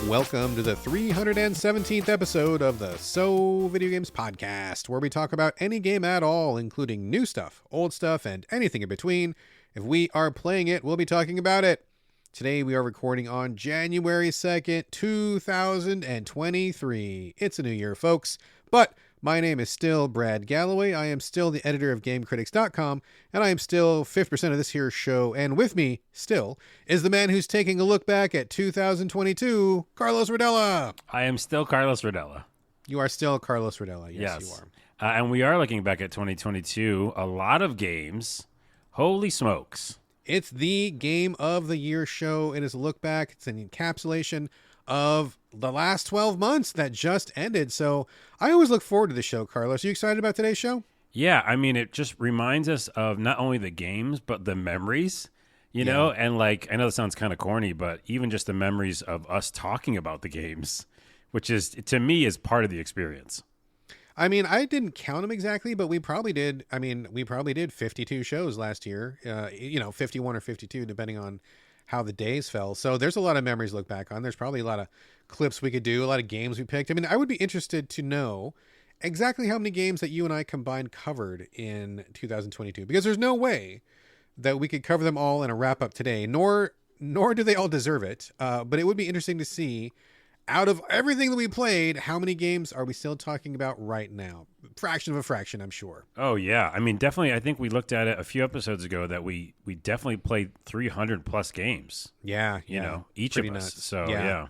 Welcome to the 317th episode of the Video Games podcast, where we talk about any game at all, including new stuff, old stuff, and anything in between. If we are playing it, we'll be talking about it. Today we are recording on January 2nd, 2023. It's a new year, folks, but my name is still Brad Galloway. I am still the editor of GameCritics.com, and I am still 5% of this here show. And with me, still, is the man who's taking a look back at 2022, Carlos Rodella. I am still Carlos Rodella. You are still Carlos Rodella. Yes. You are. And we are looking back at 2022. A lot of games. Holy smokes. It's the Game of the Year show. It is a look back. It's an encapsulation of the last 12 months that just ended. So I always look forward to the show, Carlos. Are you excited about today's show? Yeah, I mean, it just reminds us of not only the games, but the memories, you know? And like, I know that sounds kind of corny, but even just the memories of us talking about the games, which is, to me, is part of the experience. I mean, I didn't count them exactly, but we probably did. I mean, we probably did 52 shows last year, 51 or 52, depending on how the days fell. So there's a lot of memories to look back on. There's probably a lot of clips we could do, a lot of games we picked. I mean, I would be interested to know exactly how many games that you and I combined covered in 2022, because there's no way that we could cover them all in a wrap up today, nor do they all deserve it. But it would be interesting to see, out of everything that we played, how many games are we still talking about right now? Fraction of a fraction, I'm sure. Oh, yeah. I mean, definitely, I think we looked at it a few episodes ago that we definitely played 300 plus games. Yeah. You know, each Pretty of us. nuts. So, yeah.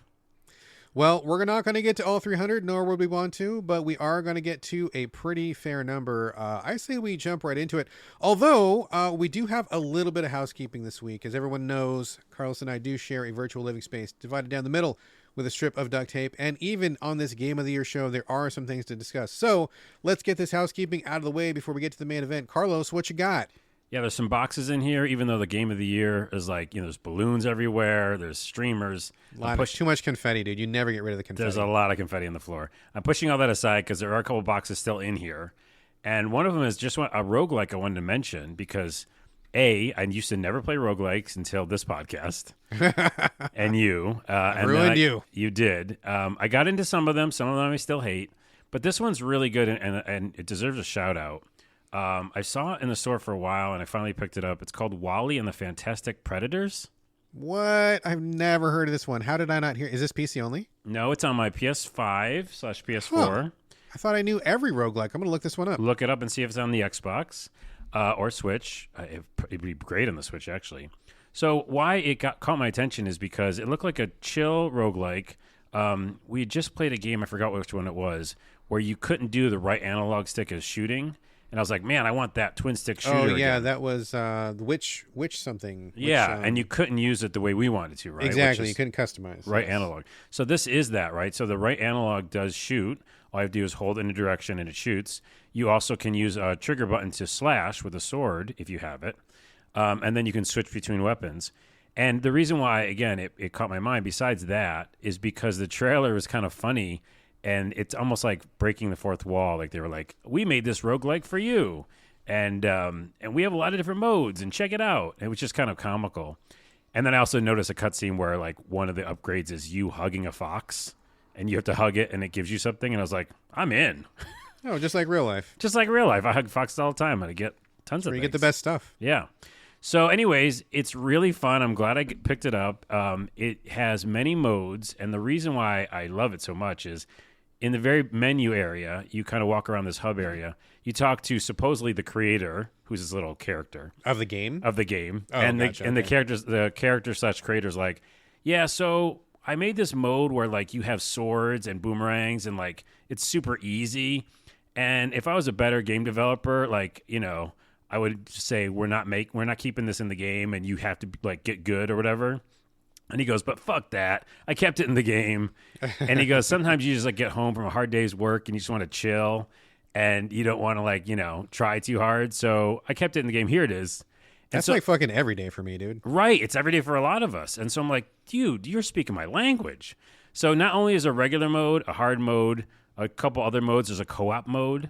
Well, we're not going to get to all 300, nor would we want to, but we are going to get to a pretty fair number. I say we jump right into it. Although, we do have a little bit of housekeeping this week. As everyone knows, Carlos and I do share a virtual living space divided down the middle with a strip of duct tape. And even on this Game of the Year show, there are some things to discuss. So let's get this housekeeping out of the way before we get to the main event. Carlos, what you got? Yeah, there's some boxes in here, even though the Game of the Year is like, there's balloons everywhere, there's streamers. Too much confetti, dude. You never get rid of the confetti. There's a lot of confetti on the floor. I'm pushing all that aside because there are a couple boxes still in here. And one of them is just a roguelike I wanted to mention because, I used to never play roguelikes until this podcast. And you. I ruined you. You did. I got into some of them I still hate. But this one's really good, and it deserves a shout-out. I saw it in the store for a while, and I finally picked it up. It's called Wally and the Fantastic Predators. What? I've never heard of this one. How did I not hear? Is this PC only? No, it's on my PS5/PS4. Huh. I thought I knew every roguelike. I'm going to look this one up. Look it up and see if it's on the Xbox or Switch. It'd be great on the Switch, actually. So why it caught my attention is because it looked like a chill roguelike. We had just played a game, I forgot which one it was, where you couldn't do the right analog stick as shooting. And I was like, man, I want that twin stick shooter. Oh, yeah, again. That was Witch something. And you couldn't use it the way we wanted to, right? Exactly, you couldn't customize. Right analog. So this is that, right? So the right analog does shoot. All you have to do is hold in a direction and it shoots. You also can use a trigger button to slash with a sword if you have it. And then you can switch between weapons. And the reason why, again, it caught my mind besides that is because the trailer was kind of funny. And it's almost like breaking the fourth wall. Like they were like, we made this roguelike for you. And we have a lot of different modes, and check it out. It was just kind of comical. And then I also noticed a cutscene where like one of the upgrades is you hugging a fox, and you have to hug it, and it gives you something. And I was like, I'm in. Oh, just like real life. Just like real life. I hug foxes all the time, and I get tons of things. You get the best stuff. Yeah. So anyways, it's really fun. I'm glad I picked it up. It has many modes, and the reason why I love it so much is in the very menu area, you kind of walk around this hub area. You talk to supposedly the creator, who's this little character of the game. Oh, and gotcha, the character/creator's like, yeah. So I made this mode where like you have swords and boomerangs, and like it's super easy. And if I was a better game developer, like I would say we're not keeping this in the game, and you have to like get good or whatever. And he goes, but fuck that. I kept it in the game. And he goes, sometimes you just like get home from a hard day's work and you just want to chill and you don't want to try too hard. So I kept it in the game. Here it is. That's like fucking every day for me, dude. Right. It's every day for a lot of us. And so I'm like, dude, you're speaking my language. So not only is a regular mode, a hard mode, a couple other modes, there's a co-op mode.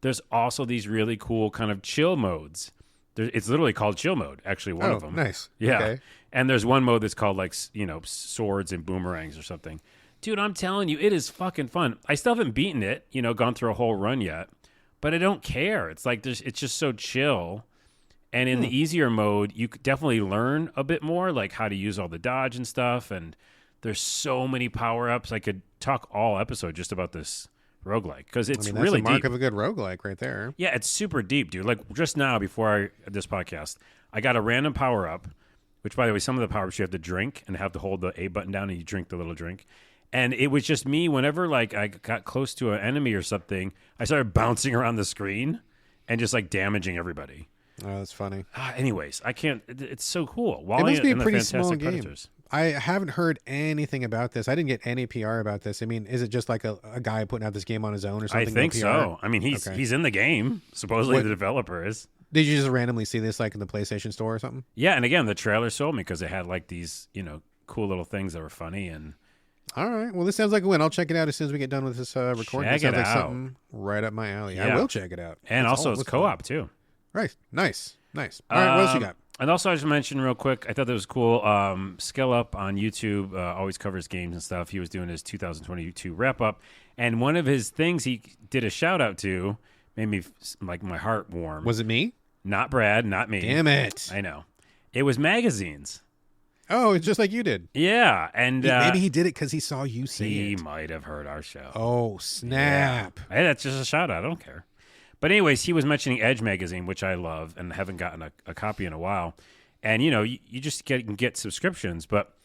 There's also these really cool kind of chill modes. It's literally called chill mode, actually, one of them. Nice. Yeah. Okay. And there's one mode that's called, like, swords and boomerangs or something. Dude, I'm telling you, it is fucking fun. I still haven't beaten it, gone through a whole run yet, but I don't care. It's like it's just so chill. And in the easier mode, you could definitely learn a bit more, like how to use all the dodge and stuff. And there's so many power-ups. I could talk all episode just about this roguelike because it's that's really a mark deep. of a good roguelike right there. Yeah, it's super deep, dude. Like just now before this podcast, I got a random power-up, which, by the way, some of the power-ups you have to drink and have to hold the A button down and you drink the little drink. And it was just me, whenever like I got close to an enemy or something, I started bouncing around the screen and just like damaging everybody. Oh, that's funny. Anyways, I can't. It's so cool. It Wally must be a and the pretty Fantastic small game. Predators. I haven't heard anything about this. I didn't get any PR about this. I mean, is it just like a guy putting out this game on his own or something? I think no PR? so. I mean, he's in the game. Supposedly the developer is. Did you just randomly see this like in the PlayStation Store or something? Yeah, and again, the trailer sold me because it had like these, cool little things that were funny and. All right. Well, this sounds like a win. I'll check it out as soon as we get done with this recording. Check It sounds it like out. something right up my alley. Yeah. I will check it out. And That's also, all. it's co-op too. Right. Nice. All right. What else you got? And also, I just mentioned real quick, I thought that was cool. Skill Up on YouTube always covers games and stuff. He was doing his 2022 wrap-up. And one of his things he did a shout-out to made me, like, my heart warm. Was it me? Not Brad, not me. Damn it. I know. It was magazines. Oh, it's just like you did. Yeah. And maybe he did it because he saw you say he it. might have heard our show. Oh, snap. Yeah. Hey, that's just a shout-out. I don't care. But anyways, he was mentioning Edge magazine, which I love and haven't gotten a copy in a while. And, you just can get subscriptions. But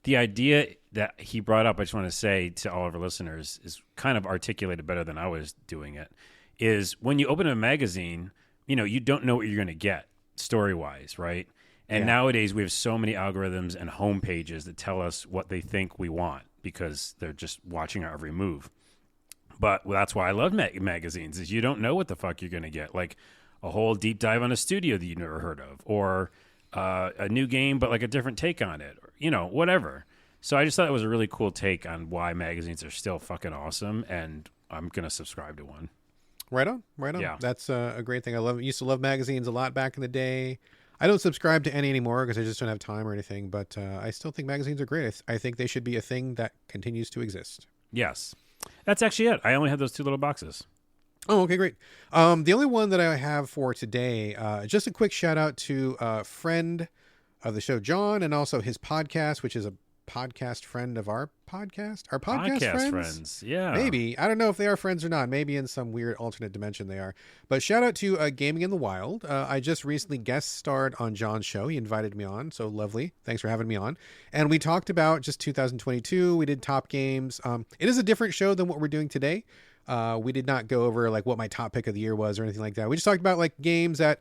the idea that he brought up, I just want to say to all of our listeners, is kind of articulated better than I was doing it, is when you open a magazine, you don't know what you're going to get story-wise, right? And nowadays we have so many algorithms and home pages that tell us what they think we want because they're just watching our every move. But that's why I love magazines is you don't know what the fuck you're going to get. Like a whole deep dive on a studio that you never heard of or a new game but like a different take on it or, whatever. So I just thought it was a really cool take on why magazines are still fucking awesome and I'm going to subscribe to one. Right on. Yeah. That's a great thing. Used to love magazines a lot back in the day. I don't subscribe to any anymore because I just don't have time or anything, but I still think magazines are great. I think they should be a thing that continues to exist. Yes. That's actually it. I only have those two little boxes. Oh, okay, great. The only one that I have for today, just a quick shout out to a friend of the show, John, and also his podcast, which is a podcast friend of our podcast. Our podcast friends? Yeah. Maybe. I don't know if they are friends or not. Maybe in some weird alternate dimension they are. But shout out to Gaming in the Wild. I just recently guest starred on John's show. He invited me on. So lovely. Thanks for having me on. And we talked about just 2022. We did top games. It is a different show than what we're doing today. We did not go over like what my top pick of the year was or anything like that. We just talked about like games that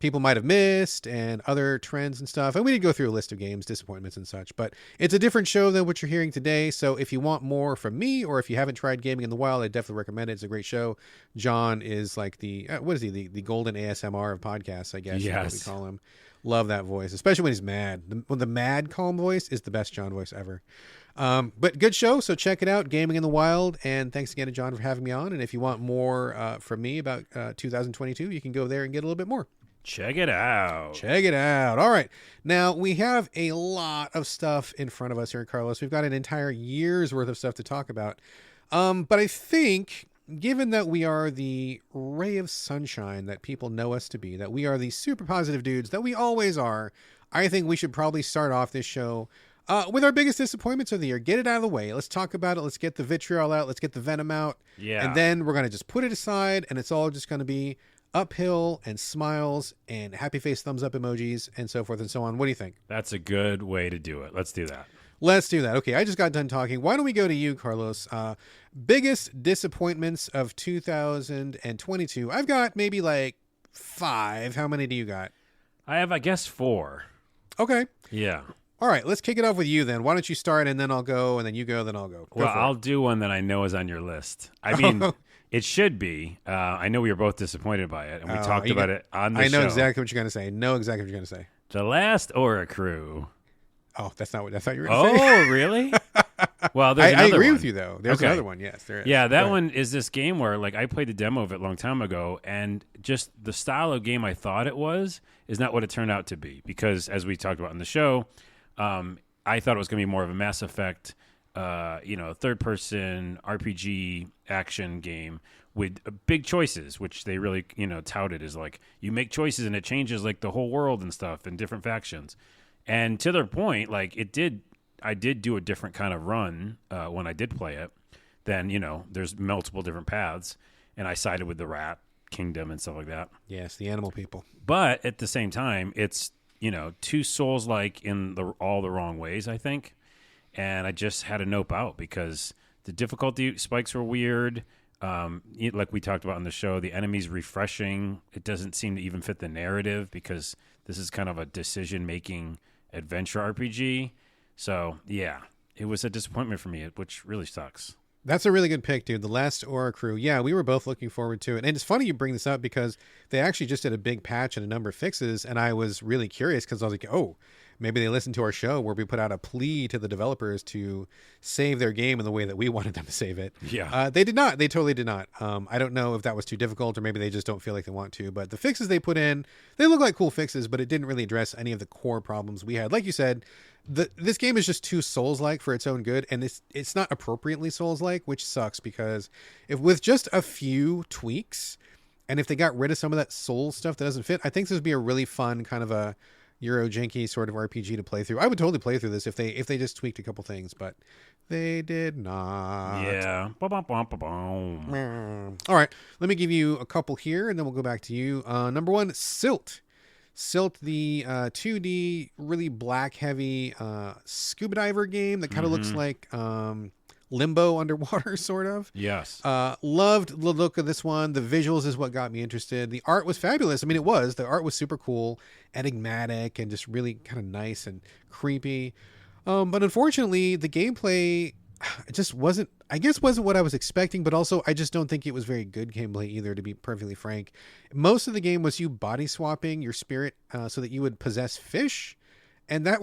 people might have missed and other trends and stuff. And we did go through a list of games, disappointments and such, but it's a different show than what you're hearing today. So if you want more from me, or if you haven't tried Gaming in the Wild, I definitely recommend it. It's a great show. John is like the, what is he? The golden ASMR of podcasts, I guess. Yes. Is what we call him. Love that voice, especially when he's mad. When the mad calm voice is the best John voice ever. But good show. So check it out, Gaming in the Wild. And thanks again to John for having me on. And if you want more from me about 2022, you can go there and get a little bit more. Check it out. All right. Now, we have a lot of stuff in front of us here, Carlos. We've got an entire year's worth of stuff to talk about. But I think, given that we are the ray of sunshine that people know us to be, that we are the super positive dudes that we always are, I think we should probably start off this show with our biggest disappointments of the year. Get it out of the way. Let's talk about it. Let's get the vitriol out. Let's get the venom out. Yeah. And then we're going to just put it aside, and it's all just going to be uphill and smiles and happy face thumbs up emojis and so forth and so on. What do you think? That's a good way to do it. Let's do that. Let's do that. Okay, I just got done talking. Why don't we go to you, Carlos? Biggest disappointments of 2022. I've got maybe like 5. How many do you got? I have, I guess, 4. Okay. Yeah. All right, let's kick it off with you then. Why don't you start and then I'll go and then you go, then I'll go. Well, I'll do one that I know is on your list. I mean, it should be. I know we were both disappointed by it, and we talked about it on the show. I know exactly what you're going to say. The Last Aura Crew. Oh, that's not what I thought you were going to say. Oh, really? Well, there's I another agree one. with you, though. There's another one. Yes, there is. Yeah, that one is this game where, like, I played the demo of it a long time ago, and just the style of game I thought it was is not what it turned out to be. Because, as we talked about in the show, I thought it was going to be more of a Mass Effect third person RPG action game with big choices, which they really, touted as like you make choices and it changes like the whole world and stuff and different factions. And to their point, like I did do a different kind of run when I did play it. Then, there's multiple different paths, and I sided with the rat kingdom and stuff like that. Yes, the animal people. But at the same time, it's, too Souls-like in all the wrong ways, I think. And I just had to nope out because the difficulty spikes were weird. Like we talked about on the show, the enemy's refreshing. It doesn't seem to even fit the narrative because this is kind of a decision-making adventure RPG. So, yeah, it was a disappointment for me, which really sucks. That's a really good pick, dude. The Last Aura Crew. Yeah, we were both looking forward to it. And it's funny you bring this up because they actually just did a big patch and a number of fixes. And I was really curious because I was like, oh, maybe they listened to our show where we put out a plea to the developers to save their game in the way that we wanted them to save it. Yeah. They did not. They totally did not. I don't know if that was too difficult or maybe they just don't feel like they want to. But the fixes they put in, they look like cool fixes, but it didn't really address any of the core problems we had. Like you said, this game is just too Souls-like for its own good, and it's not appropriately Souls-like, which sucks because if with just a few tweaks, and if they got rid of some of that Souls stuff that doesn't fit, I think this would be a really fun kind of a Euro janky sort of RPG to play through. I would totally play through this if they just tweaked a couple things, but they did not. Yeah. All right, let me give you a couple here, and then we'll go back to you. Number one, Silt. Silt, the 2D, really black heavy scuba diver game that kind of looks like Limbo underwater, sort of. Yes. Loved the look of this one. The visuals is what got me interested. The art was fabulous. I mean, it was. The art was super cool, enigmatic, and just really kind of nice and creepy. But unfortunately, the gameplay just wasn't what I was expecting, but also I just don't think it was very good gameplay either, to be perfectly frank. Most of the game was you body swapping your spirit so that you would possess fish, and that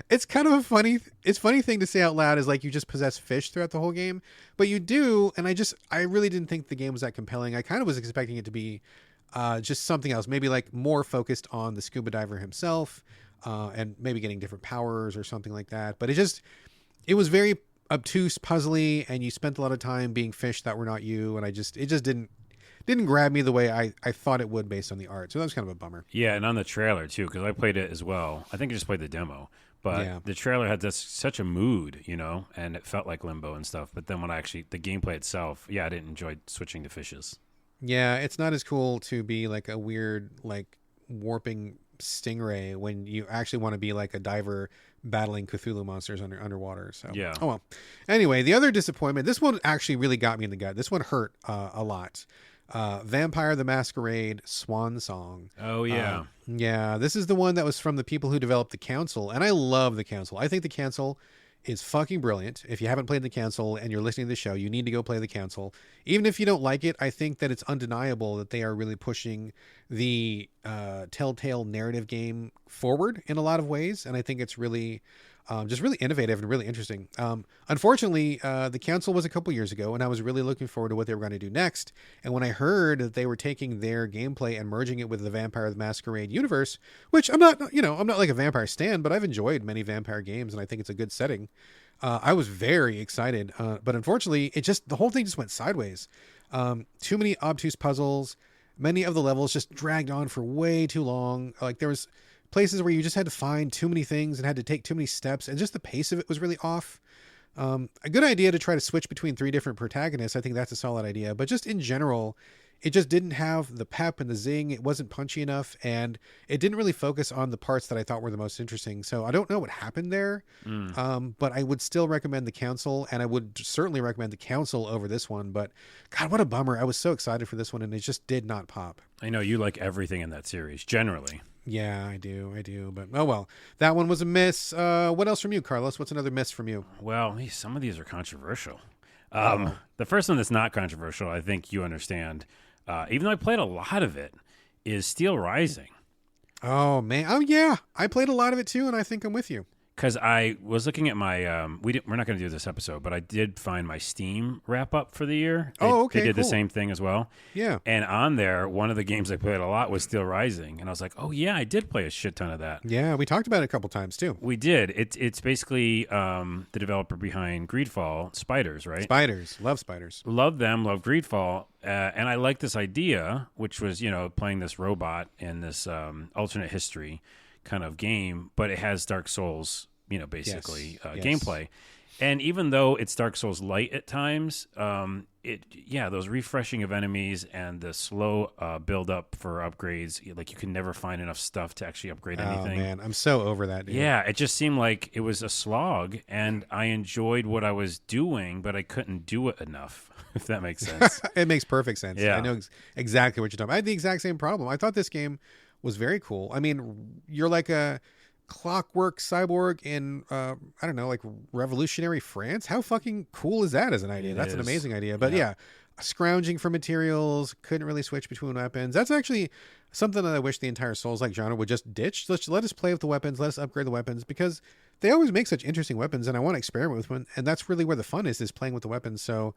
it's kind of a funny thing to say out loud is like you just possess fish throughout the whole game, but you do, and I really didn't think the game was that compelling. I kind of was expecting it to be just something else, maybe like more focused on the scuba diver himself and maybe getting different powers or something like that, but it was very obtuse, puzzly, and you spent a lot of time being fish that were not you, and it just didn't grab me the way I thought it would based on the art. So that was kind of a bummer. Yeah, and on the trailer too, because I played it as well. I think I just played the demo, but the trailer had such a mood, and it felt like Limbo and stuff. But then when the gameplay itself, I didn't enjoy switching to fishes. Yeah, it's not as cool to be like a weird like warping stingray when you actually want to be like a diver battling Cthulhu monsters underwater. So yeah. Oh well. Anyway, the other disappointment, this one actually really got me in the gut. This one hurt a lot. Vampire the Masquerade Swan Song. Oh yeah. Yeah, this is the one that was from the people who developed The Council, and I love The Council. I think The Council is fucking brilliant. If you haven't played The Council and you're listening to the show, you need to go play The Council. Even if you don't like it, I think that it's undeniable that they are really pushing the Telltale narrative game forward in a lot of ways, and I think it's really just really innovative and really interesting. Unfortunately, The Council was a couple years ago, and I was really looking forward to what they were going to do next. And when I heard that they were taking their gameplay and merging it with the Vampire the Masquerade universe, which I'm not like a vampire stan, but I've enjoyed many vampire games, and I think it's a good setting. I was very excited, but unfortunately, the whole thing just went sideways. Too many obtuse puzzles. Many of the levels just dragged on for way too long. Like there was places where you just had to find too many things and had to take too many steps, and just the pace of it was really off. A good idea to try to switch between 3 different protagonists. I think that's a solid idea, but just in general, it just didn't have the pep and the zing. It wasn't punchy enough, and it didn't really focus on the parts that I thought were the most interesting. So I don't know what happened there, but I would still recommend The Council, and I would certainly recommend The Council over this one. But God, what a bummer. I was so excited for this one, and it just did not pop. I know you like everything in that series, generally. Yeah, I do. But oh well, that one was a miss. What else from you, Carlos? What's another miss from you? Well, some of these are controversial. The first one that's not controversial, I think you understand, even though I played a lot of it, is Steel Rising. Oh man, oh yeah, I played a lot of it too, and I think I'm with you. Because I was looking at my, we're not going to do this episode, but I did find my Steam wrap up for the year. Okay, they did cool. the same thing as well. Yeah. And on there, one of the games I played a lot was Steel Rising, and I was like, oh yeah, I did play a shit ton of that. Yeah, we talked about it a couple times too. We did. It's basically the developer behind Greedfall, Spiders, right? Spiders, love spiders. Love them, love Greedfall, and I like this idea, which was playing this robot in this alternate history kind of game, but it has Dark Souls, basically Yes. gameplay. And even though it's Dark Souls light at times, those refreshing of enemies and the slow build up for upgrades, like you can never find enough stuff to actually upgrade anything. Oh man, I'm so over that, dude. Yeah, it just seemed like it was a slog, and I enjoyed what I was doing, but I couldn't do it enough, if that makes sense. It makes perfect sense. Yeah. I know exactly what you're talking about. I had the exact same problem. I thought this game was very cool. I mean, you're like a clockwork cyborg in I don't know, like revolutionary France. How fucking cool is that as an idea? That's an amazing idea. But yeah, scrounging for materials, couldn't really switch between weapons. That's actually something that I wish the entire Souls-like genre would just ditch. Let us play with the weapons, let us upgrade the weapons, because they always make such interesting weapons, and I want to experiment with one, and that's really where the fun is playing with the weapons. So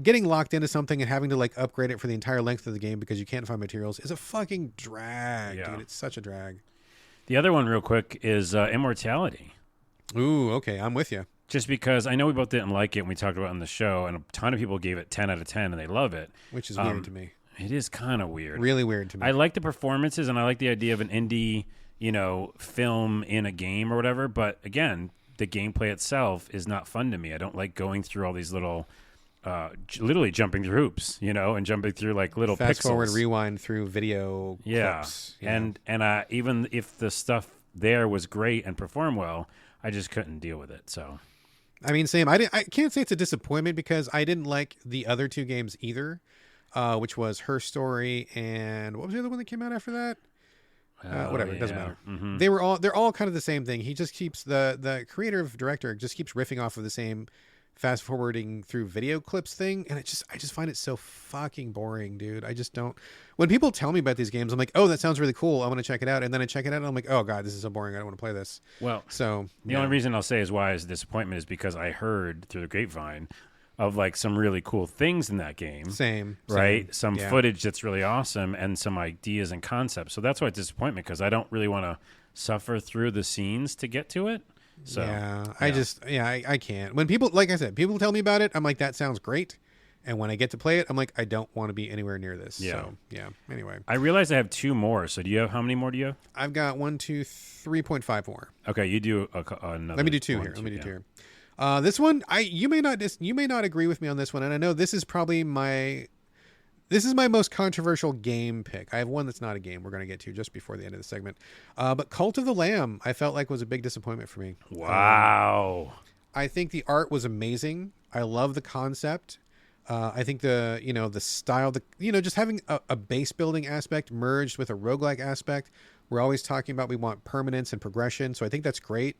getting locked into something and having to like upgrade it for the entire length of the game because you can't find materials is a fucking drag, dude. It's such a drag. The other one real quick is Immortality. Ooh, okay, I'm with you. Just because I know we both didn't like it and we talked about it on the show, and a ton of people gave it 10 out of 10 and they love it. Which is weird to me. It is kind of weird. Really weird to me. I like the performances and I like the idea of an indie, film in a game or whatever. But again, the gameplay itself is not fun to me. I don't like going through all these little, literally jumping through hoops, and jumping through like little fast pixels. forward, rewind through video clips. And even if the stuff there was great and performed well, I just couldn't deal with it. So, I mean, same. I can't say it's a disappointment because I didn't like the other two games either, which was Her Story and what was the other one that came out after that? Whatever, it doesn't matter. Mm-hmm. They're all kind of the same thing. He just keeps the creative director just keeps riffing off of the same fast forwarding through video clips thing, and I just find it so fucking boring, dude. I just don't. When people tell me about these games, I'm like, oh, that sounds really cool, I want to check it out, and then I check it out and I'm like, oh god, this is so boring, I don't want to play this. Well, so the only reason I'll say is why is disappointment is because I heard through the grapevine of like some really cool things in that game. Same. Right? Some footage that's really awesome and some ideas and concepts. So that's why it's disappointment, because I don't really want to suffer through the scenes to get to it. So I can't. When people, like I said, people tell me about it, I'm like, that sounds great. And when I get to play it, I'm like, I don't want to be anywhere near this. Yeah. So, yeah. Anyway. I realize I have two more. So how many more do you have? I've got 3.5 more. Okay, you do another. Let me do two here. This one, you may not agree with me on this one, and I know this is probably my most controversial game pick. I have one that's not a game we're going to get to just before the end of the segment. But Cult of the Lamb, I felt like was a big disappointment for me. Wow. I think the art was amazing. I love the concept. I think the style, just having a base building aspect merged with a roguelike aspect. We're always talking about we want permanence and progression, so I think that's great.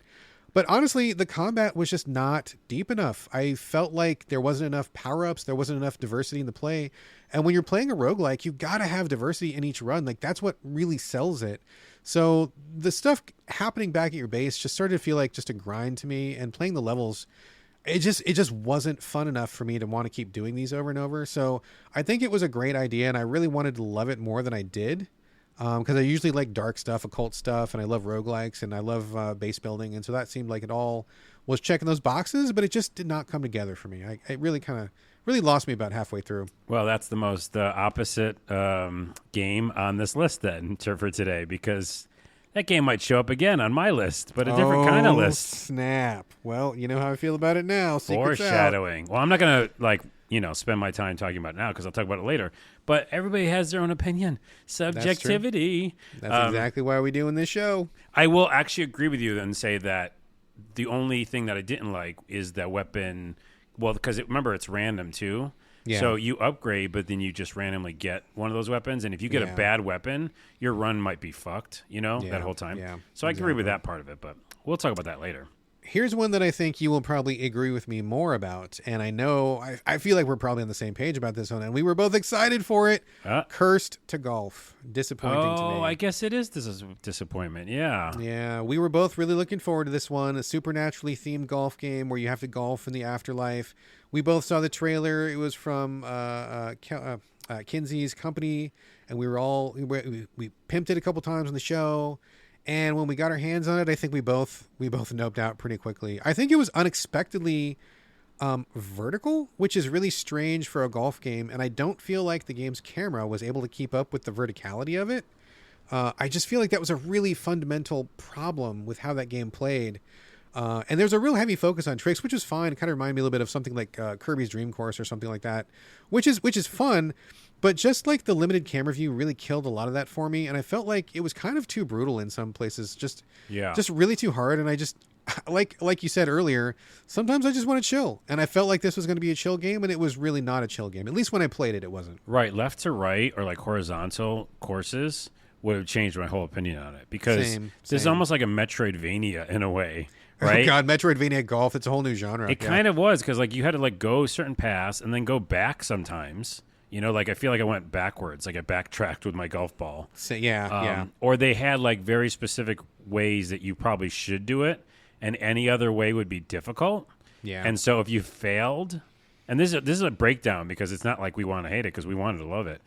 But honestly, the combat was just not deep enough. I felt like there wasn't enough power-ups. There wasn't enough diversity in the play. And when you're playing a roguelike, you got to have diversity in each run. Like, that's what really sells it. So the stuff happening back at your base just started to feel like just a grind to me. And playing the levels, it just wasn't fun enough for me to want to keep doing these over and over. So I think it was a great idea, and I really wanted to love it more than I did. Because I usually like dark stuff, occult stuff, and I love roguelikes, and I love base building, and so that seemed like it all was checking those boxes, but it just did not come together for me. It really really lost me about halfway through. Well, that's the most opposite game on this list then for today, because that game might show up again on my list, but a different kind of list. Snap. Well, you know how I feel about it now. Foreshadowing. Well, I'm not going to spend my time talking about it now because I'll talk about it later. But everybody has their own opinion. Subjectivity. That's exactly why we're doing this show. I will actually agree with you and say that the only thing that I didn't like is that weapon. Well, because remember, it's random too. Yeah. So you upgrade, but then you just randomly get one of those weapons. And if you get a bad weapon, your run might be fucked, that whole time. Yeah, so I agree with that part of it, but we'll talk about that later. Here's one that I think you will probably agree with me more about, and I feel like we're probably on the same page about this one, and we were both excited for it. Cursed to Golf. Disappointing to me. Oh, I guess it is disappointment. Yeah. Yeah, we were both really looking forward to this one, a supernaturally themed golf game where you have to golf in the afterlife. We both saw the trailer. It was from Kinsey's company, and we pimped it a couple times on the show. And when we got our hands on it, I think we both noped out pretty quickly. I think it was unexpectedly vertical, which is really strange for a golf game. And I don't feel like the game's camera was able to keep up with the verticality of it. I just feel like that was a really fundamental problem with how that game played. And there's a real heavy focus on tricks, which is fine. It kind of reminded me a little bit of something like Kirby's Dream Course or something like that, which is fun. But just like the limited camera view really killed a lot of that for me. And I felt like it was kind of too brutal in some places, just really too hard. And I just, like you said earlier, sometimes I just want to chill. And I felt like this was going to be a chill game, and it was really not a chill game. At least when I played it, it wasn't. Right. Left to right or like horizontal courses would have changed my whole opinion on it, because this is almost like a Metroidvania in a way. Right? Oh God, Metroidvania golf, it's a whole new genre. It kind of was, because like you had to like go certain paths and then go back sometimes. You know, like I feel like I went backwards, like I backtracked with my golf ball. So, yeah. Or they had like very specific ways that you probably should do it, and any other way would be difficult. Yeah. And so if you failed, and this is a breakdown, because it's not like we want to hate it, because we wanted to love it.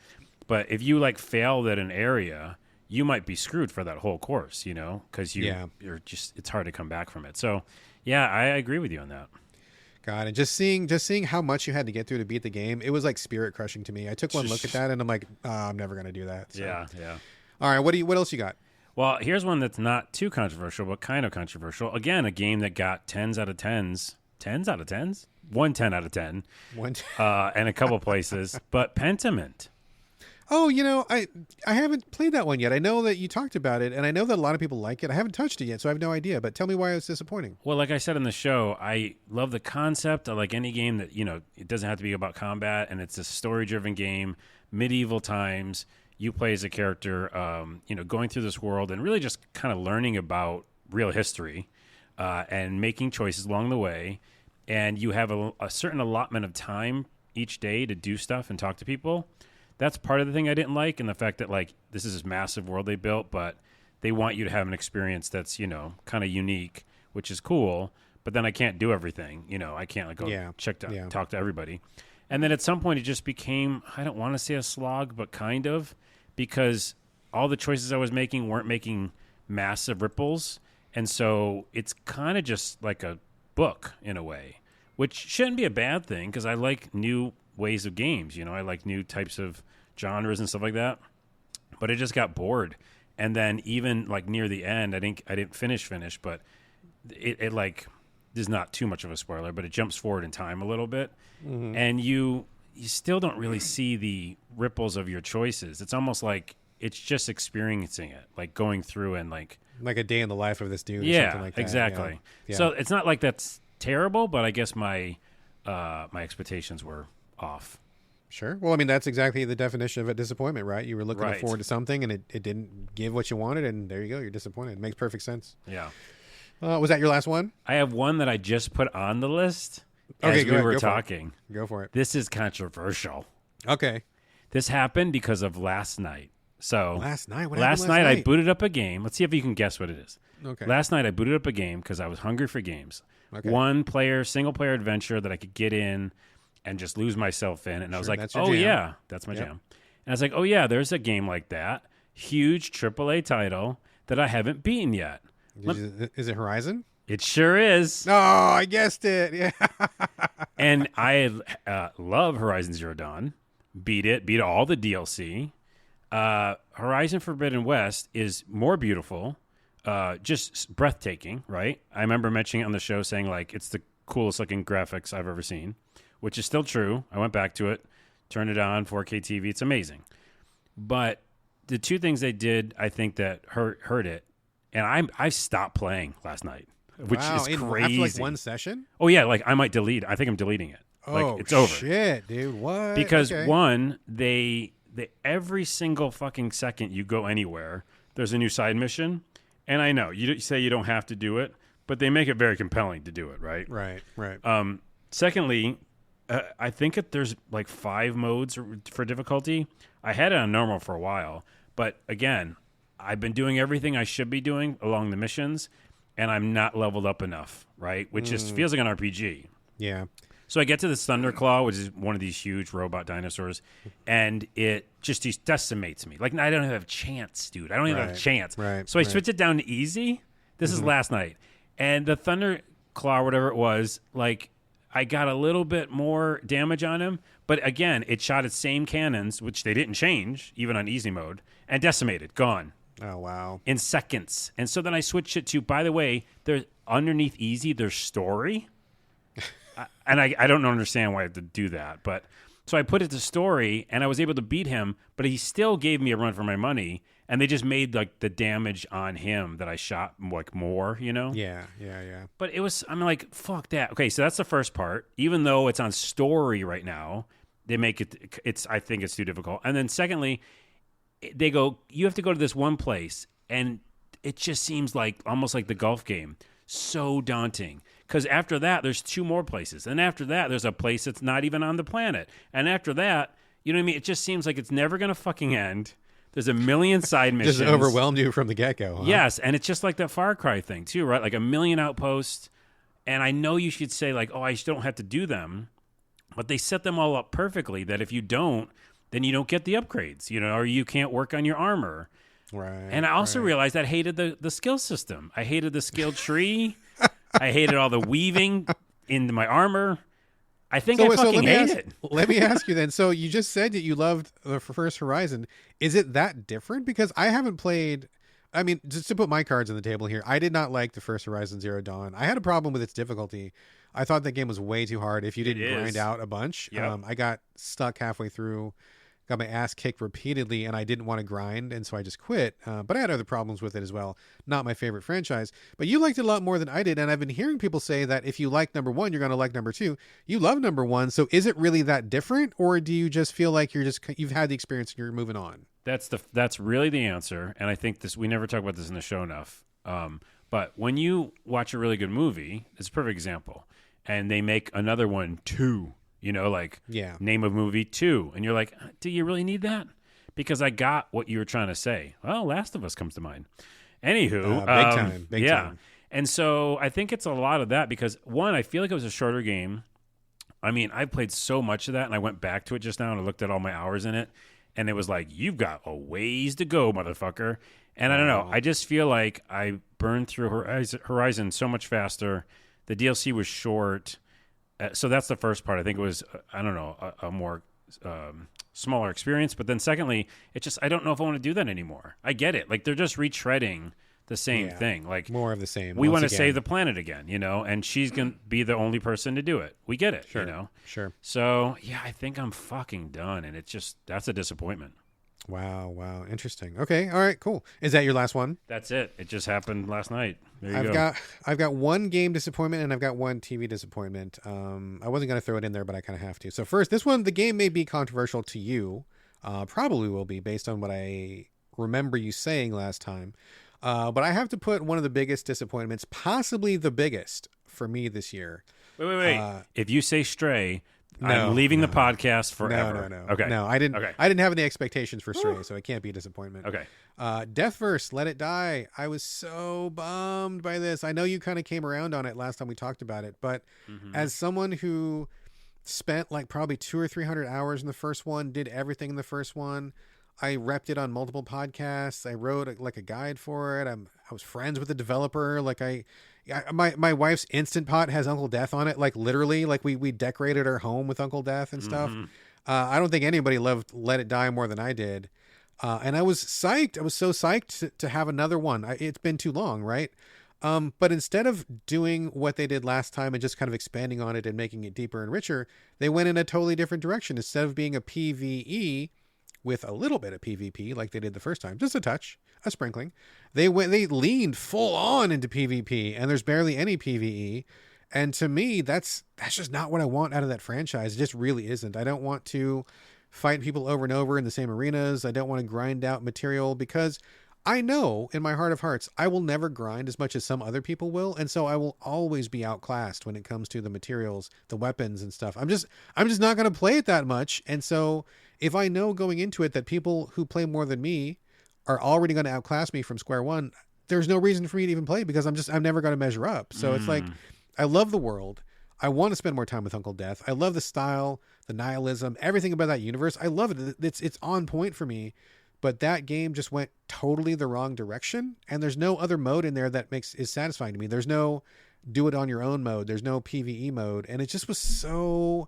But if you like failed at an area, you might be screwed for that whole course, you know, because you're just, it's hard to come back from it. So yeah, I agree with you on that. God, and just seeing how much you had to get through to beat the game, it was like spirit crushing to me. I took one look at that and I'm like, I'm never gonna do that. So. Yeah. All right, what else you got? Well, here's one that's not too controversial, but kind of controversial. Again, a game that got 10s out of 10s. 10s out of 10s? 1 10 out of 10. And a couple places. But Pentiment. Oh, you know, I haven't played that one yet. I know that you talked about it, and I know that a lot of people like it. I haven't touched it yet, so I have no idea. But tell me why it was disappointing. Well, like I said in the show, I love the concept. I like any game that, you know, it doesn't have to be about combat, and it's a story-driven game, medieval times. You play as a character, you know, going through this world and really just kind of learning about real history and making choices along the way. And you have a certain allotment of time each day to do stuff and talk to people. That's part of the thing I didn't like, and the fact that like this is this massive world they built, but they want you to have an experience that's, you know, kind of unique, which is cool. But then I can't do everything, you know. I can't like go talk to everybody. And then at some point it just became, I don't want to say a slog, but kind of, because all the choices I was making weren't making massive ripples, and so it's kind of just like a book in a way, which shouldn't be a bad thing, because I like new ways of games, you know. I like new types of genres and stuff like that, but I just got bored. And then even like near the end, I didn't finish, but it like, there's not too much of a spoiler, but it jumps forward in time a little bit, and you still don't really see the ripples of your choices. It's almost like it's just experiencing it, like going through and like a day in the life of this dude. Or something like that. Exactly. Yeah. So it's not like that's terrible, but I guess my expectations were off. Sure. Well, I mean, that's exactly the definition of a disappointment, right? You were looking forward to something, and it didn't give what you wanted, and there you go. You're disappointed. It makes perfect sense. Yeah. Was that your last one? I have one that I just put on the list as we were talking. Go for it. This is controversial. Okay. This happened because of last night. So last night? What happened last night? I booted up a game. Let's see if you can guess what it is. Okay. Last night I booted up a game because I was hungry for games. Okay. Single player adventure that I could get in and just lose myself in. And I was like, oh, yeah, that's my jam. And I was like, oh, yeah, there's a game like that. Huge AAA title that I haven't beaten yet. Is it Horizon? It sure is. Oh, I guessed it. Yeah. And I love Horizon Zero Dawn. Beat all the DLC. Horizon Forbidden West is more beautiful, just breathtaking, right? I remember mentioning it on the show, saying like it's the coolest looking graphics I've ever seen, which is still true. I went back to it, turned it on, 4K TV. It's amazing. But the two things they did, I think, that hurt it, and I stopped playing last night, which is crazy. After like one session? Oh, yeah, like I might delete it. I think I'm deleting it. Like, it's over. Shit, dude. What? Because one, they every single fucking second you go anywhere, there's a new side mission. And I know you say you don't have to do it, but they make it very compelling to do it, right? Right. Secondly, I think that there's like 5 modes for difficulty. I had it on normal for a while, but again, I've been doing everything I should be doing along the missions, and I'm not leveled up enough, right? Which just feels like an RPG. Yeah. So I get to this Thunderclaw, which is one of these huge robot dinosaurs, and it just decimates me. Like, I don't have a chance, dude. I don't even have a chance. Right. So I switch it down to easy. This is last night. And the Thunderclaw, whatever it was, like, I got a little bit more damage on him. But again, it shot its same cannons, which they didn't change, even on easy mode, and decimated. Gone. Oh, wow. In seconds. And so then I switched it to, by the way, there's underneath easy, there's story. And I don't understand why I had to do that. But so I put it to story, and I was able to beat him, but he still gave me a run for my money. And they just made like the damage on him that I shot like more, you know? Yeah. But I'm like, fuck that. Okay, so that's the first part. Even though it's on story right now, they make I think it's too difficult. And then secondly, they go, you have to go to this one place, and it just seems like almost like the golf game. So daunting. Because after that, there's 2 more places. And after that, there's a place that's not even on the planet. And after that, you know what I mean? It just seems like it's never going to fucking end. There's a million side missions. Just overwhelmed you from the get-go, huh? Yes, and it's just like that Far Cry thing, too, right? Like a million outposts. And I know you should say, like, oh, I just don't have to do them. But they set them all up perfectly that if you don't, then you don't get the upgrades, you know, or you can't work on your armor. Right. And I also realized I hated the skill system. I hated the skill tree. I hated all the weaving into my armor. I think I fucking hate it. Let me ask you then. So you just said that you loved the first Horizon. Is it that different? Because I haven't played. I mean, just to put my cards on the table here, I did not like the first Horizon Zero Dawn. I had a problem with its difficulty. I thought that game was way too hard if you didn't grind out a bunch. Yep. I got stuck halfway through, got my ass kicked repeatedly, and I didn't want to grind, and so I just quit. But I had other problems with it as well. Not my favorite franchise. But you liked it a lot more than I did, and I've been hearing people say that if you like number 1, you're going to like number 2. You love number 1, so is it really that different, or do you just feel like you've had the experience and you're moving on? That's really the answer, and I think we never talk about this in the show enough. But when you watch a really good movie, it's a perfect example, and they make another one 2. You know, like name of movie 2. And you're like, do you really need that? Because I got what you were trying to say. Well, Last of Us comes to mind. Anywho. Big time. And so I think it's a lot of that because, one, I feel like it was a shorter game. I mean, I played so much of that, and I went back to it just now, and I looked at all my hours in it. And it was like, you've got a ways to go, motherfucker. And I don't know. I just feel like I burned through Horizon so much faster. The DLC was short. So that's the first part. I think it was, I don't know, a more smaller experience. But then secondly, I don't know if I want to do that anymore. I get it. Like, they're just retreading the same thing. Like, more of the same. We want to save the planet again, you know, and she's going to be the only person to do it. We get it, you know. Sure. So, yeah, I think I'm fucking done. And that's a disappointment. Wow. Interesting. Okay. All right, cool. Is that your last one? That's it. It just happened last night. There you go. I've got one game disappointment and I've got one TV disappointment. I wasn't going to throw it in there, but I kind of have to. So first, this one, the game may be controversial to you. Probably will be based on what I remember you saying last time. But I have to put one of the biggest disappointments, possibly the biggest for me this year. Wait. If you say Stray, I'm leaving the podcast forever. No. Okay. No, I didn't. Okay. I didn't have any expectations for Stray, so it can't be a disappointment. Okay. Deathverse, Let It Die. I was so bummed by this. I know you kind of came around on it last time we talked about it, but as someone who spent like probably 200 or 300 hours in the first one, did everything in the first one. I repped it on multiple podcasts. I wrote a guide for it. I was friends with the developer. Like my wife's Instant Pot has Uncle Death on it. Like literally, like we decorated our home with Uncle Death and stuff. I don't think anybody loved Let It Die more than I did. And I was psyched. I was so psyched to have another one. It's been too long, right? But instead of doing what they did last time and just kind of expanding on it and making it deeper and richer, they went in a totally different direction. Instead of being a PvE with a little bit of PvP like they did the first time, just a touch, a sprinkling, they leaned full on into PvP, and there's barely any PvE. And to me, that's just not what I want out of that franchise. It just really isn't. I don't want to fight people over and over in the same arenas. I don't want to grind out material because I know in my heart of hearts, I will never grind as much as some other people will. And so I will always be outclassed when it comes to the materials, the weapons and stuff. I'm just not going to play it that much. And so if I know going into it that people who play more than me are already going to outclass me from square one, there's no reason for me to even play because I'm never going to measure up. So it's like, I love the world. I want to spend more time with Uncle Death. I love the style, the nihilism, everything about that universe. I love it. It's on point for me. But that game just went totally the wrong direction, and there's no other mode in there that is satisfying to me. There's no do it on your own mode. There's no PvE mode, and it just was so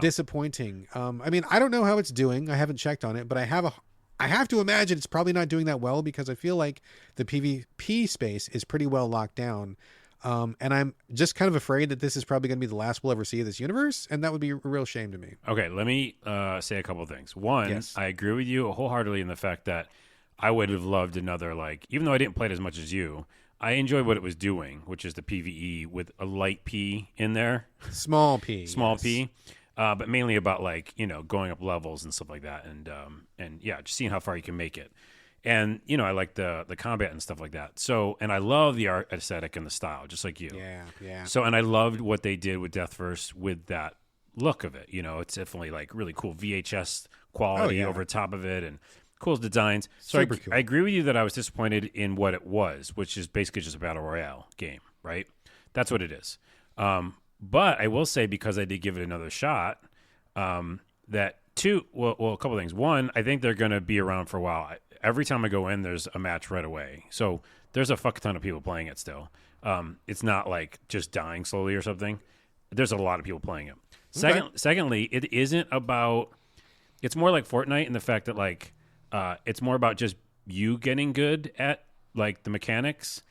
disappointing. I mean, I don't know how it's doing. I haven't checked on it, but I have to imagine it's probably not doing that well because I feel like the PvP space is pretty well locked down. And I'm just kind of afraid that this is probably going to be the last we'll ever see of this universe, and that would be a real shame to me. Okay, let me say a couple of things. One, Yes. I agree with you wholeheartedly in the fact that I would have loved another, like, even though I didn't play it as much as you, I enjoyed what it was doing, which is the PvE with a light P in there. Small P. Small yes. P. But mainly about, like, going up levels and stuff like that. And yeah, just seeing how far you can make it. And, I like the combat and stuff like that. So, and I love the art aesthetic and the style, just like you. Yeah. So, and I loved what they did with Death Verse with that look of it. It's definitely like really cool VHS quality over top of it and cool designs. So Super cool. I agree with you that I was disappointed in what it was, which is basically just a battle royale game, right? That's what it is. But I will say, because I did give it another shot, that a couple of things. One, I think they're going to be around for a while. Every time I go in, there's a match right away. So there's a fuck ton of people playing it still. It's not like just dying slowly or something. There's a lot of people playing it. Secondly, it isn't about. It's more like Fortnite in the fact that like it's more about just you getting good at like the mechanics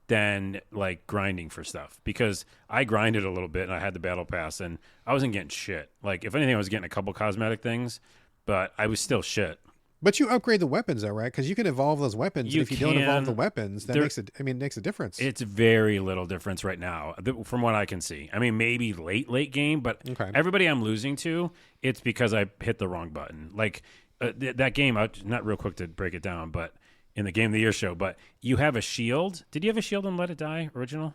than like grinding for stuff. Because I grinded a little bit and I had the battle pass and I wasn't getting shit. Like if anything, I was getting a couple cosmetic things, but I was still shit. But you upgrade the weapons, though, right? Because you can evolve those weapons. If you don't evolve the weapons, that makes a difference. It's very little difference right now, from what I can see. I mean, maybe late game, but everybody I'm losing to, it's because I hit the wrong button. Like that game, not real quick to break it down, but in the Game of the Year show, but you have a shield. Did you have a shield in Let It Die original?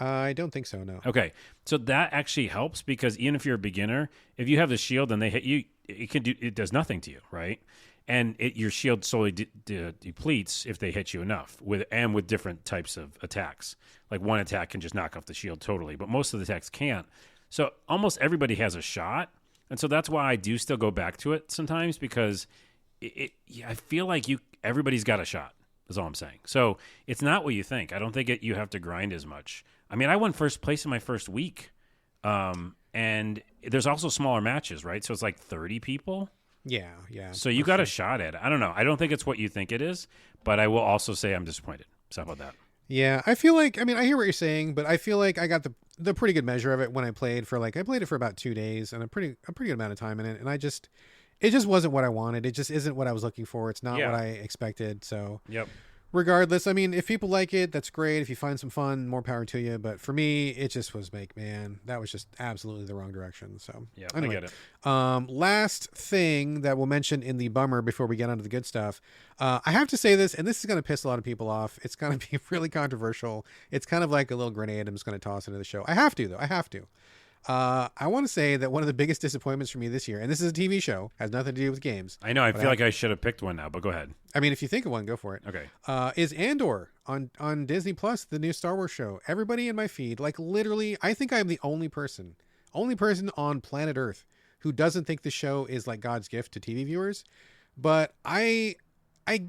I don't think so, no. Okay, so that actually helps because even if you're a beginner, if you have the shield and they hit you, it does nothing to you, right? And your shield slowly depletes if they hit you enough with different types of attacks. Like one attack can just knock off the shield totally, but most of the attacks can't. So almost everybody has a shot, and so that's why I do still go back to it sometimes because I feel like everybody's got a shot. Is all I'm saying. So it's not what you think. I don't think you have to grind as much. I mean, I won first place in my first week, and there's also smaller matches, right? So it's like 30 people. Yeah. So you got a shot at it. I don't know. I don't think it's what you think it is, but I will also say I'm disappointed. So how about that? Yeah, I feel like, I mean, I hear what you're saying, but I feel like I got the pretty good measure of it when I played it for about 2 days and a pretty good amount of time in it. And it just wasn't what I wanted. It just isn't what I was looking for. It's not what I expected. So yep. Regardless, I mean, if people like it, that's great. If you find some fun, more power to you. But for me, it just was that was just absolutely the wrong direction. So yeah, anyway, I get it. Last thing that we'll mention in the bummer before we get onto the good stuff. I have to say this, and this is going to piss a lot of people off. It's going to be really controversial. It's kind of like a little grenade I'm just going to toss into the show. I have to, though. I have to. I want to say that one of the biggest disappointments for me this year, and this is a TV show, has nothing to do with games. I know. I feel like I should have picked one now, but go ahead. I mean, if you think of one, go for it. Okay. Is Andor on Disney Plus, the new Star Wars show? Everybody in my feed, like literally, I think I'm the only person on planet Earth who doesn't think the show is like God's gift to TV viewers. But I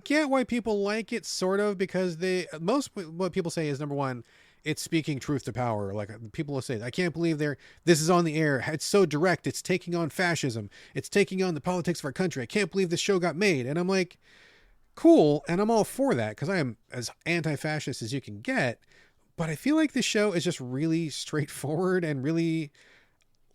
get why people like it, sort of, because what people say is, number one, it's speaking truth to power. Like people will say, I can't believe this is on the air. It's so direct. It's taking on fascism. It's taking on the politics of our country. I can't believe this show got made. And I'm like, cool. And I'm all for that because I am as anti-fascist as you can get. But I feel like this show is just really straightforward and really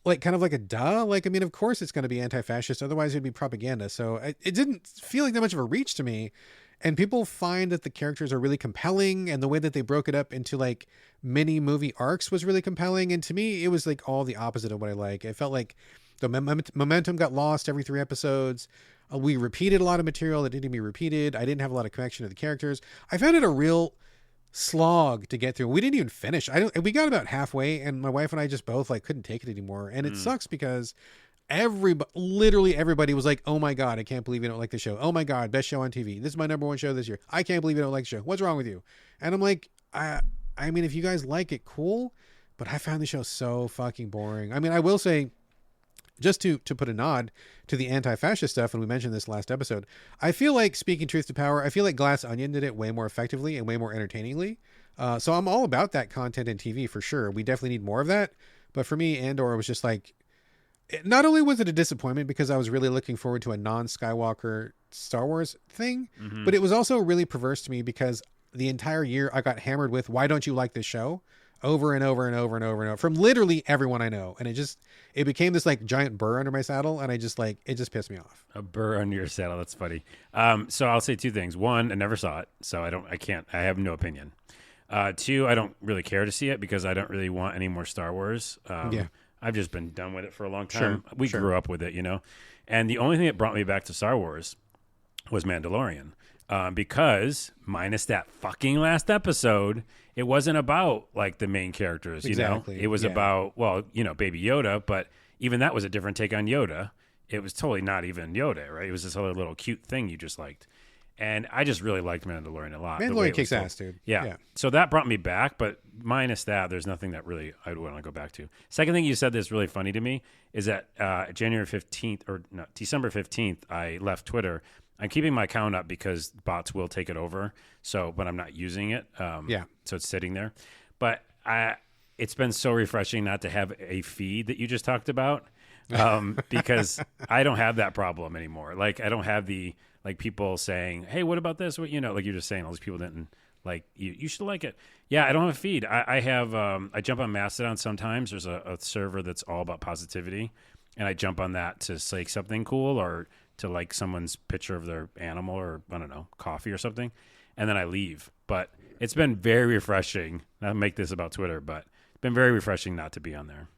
like kind of like a duh. Like, I mean, of course it's going to be anti-fascist. Otherwise it'd be propaganda. So it didn't feel like that much of a reach to me. And people find that the characters are really compelling, and the way that they broke it up into like mini movie arcs was really compelling. And to me, it was like all the opposite of what I like. It felt like the momentum got lost every 3 episodes. We repeated a lot of material that didn't be repeated. I didn't have a lot of connection to the characters. I found it a real slog to get through. We didn't even finish. We got about halfway, and my wife and I just both like couldn't take it anymore. And it sucks because literally everybody was like, "Oh my god, I can't believe you don't like the show. Oh my god, best show on TV. This is my number one show this year. I can't believe you don't like the show. What's wrong with you?" And I'm like, I mean, if you guys like it, cool. But I found the show so fucking boring. I mean, I will say, just to put a nod to the anti-fascist stuff, and we mentioned this last episode, I feel like, speaking truth to power, I feel like Glass Onion did it way more effectively and way more entertainingly. So I'm all about that content in TV for sure. We definitely need more of that. But for me, Andor was just like, not only was it a disappointment because I was really looking forward to a non-Skywalker Star Wars thing, but it was also really perverse to me because the entire year I got hammered with, "Why don't you like this show?" over and over and over and over and over from literally everyone I know. And it became this like giant burr under my saddle. And it just pissed me off. A burr under your saddle. That's funny. So I'll say two things. One, I never saw it. So I have no opinion. Two, I don't really care to see it because I don't really want any more Star Wars. I've just been done with it for a long time. We grew up with it, you know? And the only thing that brought me back to Star Wars was Mandalorian. Because minus that fucking last episode, it wasn't about like the main characters, you know? It was about, well, you know, Baby Yoda, but even that was a different take on Yoda. It was totally not even Yoda, right? It was this other little cute thing you just liked. And I just really liked Mandalorian a lot. Mandalorian kicks ass, dude. Yeah. So that brought me back, but minus that, there's nothing that really I'd want to go back to. Second thing you said that's really funny to me is that December 15th, I left Twitter. I'm keeping my account up because bots will take it over. So, but I'm not using it. So it's sitting there. But it's been so refreshing not to have a feed that you just talked about because I don't have that problem anymore. Like I don't have the like people saying, "Hey, what about this?" What, you know, like you're just saying, all these people didn't like you should like it. Yeah, I don't have a feed. I have I jump on Mastodon sometimes. There's a server that's all about positivity, and I jump on that to say something cool or to like someone's picture of their animal or I don't know, coffee or something, and then I leave. But it's been very refreshing. I'll make this about Twitter, but it's been very refreshing not to be on there.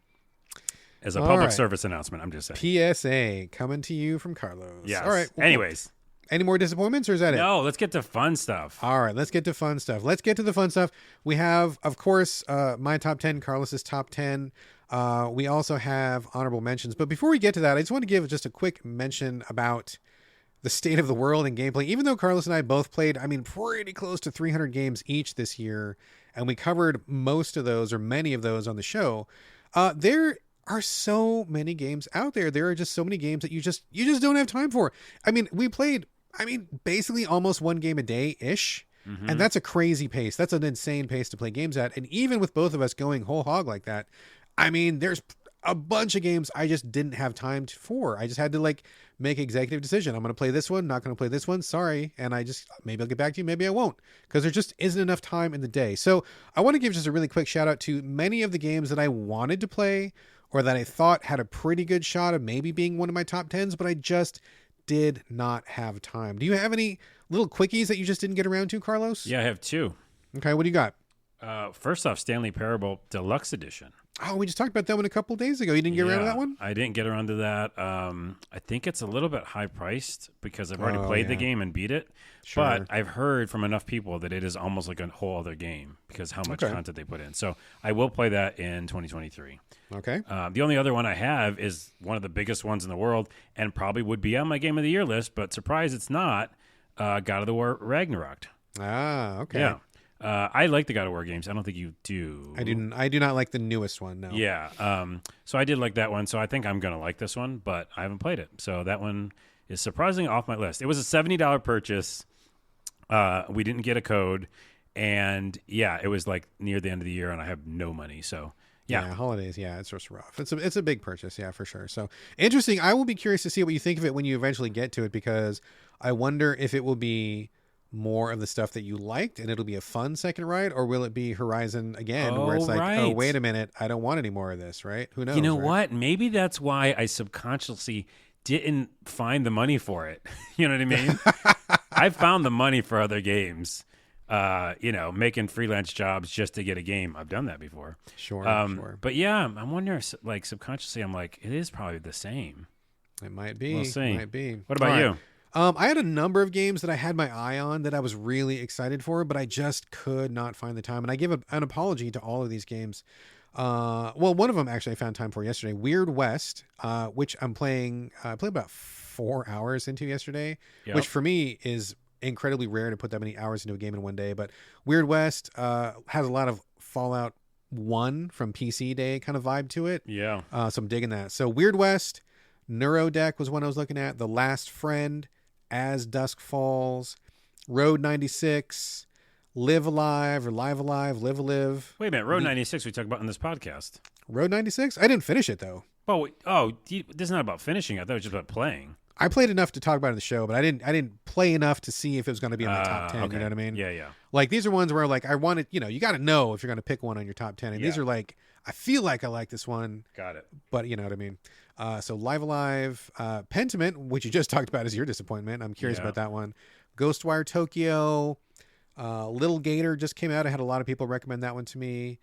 As a public service announcement, I'm just saying. PSA coming to you from Carlos. Yes. All right. Well, anyways. Any more disappointments or is that it? No, let's get to fun stuff. All right, let's get to fun stuff. Let's get to the fun stuff. We have, of course, my top 10, Carlos's top 10. We also have honorable mentions. But before we get to that, I just want to give just a quick mention about the state of the world and gameplay. Even though Carlos and I both played, I mean, pretty close to 300 games each this year, and we covered most of those or many of those on the show, there are so many games out there. There are just so many games that you just don't have time for. I mean, we played, basically almost one game a day-ish. Mm-hmm. And that's a crazy pace. That's an insane pace to play games at. And even with both of us going whole hog like that, there's a bunch of games I just didn't have time for. I just had to like make an executive decision. I'm going to play this one, not going to play this one. Sorry. And maybe I'll get back to you. Maybe I won't, because there just isn't enough time in the day. So I want to give just a really quick shout out to many of the games that I wanted to play or that I thought had a pretty good shot of maybe being one of my top 10s, but I just did not have time. Do you have any little quickies that you just didn't get around to, Carlos? Yeah, I have two. Okay, what do you got? First off, Stanley Parable Deluxe Edition. Oh, we just talked about that one a couple of days ago. You didn't get around to that one? I didn't get around to that. I think it's a little bit high priced because I've already played the game and beat it. Sure. But I've heard from enough people that it is almost like a whole other game because how much content they put in. So I will play that in 2023. Okay. The only other one I have is one of the biggest ones in the world and probably would be on my Game of the Year list, but surprise, it's not. God of the War Ragnarok. Ah, okay. Yeah. I like the God of War games. I don't think you do. I do not like the newest one, no. Yeah. So I did like that one. So I think I'm going to like this one, but I haven't played it. So that one is surprisingly off my list. It was a $70 purchase. We didn't get a code. And yeah, it was like near the end of the year and I have no money. So yeah, holidays. Yeah, it's just rough. It's a big purchase. Yeah, for sure. So interesting. I will be curious to see what you think of it when you eventually get to it, because I wonder if it will be more of the stuff that you liked and it'll be a fun second ride, or will it be Horizon again where it's like, oh, wait a minute, I don't want any more of this, right? Who knows? You know what? Maybe that's why I subconsciously didn't find the money for it. You know what I mean? I found the money for other games, making freelance jobs just to get a game. I've done that before. Sure. But yeah, I'm wondering, like subconsciously, I'm like, it is probably the same. It might be. We'll see. It might be. What about you? I had a number of games that I had my eye on that I was really excited for, but I just could not find the time. And I give an apology to all of these games. Well, one of them actually I found time for yesterday. Weird West, which I'm playing. I played about 4 hours into yesterday, which for me is incredibly rare to put that many hours into a game in one day. But Weird West has a lot of Fallout 1 from PC Day kind of vibe to it. Yeah. So I'm digging that. So Weird West, Neurodeck was one I was looking at. The Last Friend, As Dusk Falls, Road 96, Live Alive or Live Alive, Live Alive. Wait a minute. Road 96 we talked about in this podcast. Road 96? I didn't finish it, though. This is not about finishing. I thought it was just about playing. I played enough to talk about it in the show, but I didn't play enough to see if it was going to be in my top 10. Okay. You know what I mean? Yeah. Like, these are ones where, like, I wanted, you got to know if you're going to pick one on your top 10. And these are like, I feel like I like this one. Got it. But you know what I mean? So Live Alive, Pentiment, which you just talked about is your disappointment. I'm curious about that one. Ghostwire Tokyo, Little Gator just came out. I had a lot of people recommend that one to me.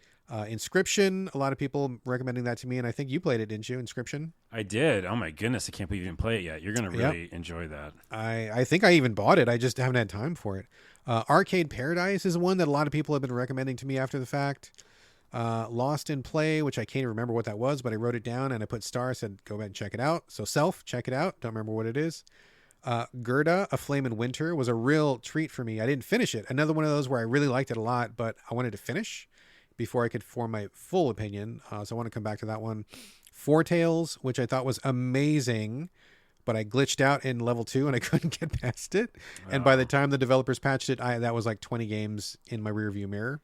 Inscription, a lot of people recommending that to me, and I think you played it, didn't you? Inscription. I did. Oh my goodness, I can't believe you didn't play it yet. You're gonna really enjoy that. I think I even bought it. I just haven't had time for it. Arcade Paradise is one that a lot of people have been recommending to me after the fact. Lost in Play, which I can't even remember what that was, but I wrote it down and I put star, said go ahead and check it out. So check it out. Don't remember what it is. Gerda, A Flame in Winter was a real treat for me. I didn't finish it. Another one of those where I really liked it a lot, but I wanted to finish before I could form my full opinion. So I want to come back to that one. Four Tales, which I thought was amazing, but I glitched out in level 2 and I couldn't get past it. Oh. And by the time the developers patched it, that was like 20 games in my rearview mirror.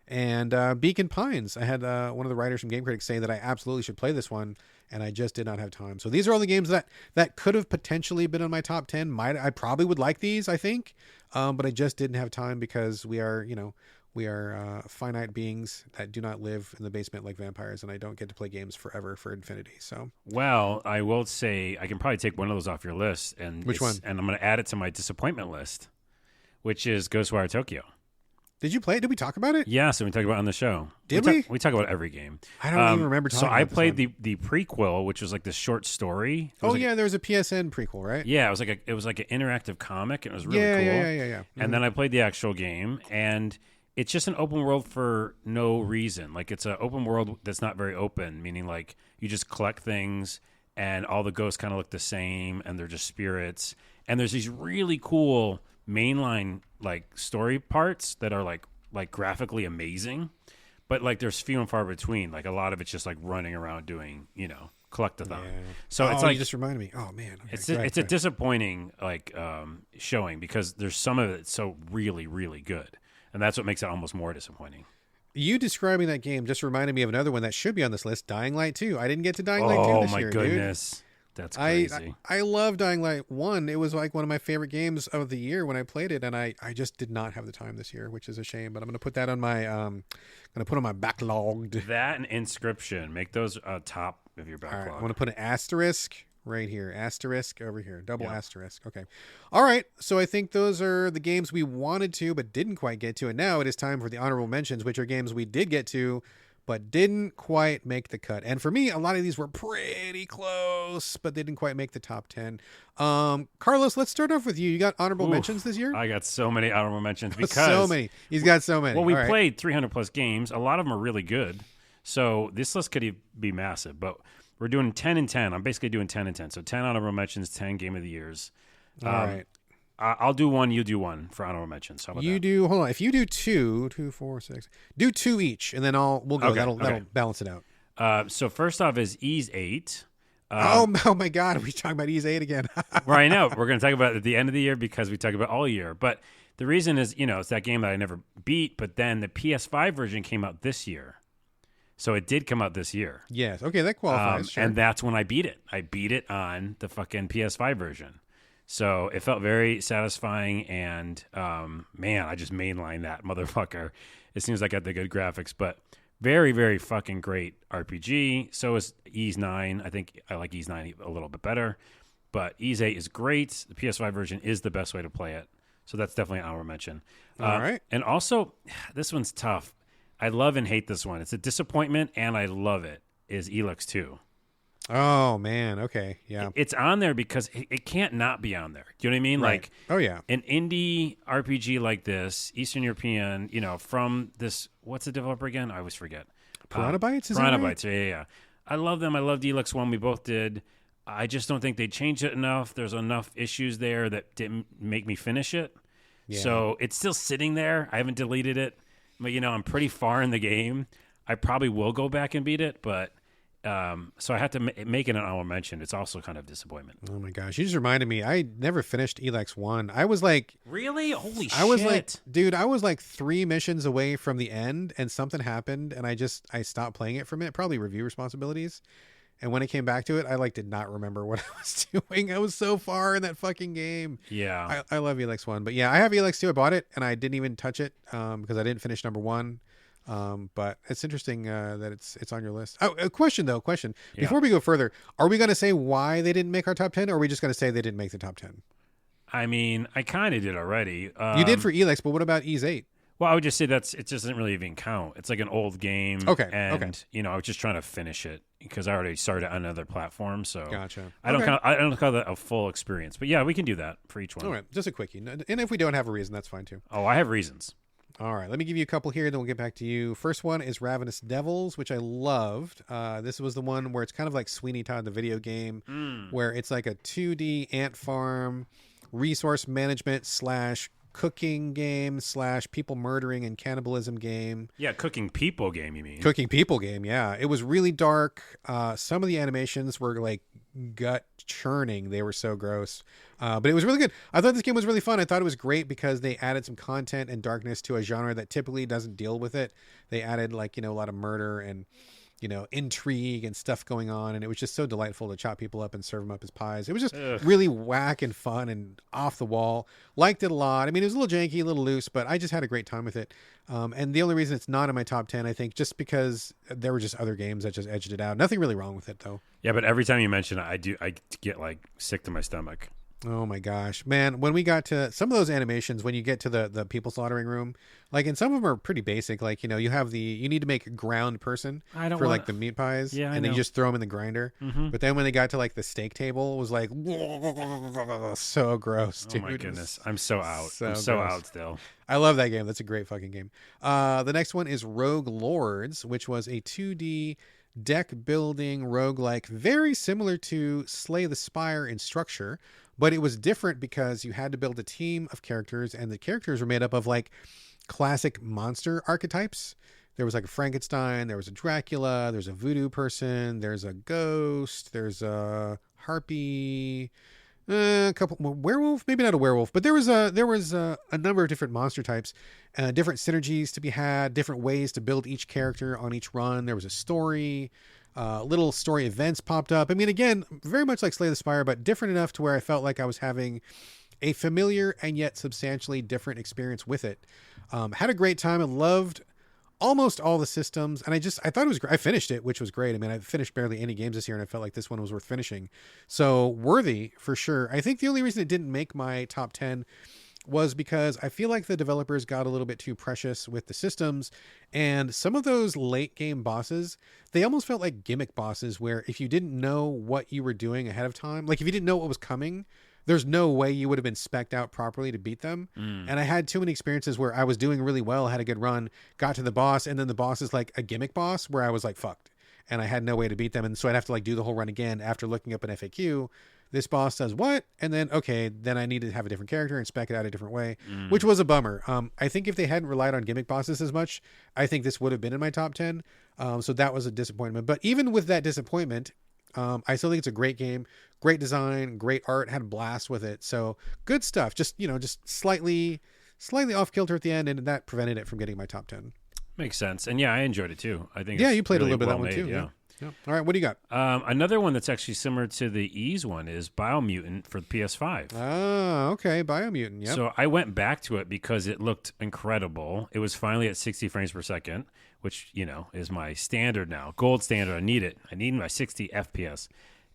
And Beacon Pines, I had one of the writers from Game Critics say that I absolutely should play this one, and I just did not have time. So these are all the games that could have potentially been on my top 10. I probably would like these, I think, but I just didn't have time because we are finite beings that do not live in the basement like vampires, and I don't get to play games forever for infinity. So, well, I will say I can probably take one of those off your list, and which one? And I'm going to add it to my disappointment list, which is Ghostwire Tokyo. Did you play it? Did we talk about it? Yeah, so we talked about it on the show. Did we? We talk about every game. I don't even remember talking about it. So I played the prequel, which was like this short story. Oh, yeah, there was a PSN prequel, right? Yeah, it was like an interactive comic, and it was really cool. Yeah. Mm-hmm. And then I played the actual game, and it's just an open world for no reason. Like, it's an open world that's not very open, meaning like you just collect things, and all the ghosts kind of look the same, and they're just spirits. And there's these really cool mainline like story parts that are like graphically amazing, but like there's few and far between. Like a lot of it's just like running around doing collectathon. Yeah. So it's like, you just reminded me. Oh man, okay, it's a disappointing showing because there's some of it so really really good, and that's what makes it almost more disappointing. You describing that game just reminded me of another one that should be on this list, Dying Light 2. I didn't get to Dying Light 2 this year, Oh my goodness. Dude. That's crazy. I love Dying Light 1. It was like one of my favorite games of the year when I played it, and I just did not have the time this year, which is a shame. But I'm going to put that on my backlog. That and Inscription. Make those top of your backlog. All right, I'm going to put an asterisk right here. Asterisk over here. Double asterisk. Okay. All right. So I think those are the games we wanted to but didn't quite get to. And now it is time for the honorable mentions, which are games we did get to but didn't quite make the cut. And for me, a lot of these were pretty close, but they didn't quite make the top 10. Carlos, let's start off with you. You got honorable mentions this year? I got so many honorable mentions because so many. He's got so many. Well, we played 300 plus games. A lot of them are really good. So this list could be massive, but we're doing 10 and 10. I'm basically doing 10 and 10. So 10 honorable mentions, 10 game of the years. All right. I'll do one, you do one for honorable mentions. How about that? Hold on. If you do 2, 4, 6, do 2 each, and then we'll go. Okay, that'll balance it out. So first off is Ease 8. Oh my God, are we talking about Ease 8 again? Right now, we're going to talk about it at the end of the year because we talk about all year. But the reason is, it's that game that I never beat, but then the PS5 version came out this year. So it did come out this year. Yes. Okay, that qualifies. Sure. And that's when I beat it. I beat it on the fucking PS5 version. So it felt very satisfying, and man, I just mainlined that motherfucker as soon as I got the good graphics. But very, very fucking great RPG. So is Ease 9. I think I like Ease 9 a little bit better. But Ease 8 is great. The PS5 version is the best way to play it. So that's definitely an honorable mention. All right. And also, this one's tough. I love and hate this one. It's a disappointment, and I love it, is Elix 2. Oh man, okay, yeah, It's on there because it can't not be on there. Do you know what I mean? right. Like Oh yeah, an indie RPG like this, Eastern European, from this, what's the developer again? I always forget. Piranha Bytes, is that Piranha right? Bytes, yeah. I love them. I love Deluxe One. We both did. I just don't think they changed it enough. There's enough issues there that didn't make me finish it. Yeah. So it's still sitting there. I haven't deleted it, but I'm pretty far in the game. I probably will go back and beat it, but so I have to make it an honorable mention. It's also kind of disappointment. Oh my gosh, you just reminded me. I never finished Elex 1. I was like, Really? Holy shit! I was like, dude, I was like 3 missions away from the end, and something happened, and I stopped playing it for a minute. Probably review responsibilities. And when I came back to it, I like did not remember what I was doing. I was so far in that fucking game. Yeah. I love Elex 1, but yeah, I have Elex 2. I bought it and I didn't even touch it because I didn't finish number 1. But it's interesting that it's on your list. Oh, a question though. Question. Yeah. Before we go further, are we going to say why they didn't make our top 10, or are we just going to say they didn't make the top 10? I mean, I kind of did already. You did for Elex, but what about Ease 8? Well, I would just say it just doesn't really even count. It's like an old game. Okay, And, okay. I was just trying to finish it because I already started on another platform. So Gotcha. I don't Okay. I don't call that a full experience. But yeah, we can do that for each one. All right, just a quickie. And if we don't have a reason, that's fine too. Oh, I have reasons. All right, let me give you a couple here, then we'll get back to you. First one is Ravenous Devils, which I loved. This was the one where it's kind of like Sweeney Todd, the video game, where it's like a 2D ant farm, resource management / cooking game / people murdering and cannibalism game. Yeah, cooking people game, you mean? Cooking people game, yeah. It was really dark. Some of the animations were like gut churning. They were so gross. But it was really good. I thought this game was really fun. I thought it was great because they added some content and darkness to a genre that typically doesn't deal with it. They added like, a lot of murder and, intrigue and stuff going on. And it was just so delightful to chop people up and serve them up as pies. It was just really whack and fun and off the wall. Liked it a lot. I mean, it was a little janky, a little loose, but I just had a great time with it. And the only reason it's not in my top 10, I think, just because there were just other games that just edged it out. Nothing really wrong with it, though. Yeah, but every time you mention it, I get like sick to my stomach. Oh my gosh, man. When we got to some of those animations, when you get to the people slaughtering room, like, and some of them are pretty basic. Like, you need to make a ground person for like the meat pies. Yeah, I and then know. you just throw them in the grinder. But then when they got to like the steak table, it was like, so gross, dude. Oh my goodness. I'm so out. So I'm so gross. out still. I love that game. That's a great fucking game. The next one is Rogue Lords, which was a 2D deck building roguelike, very similar to Slay the Spire in structure, but it was different because you had to build a team of characters, and the characters were made up of like classic monster archetypes. There was like a Frankenstein, there was a Dracula, there's a voodoo person, there's a ghost, there's a harpy, a couple werewolf, maybe not a werewolf, but there was a number of different monster types, different synergies to be had, different ways to build each character on each run. There was a story, little story events popped up. I mean, again, very much like Slay the Spire, but different enough to where I felt like I was having a familiar and yet substantially different experience with it. Had a great time. I loved almost all the systems, and I thought it was great. I finished it, which was great. I mean, I finished barely any games this year, and I felt like this one was worth finishing. So worthy for sure. I think the only reason it didn't make my top 10 was because I feel like the developers got a little bit too precious with the systems, and some of those late game bosses, they almost felt like gimmick bosses where if you didn't know what you were doing ahead of time, like if you didn't know what was coming, there's no way you would have been spec'd out properly to beat them. And I had too many experiences where I was doing really well, had a good run, got to the boss, and then the boss is like a gimmick boss where I was like fucked, and I had no way to beat them. And so I'd have to like do the whole run again after looking up an FAQ. This boss does what? And then, okay, then I need to have a different character and spec it out a different way, which was a bummer. I think if they hadn't relied on gimmick bosses as much, I think this would have been in my top 10. So that was a disappointment. But even with that disappointment, I still think it's a great game, great design, great art, had a blast with it. So good stuff. Just, just slightly off kilter at the end, and that prevented it from getting my top 10. Makes sense. And yeah, I enjoyed it too. I think Yeah, it's you played really a little bit well of that one made, too. Yeah. Yeah. All right, what do you got? Another one that's actually similar to the Ease one is Biomutant for the PS5. Oh, okay, Biomutant. Yep. So I went back to it because it looked incredible. It was finally at 60 frames per second, which, is my standard now. Gold standard. I need it. I need my 60 FPS.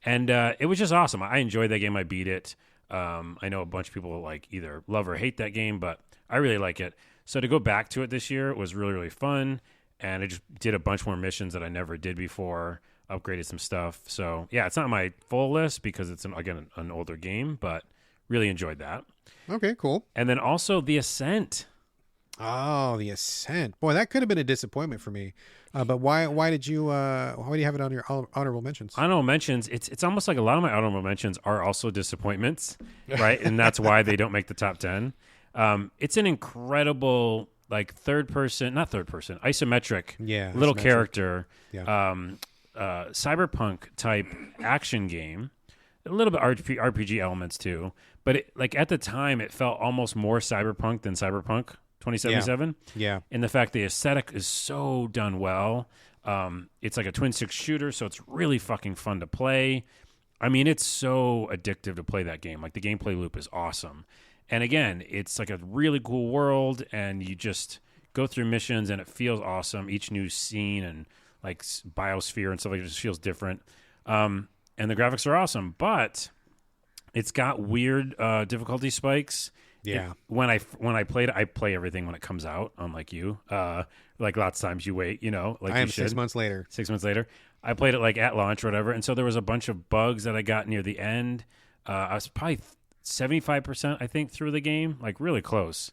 And it was just awesome. I enjoyed that game. I beat it. I know a bunch of people like either love or hate that game, but I really like it. So to go back to it this year was really, really fun. And I just did a bunch more missions that I never did before. upgraded some stuff. So yeah, it's not my full list because it's an older game, but really enjoyed that. Okay, cool. And then also The Ascent. Oh, The Ascent. Boy, that could have been a disappointment for me. But why did you have it on your honorable mentions? Honorable mentions. It's almost like a lot of my honorable mentions are also disappointments, right? And that's why they don't make the top 10. It's an incredible like isometric little character, cyberpunk type action game. A little bit RPG elements too, but at the time it felt almost more cyberpunk than Cyberpunk 2077. Yeah. And the fact the aesthetic is so done well. It's like a twin stick shooter, so it's really fucking fun to play. I mean, it's so addictive to play that game. Like the gameplay loop is awesome. And again, it's like a really cool world, and you just go through missions, and it feels awesome. Each new scene and like biosphere and stuff like it just feels different. And the graphics are awesome, but it's got weird difficulty spikes. Yeah. When I play it, I play everything when it comes out. Unlike you, like lots of times you wait. Like I am you should. 6 months later. 6 months later, I played it like at launch or whatever, and so there was a bunch of bugs that I got near the end. I was probably 75%, I think, through the game, like really close.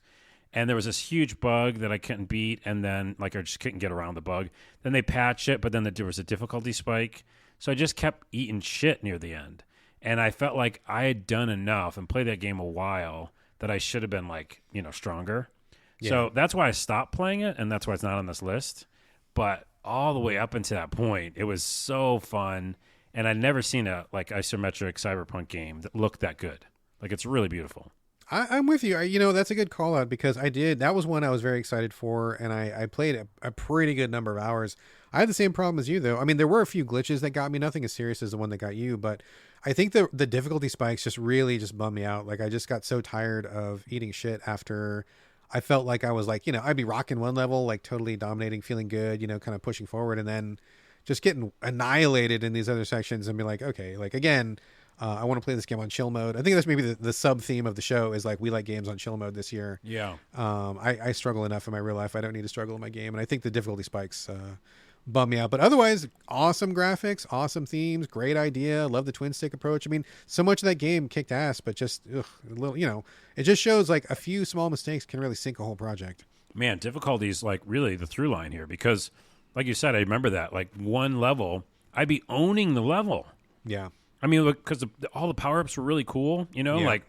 And there was this huge bug that I couldn't beat, and then like I just couldn't get around the bug. Then they patched it, but then there was a difficulty spike. So I just kept eating shit near the end. And I felt like I had done enough and played that game a while that I should have been like, stronger. Yeah. So that's why I stopped playing it, and that's why it's not on this list. But all the way up until that point, it was so fun. And I'd never seen a like isometric cyberpunk game that looked that good. Like, it's really beautiful. I'm with you. That's a good call out because that was one I was very excited for, and I played a pretty good number of hours. I had the same problem as you, though. I mean, there were a few glitches that got me. Nothing as serious as the one that got you, but I think the difficulty spikes just really just bummed me out. Like, I just got so tired of eating shit after I felt like I was like, I'd be rocking one level, like totally dominating, feeling good, kind of pushing forward, and then just getting annihilated in these other sections and be like, okay, like again, I want to play this game on chill mode. I think that's maybe the sub theme of the show is like, we like games on chill mode this year. Yeah. I struggle enough in my real life. I don't need to struggle in my game. And I think the difficulty spikes bum me out. But otherwise, awesome graphics, awesome themes, great idea. Love the twin stick approach. I mean, so much of that game kicked ass, but just a little, it just shows like a few small mistakes can really sink a whole project. Man, difficulty is like really the through line here because, like you said, I remember that like one level, I'd be owning the level. Yeah. I mean, because all the power-ups were really cool, like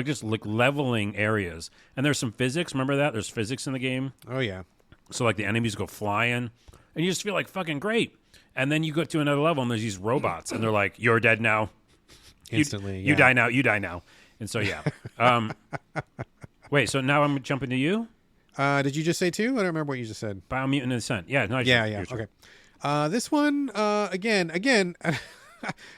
just like leveling areas. And there's some physics. Remember that? There's physics in the game. Oh, yeah. So like the enemies go flying, and you just feel like fucking great. And then you go to another level, and there's these robots, and they're like, "You're dead now." Instantly, you die now. You die now. And so yeah. Wait. So now I'm jumping to you. Did you just say two? I don't remember what you just said. Biomutant Ascent. Yeah. No. Yeah. Okay. This one again.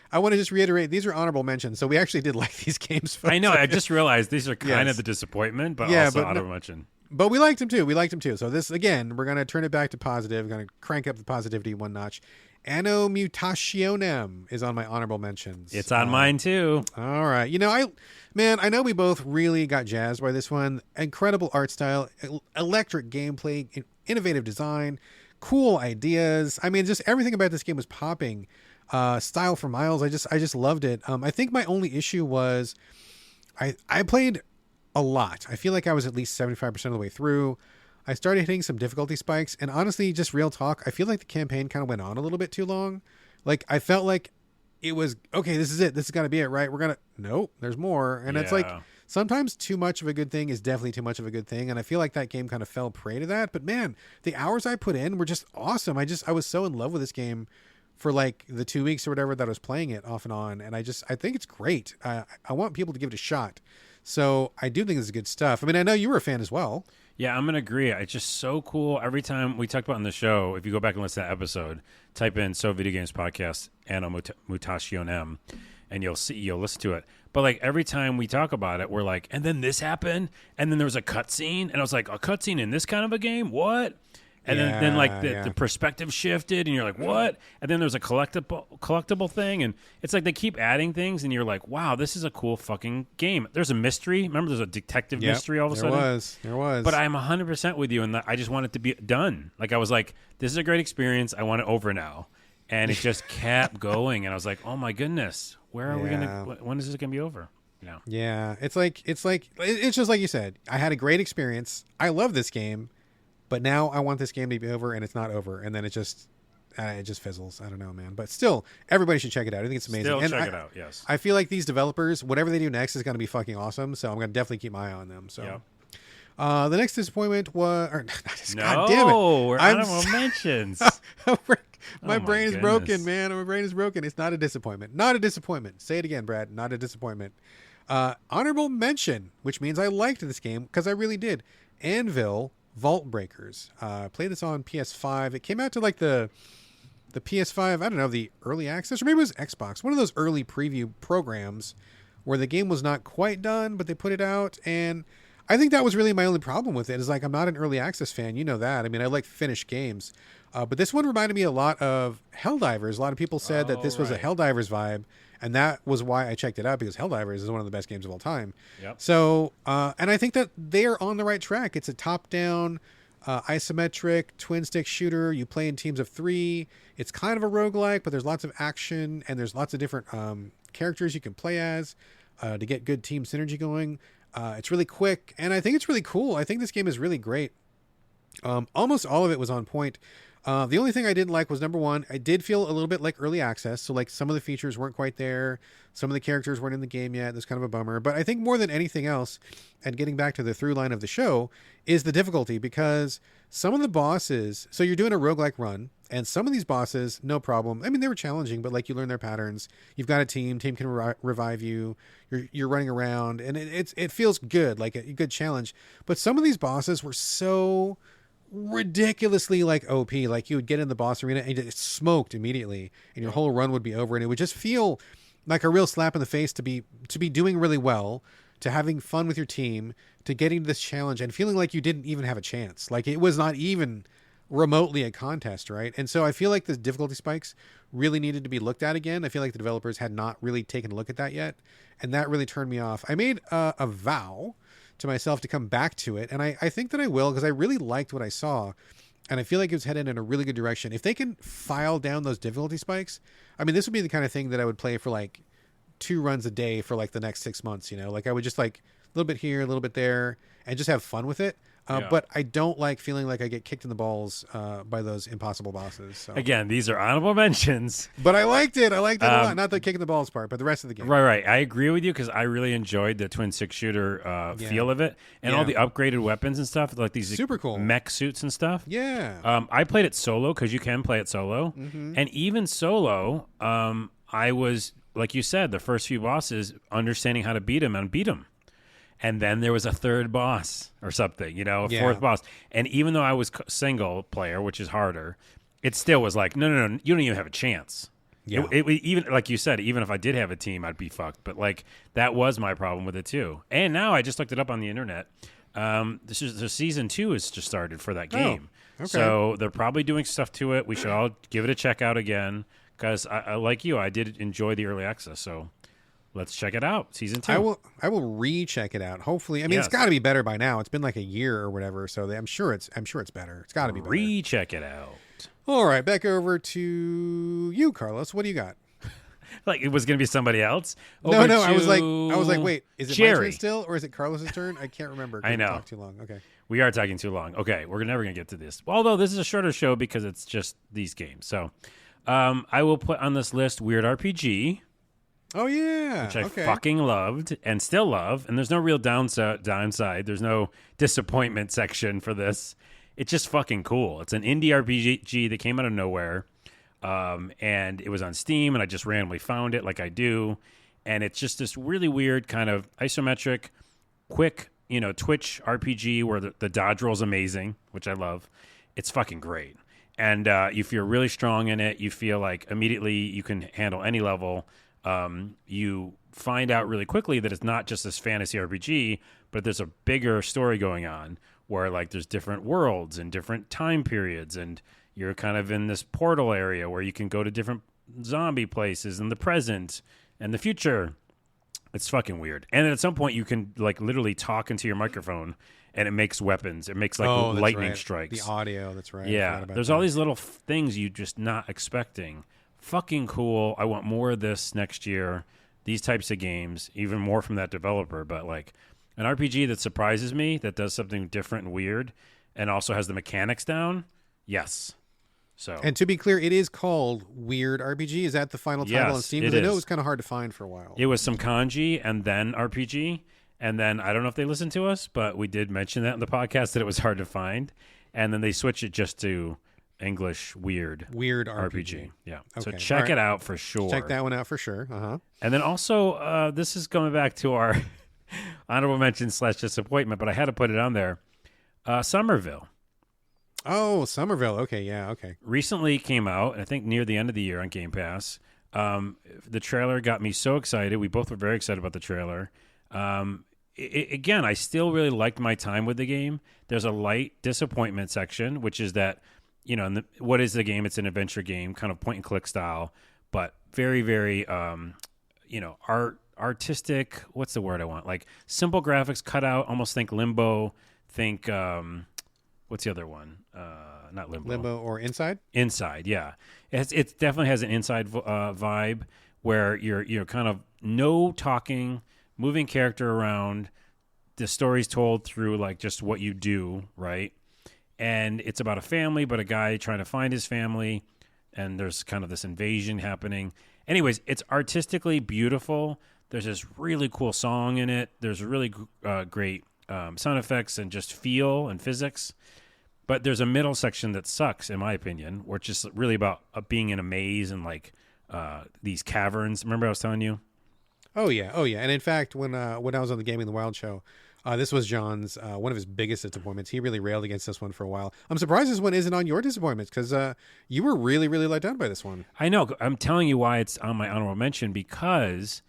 I want to just reiterate, these are honorable mentions, so we actually did like these games. Folks. I know. I just realized these are kind of the disappointment, but also honorable mention. But we liked them too. So this, again, we're going to turn it back to positive. We're going to crank up the positivity one notch. Anno Mutationem is on my honorable mentions. It's on mine too. All right. I know we both really got jazzed by this one. Incredible art style, electric gameplay, innovative design, cool ideas. I mean, just everything about this game was popping. Style for miles. I just loved it. I think my only issue was I played a lot. I feel like I was at least 75% of the way through. I started hitting some difficulty spikes, and honestly, just real talk, I feel like the campaign kind of went on a little bit too long. Like, I felt like it was, okay, this is it. This is going to be it, right? Nope, there's more. And it's like, sometimes too much of a good thing is definitely too much of a good thing. And I feel like that game kind of fell prey to that. But man, the hours I put in were just awesome. I was so in love with this game for like the 2 weeks or whatever that I was playing it off and on. And I think it's great. I want people to give it a shot. So I do think this is good stuff. I mean, I know you were a fan as well. Yeah, I'm going to agree. It's just so cool. Every time we talked about in the show, if you go back and listen to that episode, type in So Videogames Podcast, Anno Mutationem, and you'll listen to it. But like every time we talk about it, we're like, and then this happened, and then there was a cutscene, and I was like, a cutscene in this kind of a game? What? And then like the perspective shifted, and you're like, what? And then there's a collectible thing, and it's like they keep adding things, and you're like, wow, this is a cool fucking game. There's a mystery. Remember, there's a detective mystery all of a sudden? There was. But I'm 100% with you, and I just want it to be done. Like, I was like, this is a great experience. I want it over now. and it just kept going. And I was like, oh my goodness, where are we gonna? When is this gonna be over? Yeah, it's just like you said. I had a great experience. I love this game, but now I want this game to be over, and it's not over, and then it just fizzles. I don't know, man. But still, everybody should check it out. I think it's amazing. Still and check it out. Yes. I feel like these developers, whatever they do next, is going to be fucking awesome. So I'm going to definitely keep my eye on them. So. Yep. The next disappointment was... No, God damn it. We're honorable mentions. My brain is broken, man. My brain is broken. It's not a disappointment. Not a disappointment. Say it again, Brad. Not a disappointment. Honorable mention, which means I liked this game, because I really did. Anvil Vault Breakers. Played this on PS5. It came out to like the PS5, I don't know, the early access, or maybe it was Xbox. One of those early preview programs where the game was not quite done, but they put it out, and... I think that was really my only problem with it. Is like I'm not an early access fan. You know that. I mean, I like finished games. But this one reminded me a lot of Helldivers. A lot of people said that this was a Helldivers vibe. And that was why I checked it out, because Helldivers is one of the best games of all time. Yep. So, and I think that they're on the right track. It's a top-down, isometric, twin-stick shooter. You play in teams of 3. It's kind of a roguelike, but there's lots of action. And there's lots of different characters you can play as to get good team synergy going. It's really quick, and I think it's really cool. I think this game is really great. Almost all of it was on point. The only thing I didn't like was, number one, I did feel a little bit like early access. So like some of the features weren't quite there. Some of the characters weren't in the game yet. That's kind of a bummer. But I think more than anything else, and getting back to the through line of the show, is the difficulty, because some of the bosses, so you're doing a roguelike run, and some of these bosses, no problem. I mean, they were challenging, but like you learn their patterns. You've got a team can revive you. You're running around, and it feels good, like a good challenge. But some of these bosses were so ridiculously like OP. Like you would get in the boss arena and it's smoked immediately, and your whole run would be over, and it would just feel like a real slap in the face to be doing really well, to having fun with your team, to getting to this challenge and feeling like you didn't even have a chance. Like it was not even remotely a contest, right? And so I feel like the difficulty spikes really needed to be looked at again. I feel like the developers had not really taken a look at that yet, and that really turned me off. I made a vow to myself to come back to it, and I think that I will, because I really liked what I saw, and I feel like it was headed in a really good direction. If they can file down those difficulty spikes, I mean, this would be the kind of thing that I would play for like 2 runs a day for like the next 6 months, you know? Like I would just like a little bit here, a little bit there, and just have fun with it. But I don't like feeling like I get kicked in the balls by those impossible bosses. So. Again, these are honorable mentions. But I liked it. I liked it a lot. Not the kick in the balls part, but the rest of the game. Right. I agree with you, because I really enjoyed the twin stick shooter feel of it, and all the upgraded weapons and stuff, like these super cool mech suits and stuff. Yeah. I played it solo, because you can play it solo, and even solo, I was, like you said, the first few bosses, understanding how to beat them. And then there was a third boss or something, you know, a fourth boss. And even though I was single player, which is harder, it still was like, no, you don't even have a chance. Yeah. It even, like you said, even if I did have a team, I'd be fucked. But like that was my problem with it too. And now I just looked it up on the internet. This is the season 2 has just started for that game. Okay. So they're probably doing stuff to it. We should all give it a check out again, because I like you, I did enjoy the early access. So let's check it out. Season 2. I will recheck it out. Hopefully, I mean, it's got to be better by now. It's been like a year or whatever, so I'm sure it's better. It's got to be better. Recheck it out. All right, back over to you, Carlos. What do you got? Like it was going to be somebody else. No. I was like, wait, is it my turn still, or is it Carlos's turn? I can't remember. I know. Talk too long. Okay. We are talking too long. Okay, we're never going to get to this. Although this is a shorter show because it's just these games. So, I will put on this list Weird RPG. Oh yeah, which I fucking loved and still love, and there's no real downside. There's no disappointment section for this. It's just fucking cool. It's an indie RPG that came out of nowhere, and it was on Steam, and I just randomly found it, like I do, and it's just this really weird kind of isometric, quick, Twitch RPG where the dodge roll is amazing, which I love. It's fucking great, and you feel really strong in it. You feel like immediately you can handle any level. You find out really quickly that it's not just this fantasy RPG, but there's a bigger story going on where like there's different worlds and different time periods, and you're kind of in this portal area where you can go to different zombie places in the present and the future. It's fucking weird. And at some point you can like literally talk into your microphone and it makes weapons. It makes like lightning strikes. The audio, that's right. Yeah. There's all these little things you just not expecting. fucking cool. I want more of this next year. These types of games, even more from that developer. But like an RPG that surprises me, that does something different and weird, and also has the mechanics down. Yes. So, And to be clear, it is called Weird RPG. Is that the final title on yes, Steam? it Because I know it is. was kind of hard to find for a while. It was some kanji and then RPG. And then I don't know if they listened to us, but we did mention that in the podcast that it was hard to find. And then they switched it just to English Weird RPG. Yeah. Okay. So check All right. it out for sure. Check that one out for sure. Uh-huh. And then also, this is coming back to our honorable mention / disappointment, but I had to put it on there. Somerville. Oh, Somerville. Okay, yeah, okay. Recently came out, I think near the end of the year on Game Pass. The trailer got me so excited. We both were very excited about the trailer. Again, I still really liked my time with the game. There's a light disappointment section, which is that, what is the game? It's an adventure game, kind of point and click style, but very, very, artistic. What's the word I want? Like simple graphics cut out, almost think Limbo, think, what's the other one? Not Limbo. Limbo or Inside? Inside, yeah. It definitely has an Inside vibe where you're kind of no talking, moving character around. The story's told through like just what you do, right? And it's about a family, but a guy trying to find his family, and there's kind of this invasion happening. Anyways, it's artistically beautiful. There's this really cool song in it. There's really great sound effects and just feel and physics. But there's a middle section that sucks, in my opinion, where it's just really about being in a maze and like these caverns. Remember I was telling you? Oh yeah. And in fact, when I was on the Gaming in the Wild show, this was John's one of his biggest disappointments. He really railed against this one for a while. I'm surprised this one isn't on your disappointments because you were really, really let down by this one. I know. I'm telling you why it's on my honorable mention because,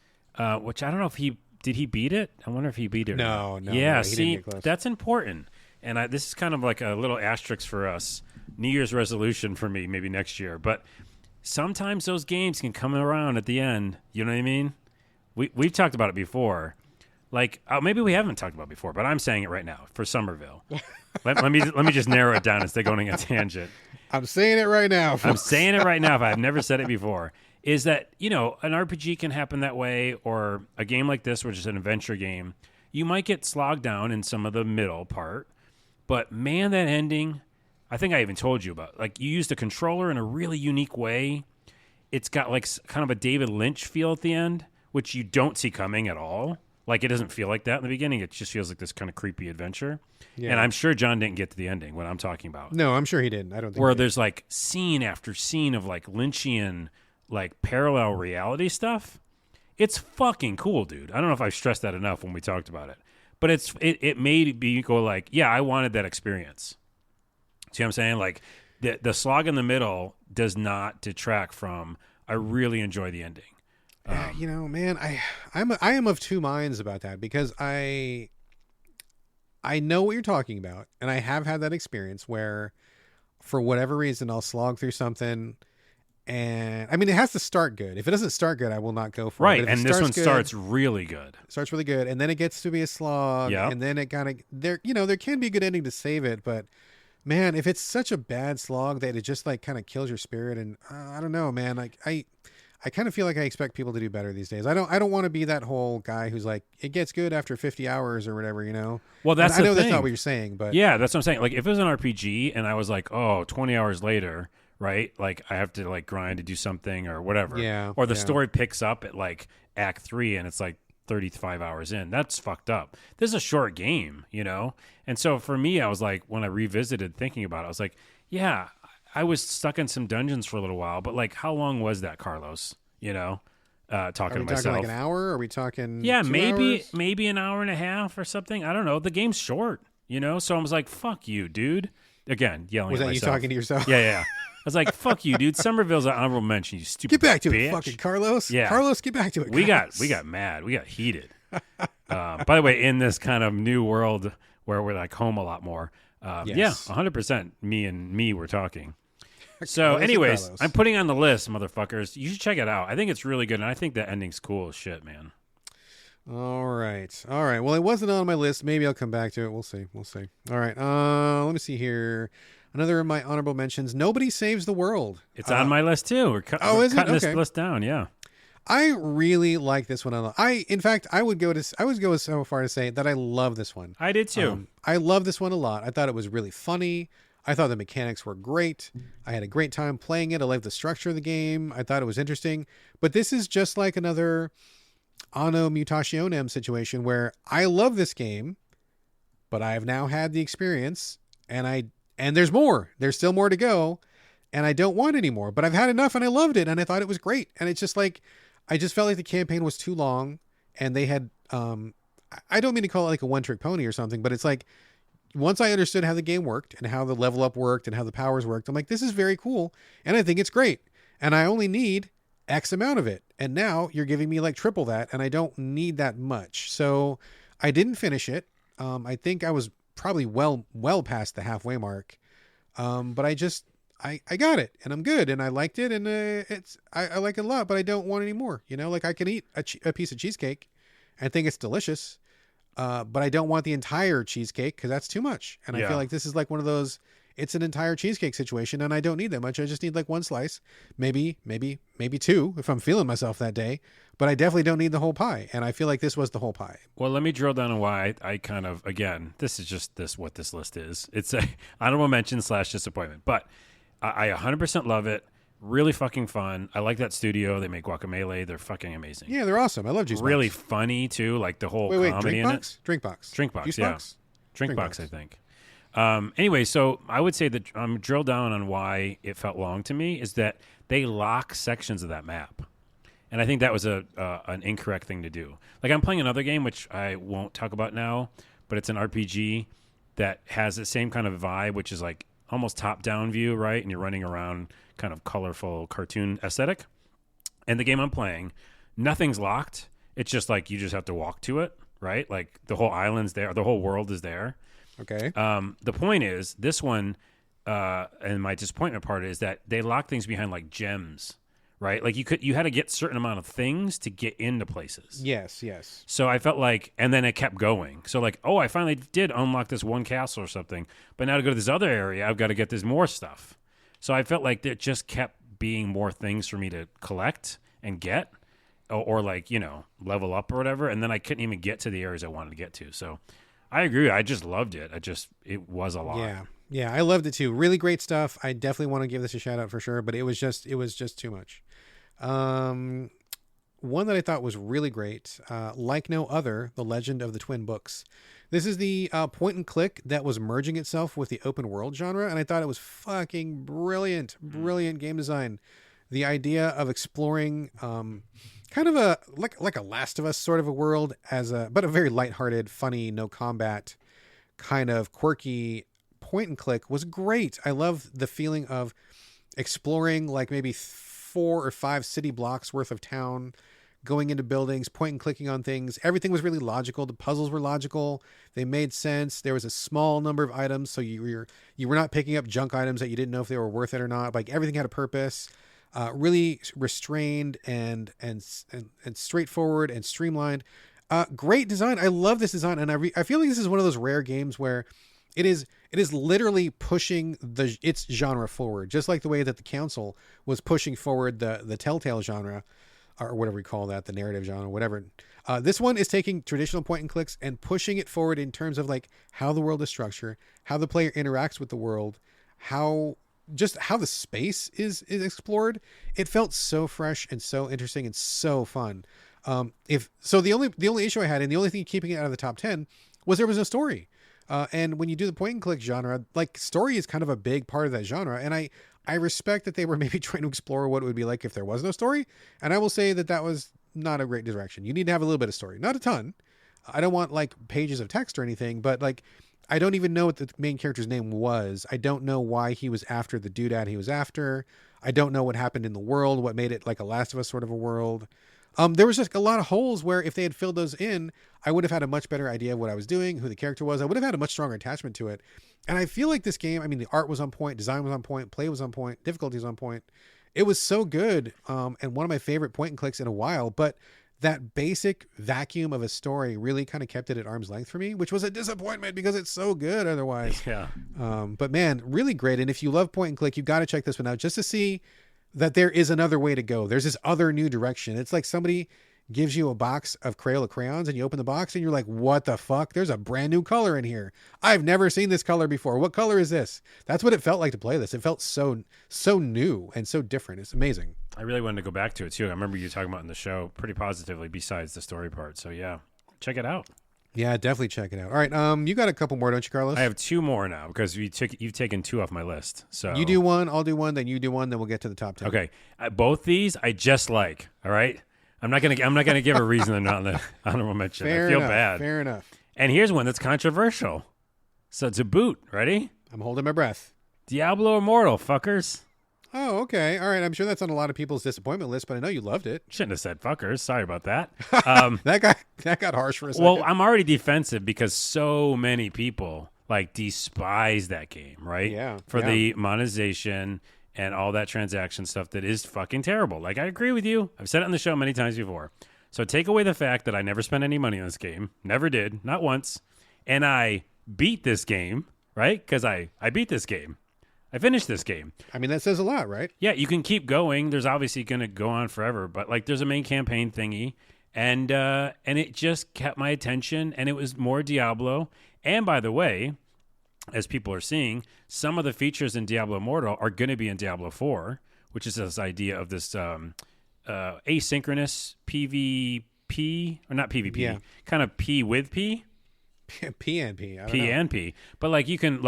which I don't know if did he beat it? I wonder if he beat it. No. Yeah, no, he didn't see, get close. that's important. And this is kind of like a little asterisk for us. New Year's resolution for me, maybe next year. But sometimes those games can come around at the end. You know what I mean? We've talked about it before. Like maybe we haven't talked about it before, but I'm saying it right now for Somerville. let me just narrow it down instead of going on a tangent. I'm saying it right now. I'm saying it right now if I've never said it before. Is that, an RPG can happen that way, or a game like this, which is an adventure game, you might get slogged down in some of the middle part. But man, that ending, I think I even told you about. Like, you used a controller in a really unique way. It's got like kind of a David Lynch feel at the end, which you don't see coming at all. Like, it doesn't feel like that in the beginning. It just feels like this kind of creepy adventure. Yeah. And I'm sure John didn't get to the ending, what I'm talking about. No, I'm sure he didn't. I don't think where there's like scene after scene of like Lynchian, like parallel reality stuff. It's fucking cool, dude. I don't know if I've stressed that enough when we talked about it. But it made me go like, yeah, I wanted that experience. See what I'm saying? Like the slog in the middle does not detract from. I really enjoy the ending. Man, I am of two minds about that because I know what you're talking about, and I have had that experience where, for whatever reason, I'll slog through something. And I mean, it has to start good. If it doesn't start good, I will not go for it. Right, and this one starts really good. Starts really good, and then it gets to be a slog, and then it kind of there can be a good ending to save it, but man, if it's such a bad slog that it just like kind of kills your spirit, and I don't know, man, like I kind of feel like I expect people to do better these days. I don't want to be that whole guy who's like it gets good after 50 hours or whatever, Well, that's I know that's not what you're saying, but yeah, that's what I'm saying. Like if it was an RPG and I was like, 20 hours later. Right? Like I have to like grind to do something or whatever. Yeah. Or the story picks up at like act 3 and it's like 35 hours in. That's fucked up. This is a short game, And so for me, I was like, when I revisited thinking about it, I was like, yeah, I was stuck in some dungeons for a little while, but like how long was that, Carlos? Talking to myself. Like an hour? Are we talking Yeah, 2 maybe hours? an hour and a half or something. I don't know. The game's short, So I was like, fuck you, dude. Again, yelling was at that myself. you talking to yourself? Yeah. I was like, fuck you, dude. Somerville's an honorable mention, you stupid Get back to bitch. it, fucking Carlos. Yeah. Carlos, get back to it. We guys. got mad. We got heated. By the way, in this kind of new world where we're like home a lot more, Yes. yeah, 100% me were talking. So Carlos anyways, Carlos. I'm putting on the list, motherfuckers. You should check it out. I think it's really good, and I think the ending's cool as shit, man. All right. All right. Well, it wasn't on my list. Maybe I'll come back to it. We'll see. We'll see. All right. Let me see here. Another of my honorable mentions. Nobody Saves the World. It's on my list too. We're Oh, is it? cutting this Okay. list down. Yeah. I really like this one a lot. In fact, I would go so far to say that I love this one. I did too. I love this one a lot. I thought it was really funny. I thought the mechanics were great. I had a great time playing it. I liked the structure of the game. I thought it was interesting. But this is just like another Anno Mutationem situation where I love this game, but I have now had the experience, and there's more. There's still more to go, and I don't want any more. But I've had enough, and I loved it, and I thought it was great. And it's just like I just felt like the campaign was too long, and they had I don't mean to call it like a one-trick pony or something, but it's like once I understood how the game worked and how the level up worked and how the powers worked, I'm like, this is very cool, and I think it's great, and I only need X amount of it, and now you're giving me like triple that, and I don't need that much. So I didn't finish it. I think I was probably well past the halfway mark, but I got it, and I'm good, and I liked it, and I like it a lot, but I don't want any more. You know, like I can eat a piece of cheesecake and think it's delicious, but I don't want the entire cheesecake because that's too much. And I feel like this is like one of those, it's an entire cheesecake situation, and I don't need that much. I just need like one slice, maybe two if I'm feeling myself that day, but I definitely don't need the whole pie. And I feel like this was the whole pie. Well, let me drill down on why I kind of, again, this is just what this list is. It's a honorable mention / disappointment, but I 100% love it. Really fucking fun. I like that studio. They make Guacamelee. They're fucking amazing. Yeah, they're awesome. I love Juice Really Box. funny too. Like the whole Wait, comedy in it. Drinkbox. Drinkbox, Juice yeah. Box? Drinkbox, I think. Anyway, so I would say that drill down on why it felt long to me is that they lock sections of that map. And I think that was an incorrect thing to do. Like I'm playing another game, which I won't talk about now, but it's an RPG that has the same kind of vibe, which is like almost top-down view, right? And you're running around kind of colorful cartoon aesthetic. And the game I'm playing, nothing's locked. It's just like you just have to walk to it, right? Like the whole island's there, the whole world is there. Okay. The point is, this one, and my disappointment part is that they lock things behind like gems, right? Like you had to get certain amount of things to get into places. Yes. So I felt like, and then it kept going. So like, oh, I finally did unlock this one castle or something, but now to go to this other area, I've got to get this more stuff. So I felt like there just kept being more things for me to collect and get, or like, you know, level up or whatever. And then I couldn't even get to the areas I wanted to get to. So I agree. I just loved it. It was a lot. Yeah. I loved it too. Really great stuff. I definitely want to give this a shout out for sure, but it was just too much. One that I thought was really great, Like No Other, The Legend of the Twin Books. This is the point and click that was merging itself with the open world genre, and I thought it was fucking brilliant game design. The idea of exploring kind of a like a Last of Us sort of a world but a very lighthearted, funny, no combat kind of quirky point and click was great. I love the feeling of exploring like maybe 4 or 5 city blocks worth of town, going into buildings, point and clicking on things. Everything was really logical. The puzzles were logical. They made sense. There was a small number of items, so you were not picking up junk items that you didn't know if they were worth it or not. Like everything had a purpose. Really restrained and straightforward and streamlined. Great design. I love this design, and I feel like this is one of those rare games where it is literally pushing its genre forward, just like the way that the Council was pushing forward the Telltale genre, or whatever we call that, the narrative genre, whatever. This one is taking traditional point and clicks and pushing it forward in terms of like how the world is structured, how the player interacts with the world, how the space is explored. It felt so fresh and so interesting and so fun. The only issue I had, and the only thing keeping it out of the top 10, was there was no story. And when you do the point and click genre, like story is kind of a big part of that genre. And I respect that they were maybe trying to explore what it would be like if there was no story. And I will say that was not a great direction. You need to have a little bit of story, not a ton. I don't want like pages of text or anything, but like, I don't even know what the main character's name was. I don't know why he was after the doodad he was after. I don't know what happened in the world, what made it like a Last of Us sort of a world. There was just a lot of holes where if they had filled those in, I would have had a much better idea of what I was doing, who the character was. I would have had a much stronger attachment to it. And I feel like this game, I mean, the art was on point, design was on point, play was on point, difficulty was on point. It was so good. And one of my favorite point and clicks in a while, but that basic vacuum of a story really kind of kept it at arm's length for me, which was a disappointment because it's so good otherwise. Yeah. But man, really great. And if you love point and click, you got to check this one out just to see that there is another way to go. There's this other new direction. It's like somebody gives you a box of Crayola crayons and you open the box and you're like, what the fuck? There's a brand new color in here. I've never seen this color before. What color is this? That's what it felt like to play this. It felt so new and so different. It's amazing. I really wanted to go back to it too. I remember you talking about in the show pretty positively besides the story part. So yeah, check it out. Yeah, definitely check it out. All right. You got a couple more, don't you, Carlos? I have 2 more now because you've taken 2 off my list. So you do one, I'll do one, then you do one, then we'll get to the top 10. Okay. Both these I just like. All right. I'm not gonna give a reason they're not on the honorable mention. I feel bad. Fair enough. And here's one that's controversial. So to boot, ready? I'm holding my breath. Diablo Immortal, fuckers. Oh, okay. All right. I'm sure that's on a lot of people's disappointment list, but I know you loved it. Shouldn't have said fuckers. Sorry about that. That got harsh for a second. Well, I'm already defensive because so many people like despise that game, right? Yeah. For the monetization and all that transaction stuff that is fucking terrible. Like, I agree with you. I've said it on the show many times before. So take away the fact that I never spent any money on this game. Never did. Not once. And I beat this game, right? Because I beat this game. I finished this game. I mean, that says a lot, right? Yeah, you can keep going. There's obviously going to go on forever. But, like, there's a main campaign thingy. And it just kept my attention. And it was more Diablo. And, by the way, as people are seeing, some of the features in Diablo Immortal are going to be in Diablo 4, which is this idea of this asynchronous PvP, or not PvP, kind of P with P. PNP. PNP. But like you can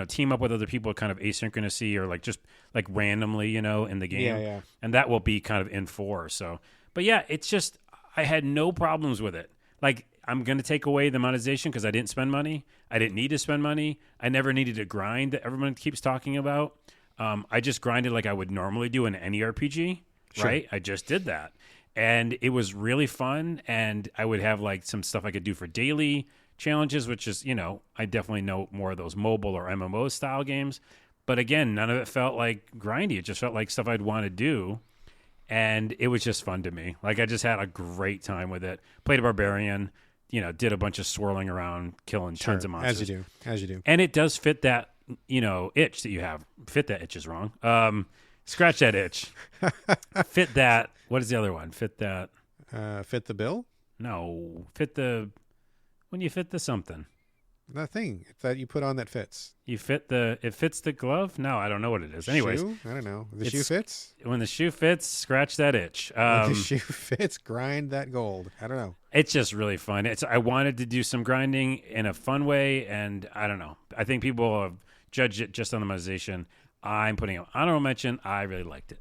team up with other people kind of asynchronously or like just like randomly, in the game. Yeah. And that will be kind of in 4. So, but yeah, it's just, I had no problems with it. Like, I'm going to take away the monetization because I didn't spend money. I didn't need to spend money. I never needed to grind that everyone keeps talking about. I just grinded like I would normally do in any RPG, right? I just did that. And it was really fun. And I would have like some stuff I could do for daily challenges, which is, I definitely know more of those mobile or MMO style games. But again, none of it felt like grindy. It just felt like stuff I'd want to do. And it was just fun to me. Like, I just had a great time with it. Played a barbarian, did a bunch of swirling around, killing tons of monsters. As you do. And it does fit that, itch that you have. Fit that itch is wrong. Scratch that itch. Fit that. What is the other one? Fit that. Fit the bill? No. When you fit the something. That thing that you put on that fits. It fits the glove? No, I don't know what it is. Anyways. Shoe? I don't know. The shoe fits? When the shoe fits, scratch that itch. When the shoe fits, grind that gold. I don't know. It's just really fun. I wanted to do some grinding in a fun way, and I don't know. I think people have judged it just on the monetization. I'm putting an honorable mention. I really liked it.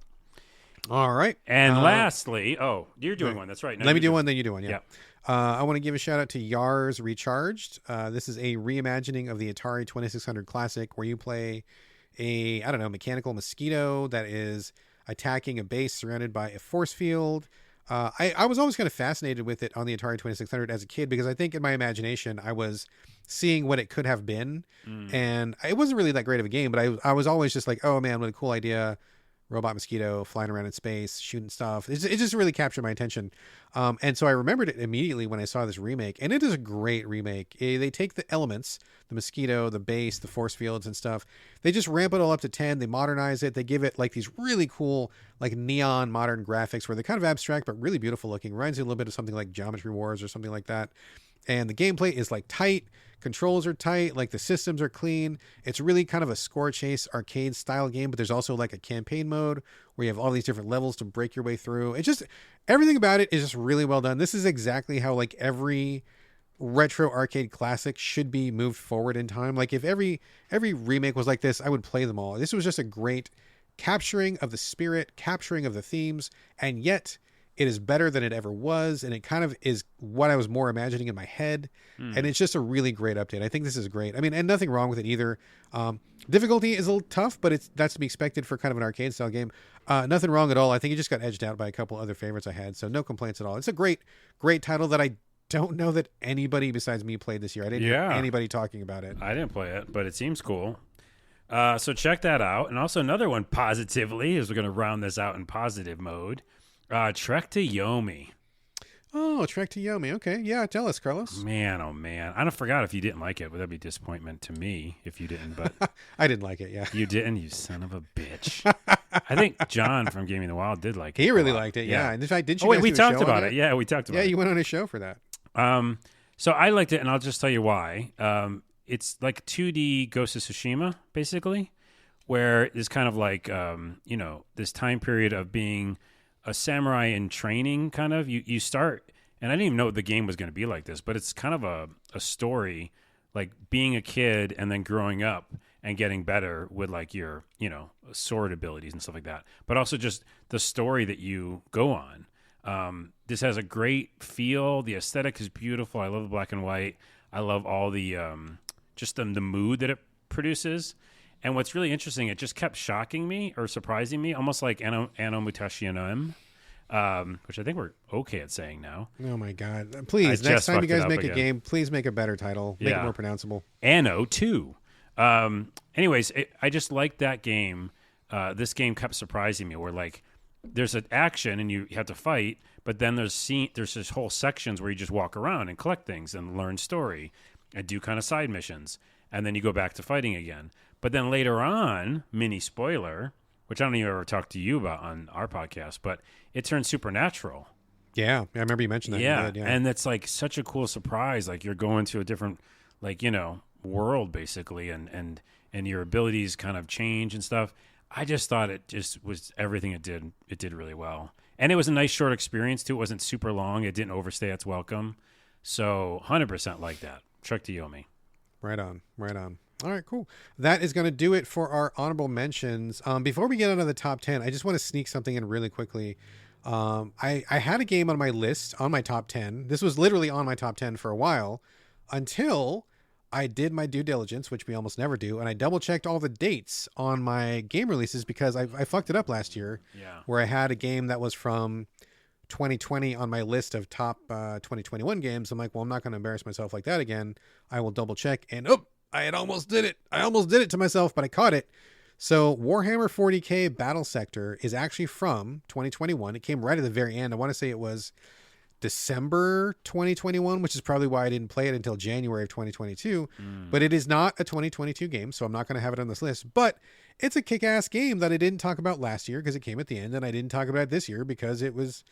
All right. And lastly, you're doing one. That's right. No, let me do one, then you do one. Yeah. Yeah. I want to give a shout out to Yars Recharged. This is a reimagining of the Atari 2600 Classic where you play a mechanical mosquito that is attacking a base surrounded by a force field. I was always kind of fascinated with it on the Atari 2600 as a kid because I think in my imagination I was seeing what it could have been. And it wasn't really that great of a game, but I was always just like, oh man, what a cool idea. Robot mosquito flying around in space, shooting stuff. It just really captured my attention. And so I remembered it immediately when I saw this remake. And it is a great remake. They take the elements, the mosquito, the base, the force fields and stuff. They just ramp it all up to 10. They modernize it. They give it like these really cool, like neon modern graphics where they're kind of abstract, but really beautiful looking. Reminds me a little bit of something like Geometry Wars or something like that. And the gameplay is like tight. Controls are tight, like the systems are clean. It's really kind of a score chase arcade style game, but there's also like a campaign mode where you have all these different levels to break your way through. It's just, everything about it is just really well done. This is exactly how like every retro arcade classic should be moved forward in time. Like if every remake was like this, I would play them all. This was just a great capturing of the spirit, capturing of the themes, and yet it is better than it ever was, and it kind of is what I was more imagining in my head. And it's just a really great update. I think this is great. I mean, and nothing wrong with it either. Difficulty is a little tough, but that's to be expected for kind of an arcade style game. Nothing wrong at all. I think it just got edged out by a couple other favorites I had, so no complaints at all. It's a great title that I don't know that anybody besides me played this year. I didn't hear anybody talking about it. I didn't play it, but it seems cool. So check that out. And also another one positively, as we're going to round this out in positive mode. Trek to Yomi. Oh, Trek to Yomi. Okay, yeah, tell us, Carlos. Man, oh man, I don't forgot if you didn't like it. Would that be disappointment to me if you didn't? But I didn't like it. Yeah, you didn't, you son of a bitch. I think John from Gaming the Wild did like it. he really a lot. liked it. Yeah, and in fact, didn't Oh you? wait, guys we do a talked show on about that? it. Yeah, we talked about Yeah, it. you went on a show for that. So I liked it, and I'll just tell you why. It's like 2D Ghost of Tsushima, basically, where it's kind of like this time period of being a samurai in training. Kind of you start, and I didn't even know the game was going to be like this, but it's kind of a story, like being a kid and then growing up and getting better with like your sword abilities and stuff like that, but also just the story that you go on. This has a great feel. The aesthetic is beautiful. I love the black and white. I love all the just the mood that it produces. And what's really interesting, it just kept shocking me or surprising me, almost like Anno Mutationen, which I think we're okay at saying now. Oh my god! Please, next time you guys make a game, please make a better title. Make it more pronounceable. Anno 2. Anyways, I just liked that game. This game kept surprising me. Where like there's an action and you have to fight, but then there's this whole sections where you just walk around and collect things and learn story and do kind of side missions, and then you go back to fighting again. But then later on, mini spoiler, which I don't even ever talk to you about on our podcast, but it turns supernatural. Yeah, I remember you mentioned that. Yeah, you did, and it's like such a cool surprise. Like you're going to a different, world basically, and your abilities kind of change and stuff. I just thought it just was everything it did. It did really well, and it was a nice short experience too. It wasn't super long. It didn't overstay its welcome. So 100% like that. Trek to Yomi. Right on. All right, cool. That is going to do it for our honorable mentions. Before we get onto the top 10, I just want to sneak something in really quickly. I had a game on my list, on my top 10. This was literally on my top 10 for a while until I did my due diligence, which we almost never do, and I double-checked all the dates on my game releases because I fucked it up last year, where I had a game that was from 2020 on my list of top 2021 games. I'm like, well, I'm not going to embarrass myself like that again. I will double-check, and I had almost did it. I almost did it to myself, but I caught it. So Warhammer 40K Battle Sector is actually from 2021. It came right at the very end. I want to say it was December 2021, which is probably why I didn't play it until January of 2022. But it is not a 2022 game, so I'm not going to have it on this list. But it's a kick-ass game that I didn't talk about last year because it came at the end, and I didn't talk about it this year because it was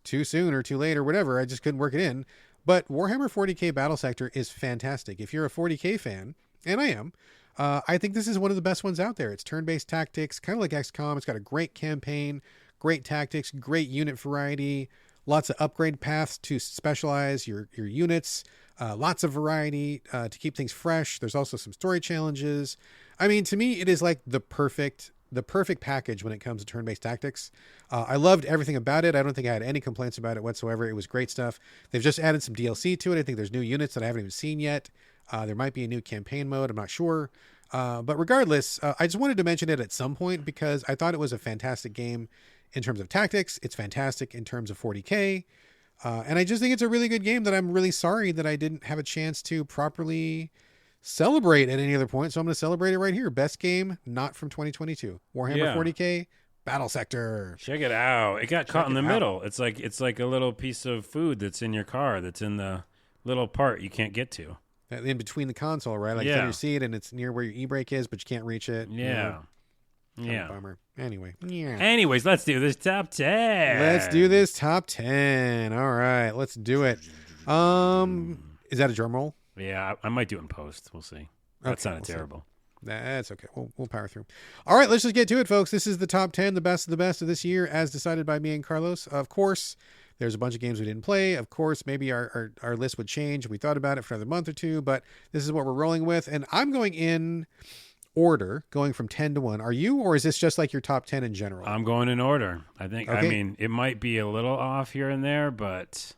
too soon or too late or whatever. I just couldn't work it in. But Warhammer 40K Battle Sector is fantastic. If you're a 40K fan, and I am, I think this is one of the best ones out there. It's turn-based tactics, kind of like XCOM. It's got a great campaign, great tactics, great unit variety, lots of upgrade paths to specialize your units, lots of variety to keep things fresh. There's also some story challenges. I mean, to me, it is like the perfect package when it comes to turn-based tactics. I loved everything about it. I don't think I had any complaints about it whatsoever. It was great stuff. They've just added some DLC to it. I think there's new units that I haven't even seen yet. There might be a new campaign mode. I'm not sure. But regardless, I just wanted to mention it at some point because I thought it was a fantastic game in terms of tactics. It's fantastic in terms of 40K. And I just think it's a really good game that I'm really sorry that I didn't have a chance to properly celebrate at any other point. So I'm going to celebrate it right here. Best game not from 2022. Warhammer 40K Battle Sector. Check it out. It got caught in the middle. It's like a little piece of food that's in your car that's in the little part you can't get to. In between the console, right? Like it's on your seat and it's near where your e-brake is, but you can't reach it. Yeah. Bummer. Anyway. Yeah. Anyways, let's do this top 10. Let's do this top 10. All right, let's do it. Is that a drum roll? Yeah, I might do it in post. We'll see. That sounded terrible. That's okay. We'll power through. All right, let's just get to it, folks. This is the top 10, the best of the best of this year, as decided by me and Carlos. Of course, there's a bunch of games we didn't play. Of course, maybe our list would change. We thought about it for another month or two, but this is what we're rolling with. And I'm going in order, going from 10 to 1. Are you, or is this just like your top 10 in general? I'm going in order. I think, okay. I mean, it might be a little off here and there, but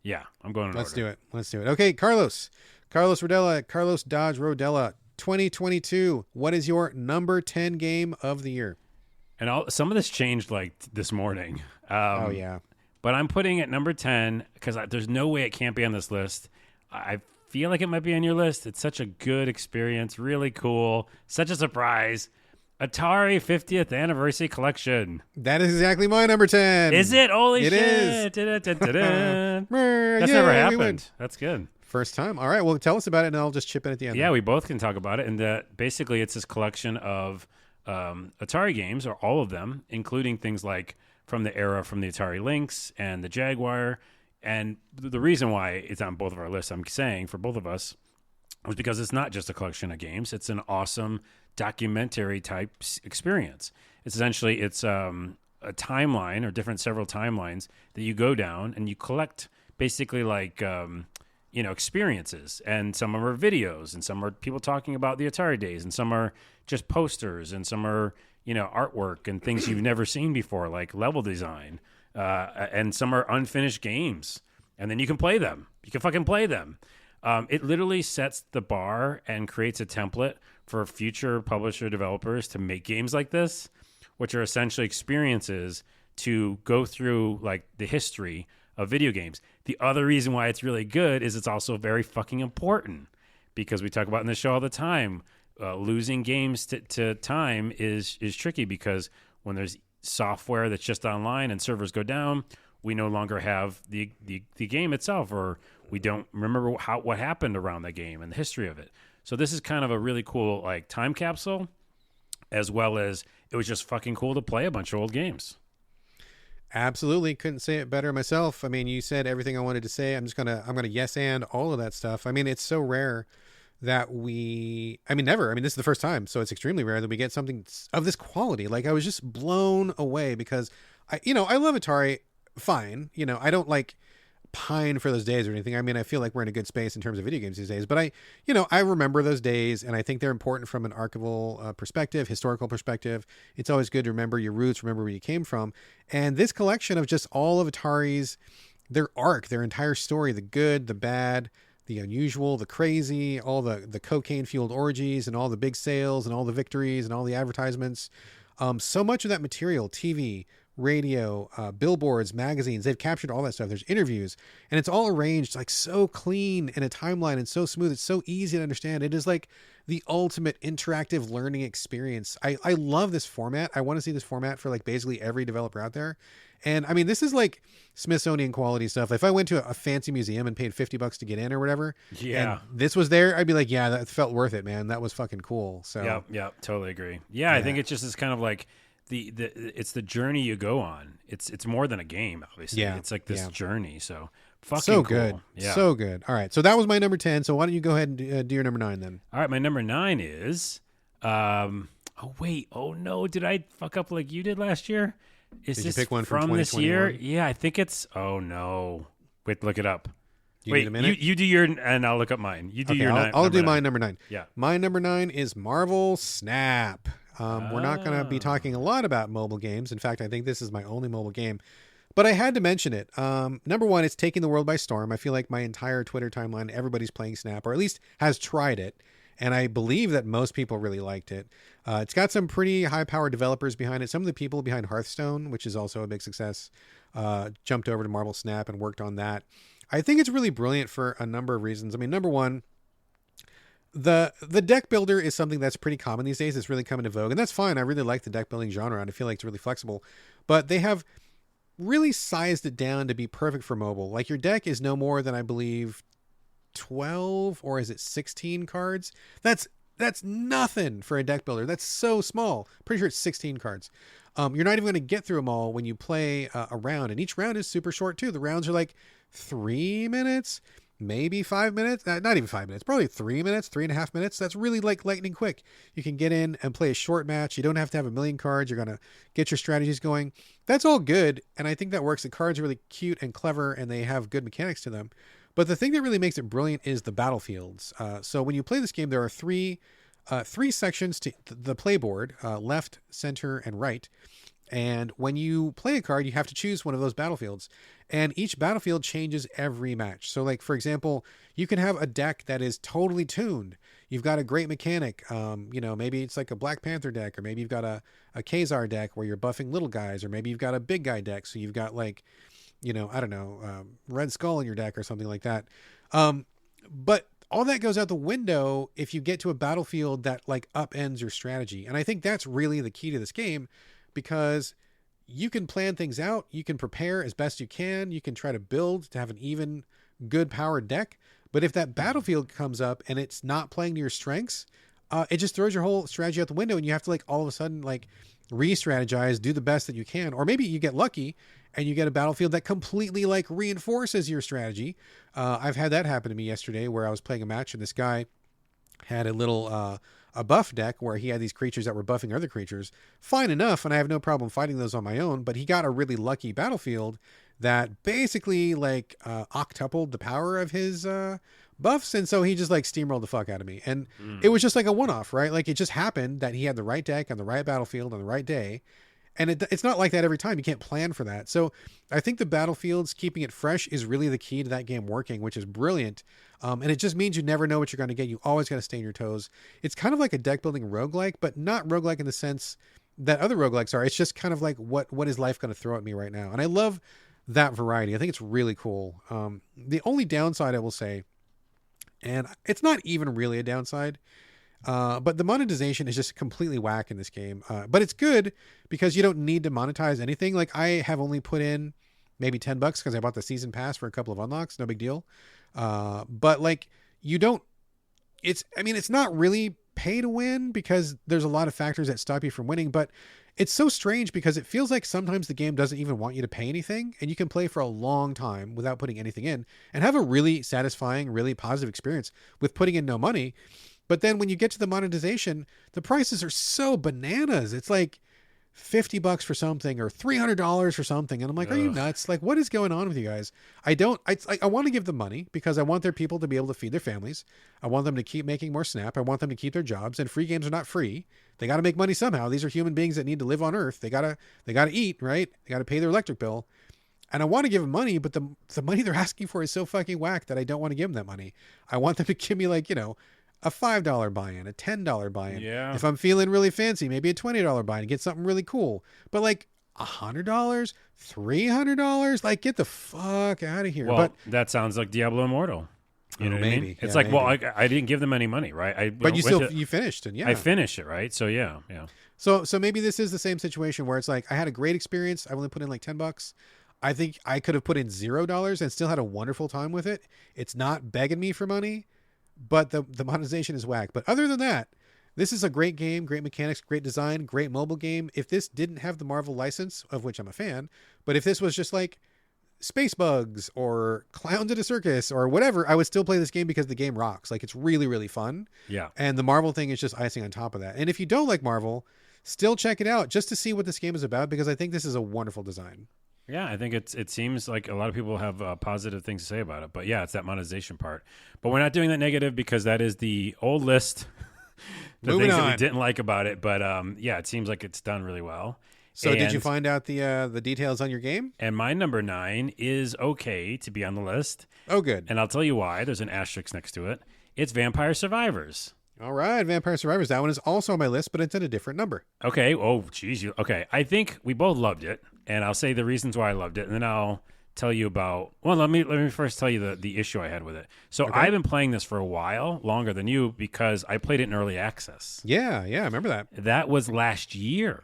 yeah, I'm going in order. Let's do it. Okay, Carlos Rodella, Carlos Dodge Rodella, 2022. What is your number 10 game of the year? And some of this changed like this morning. Oh, yeah. But I'm putting it number 10 because there's no way it can't be on this list. I feel like it might be on your list. It's such a good experience, really cool, such a surprise. Atari 50th Anniversary Collection. That is exactly my number 10. Is it? Holy It shit. is. Da-da-da-da-da. That's Yay, never we win. happened. That's good. First time. All right. Well, tell us about it, and I'll just chip in at the end. Yeah, we both can talk about it. And basically, it's this collection of Atari games, or all of them, including things like from the Atari Lynx and the Jaguar. And the reason why it's on both of our lists, I'm saying, for both of us, was because it's not just a collection of games. It's an awesome documentary type experience. It's essentially, it's a timeline, or several timelines that you go down and you collect basically like, experiences. And some of them are videos, and some are people talking about the Atari days, and some are just posters, and some are, artwork and things you've never seen before, like level design. And some are unfinished games, and then you can play them. You can fucking play them. It literally sets the bar and creates a template for future publisher developers to make games like this, which are essentially experiences to go through like the history of video games. The other reason why it's really good is it's also very fucking important, because we talk about in the show all the time, losing games to time is tricky, because when there's software that's just online and servers go down, we no longer have the game itself, or we don't remember what happened around the game and the history of it. So this is kind of a really cool like time capsule, as well as it was just fucking cool to play a bunch of old games. Absolutely. Couldn't say it better myself. I mean, you said everything I wanted to say. I'm going to yes and all of that stuff. I mean, it's so rare that never. I mean, this is the first time, so it's extremely rare that we get something of this quality. Like, I was just blown away, because I love Atari. Fine. I don't like pine for those days or anything. I mean, I feel like we're in a good space in terms of video games these days, but I remember those days, and I think they're important from an archival perspective, historical perspective. It's always good to remember your roots, remember where you came from. And this collection of just all of Atari's, their arc, their entire story, the good, the bad, the unusual, the crazy, all the cocaine-fueled orgies, and all the big sales, and all the victories, and all the advertisements. So much of that material, TV, radio, billboards, magazines, they've captured all that stuff. There's interviews, and it's all arranged like so clean in a timeline and so smooth. It's so easy to understand. It is like the ultimate interactive learning experience. I love this format. I want to see this format for like basically every developer out there. And I mean, this is like Smithsonian quality stuff. If I went to a fancy museum and paid $50 to get in or whatever, yeah, and this was there, I'd be like, yeah, that felt worth it, man. That was fucking cool. So yeah, totally agree. Yeah, I think it's just this kind of like it's the journey you go on. It's more than a game, obviously. Yeah, it's like this journey. So fucking so cool. Good. Yeah. So good. All right. So that was my number 10. So why don't you go ahead and do your number 9 then? All right. My number 9 is, oh wait. Oh no. Did I fuck up like you did last year? Is did this you pick one from this year? Yeah, I think it's, oh no. Wait, look it up. Wait a minute. You do your, and I'll look up mine. You do your nine. I'll do my number 9. Yeah. My number 9 is Marvel Snap. We're not going to be talking a lot about mobile games. In fact, I think this is my only mobile game, but I had to mention it. Number 1, it's taking the world by storm. I feel like my entire Twitter timeline, everybody's playing Snap, or at least has tried it. And I believe that most people really liked it. It's got some pretty high-powered developers behind it. Some of the people behind Hearthstone, which is also a big success, jumped over to Marvel Snap and worked on that. I think it's really brilliant for a number of reasons. I mean, number 1, the deck builder is something that's pretty common these days. It's really coming to vogue, and that's fine. I really like the deck building genre, and I feel like it's really flexible. But they have really sized it down to be perfect for mobile. Like, your deck is no more than, I believe, 12 or is it 16 cards? That's nothing for a deck builder. That's so small. Pretty sure it's 16 cards. You're not even going to get through them all when you play a round, and each round is super short too. The rounds are like 3 minutes, maybe 5 minutes. Not even 5 minutes, probably 3 minutes, 3.5 minutes. That's really like lightning quick. You can get in and play a short match. You don't have to have a million cards. You're going to get your strategies going. That's all good, and I think that works. The cards are really cute and clever, and they have good mechanics to them. But the thing that really makes it brilliant is the battlefields. So when you play this game, there are three sections to the playboard, left, center, and right. And when you play a card, you have to choose one of those battlefields. And each battlefield changes every match. So, like, for example, you can have a deck that is totally tuned. You've got a great mechanic. Maybe it's like a Black Panther deck, or maybe you've got a Khazar deck where you're buffing little guys, or maybe you've got a big guy deck. So you've got like, Red Skull in your deck or something like that. But all that goes out the window if you get to a battlefield that like upends your strategy. And I think that's really the key to this game, because you can plan things out, you can prepare as best you can, you can try to build to have an even good powered deck. But if that battlefield comes up and it's not playing to your strengths, it just throws your whole strategy out the window, and you have to like all of a sudden like re-strategize, do the best that you can. Or maybe you get lucky and you get a battlefield that completely like reinforces your strategy. I've had that happen to me yesterday where I was playing a match and this guy had a little a buff deck where he had these creatures that were buffing other creatures. Fine enough, and I have no problem fighting those on my own, but he got a really lucky battlefield that basically like octupled the power of his buffs, and so he just like steamrolled the fuck out of me. And it was just like a one-off, right? Like it just happened that he had the right deck on the right battlefield on the right day. And it's not like that every time. You can't plan for that. So I think the battlefields, keeping it fresh, is really the key to that game working, which is brilliant. And it just means you never know what you're going to get. You always got to stay on your toes. It's kind of like a deck building roguelike, but not roguelike in the sense that other roguelikes are. It's just kind of like what is life going to throw at me right now? And I love that variety. I think it's really cool. The only downside I will say, and it's not even really a downside, but the monetization is just completely whack in this game. But it's good because you don't need to monetize anything. Like I have only put in maybe $10 because I bought the season pass for a couple of unlocks. No big deal. But like you don't, it's not really pay to win because there's a lot of factors that stop you from winning, but it's so strange because it feels like sometimes the game doesn't even want you to pay anything, and you can play for a long time without putting anything in and have a really satisfying, really positive experience with putting in no money. But then when you get to the monetization, the prices are so bananas. It's like $50 for something or $300 for something. And I'm like, are you nuts? Like, what is going on with you guys? I want to give them money because I want their people to be able to feed their families. I want them to keep making more Snap. I want them to keep their jobs, and free games are not free. They got to make money somehow. These are human beings that need to live on Earth. They gotta eat, right? They got to pay their electric bill. And I want to give them money, but the money they're asking for is so fucking whack that I don't want to give them that money. I want them to give me like, a $5 buy-in, a $10 buy-in. Yeah. If I'm feeling really fancy, maybe a $20 buy-in and get something really cool. But like $100, $300, like get the fuck out of here. Well, but that sounds like Diablo Immortal. You know what I mean? maybe. It's Yeah, like, well, maybe. I didn't give them any money, right? But you finished, and yeah. I finished it, right? So yeah. So maybe this is the same situation where it's like I had a great experience. I only put in like $10. I think I could have put in $0 and still had a wonderful time with it. It's not begging me for money, but the monetization is whack. But other than that, this is a great game, great mechanics, great design, great mobile game. If this didn't have the Marvel license, of which I'm a fan, but if this was just like Space Bugs or Clowns at a Circus or whatever, I would still play this game because the game rocks. Like it's really, really fun. Yeah. And the Marvel thing is just icing on top of that. And if you don't like Marvel, still check it out just to see what this game is about, because I think this is a wonderful design. Yeah, I think it seems like a lot of people have positive things to say about it. But yeah, it's that monetization part. But we're not doing that negative because that is the old list. The Moving things that on. we didn't like about it. But yeah, it seems like it's done really well. So did you And- find out the details on your game? And my number 9 is okay to be on the list. Oh, good. And I'll tell you why. There's an asterisk next to it. It's Vampire Survivors. All right, Vampire Survivors. That one is also on my list, but it's at a different number. Okay. Oh, geez. Okay. I think we both loved it, and I'll say the reasons why I loved it, and then I'll tell you about. Well, let me first tell you the issue I had with it. So Okay. I've been playing this for a while, longer than you, because I played it in early access. Yeah, I remember that. That was last year.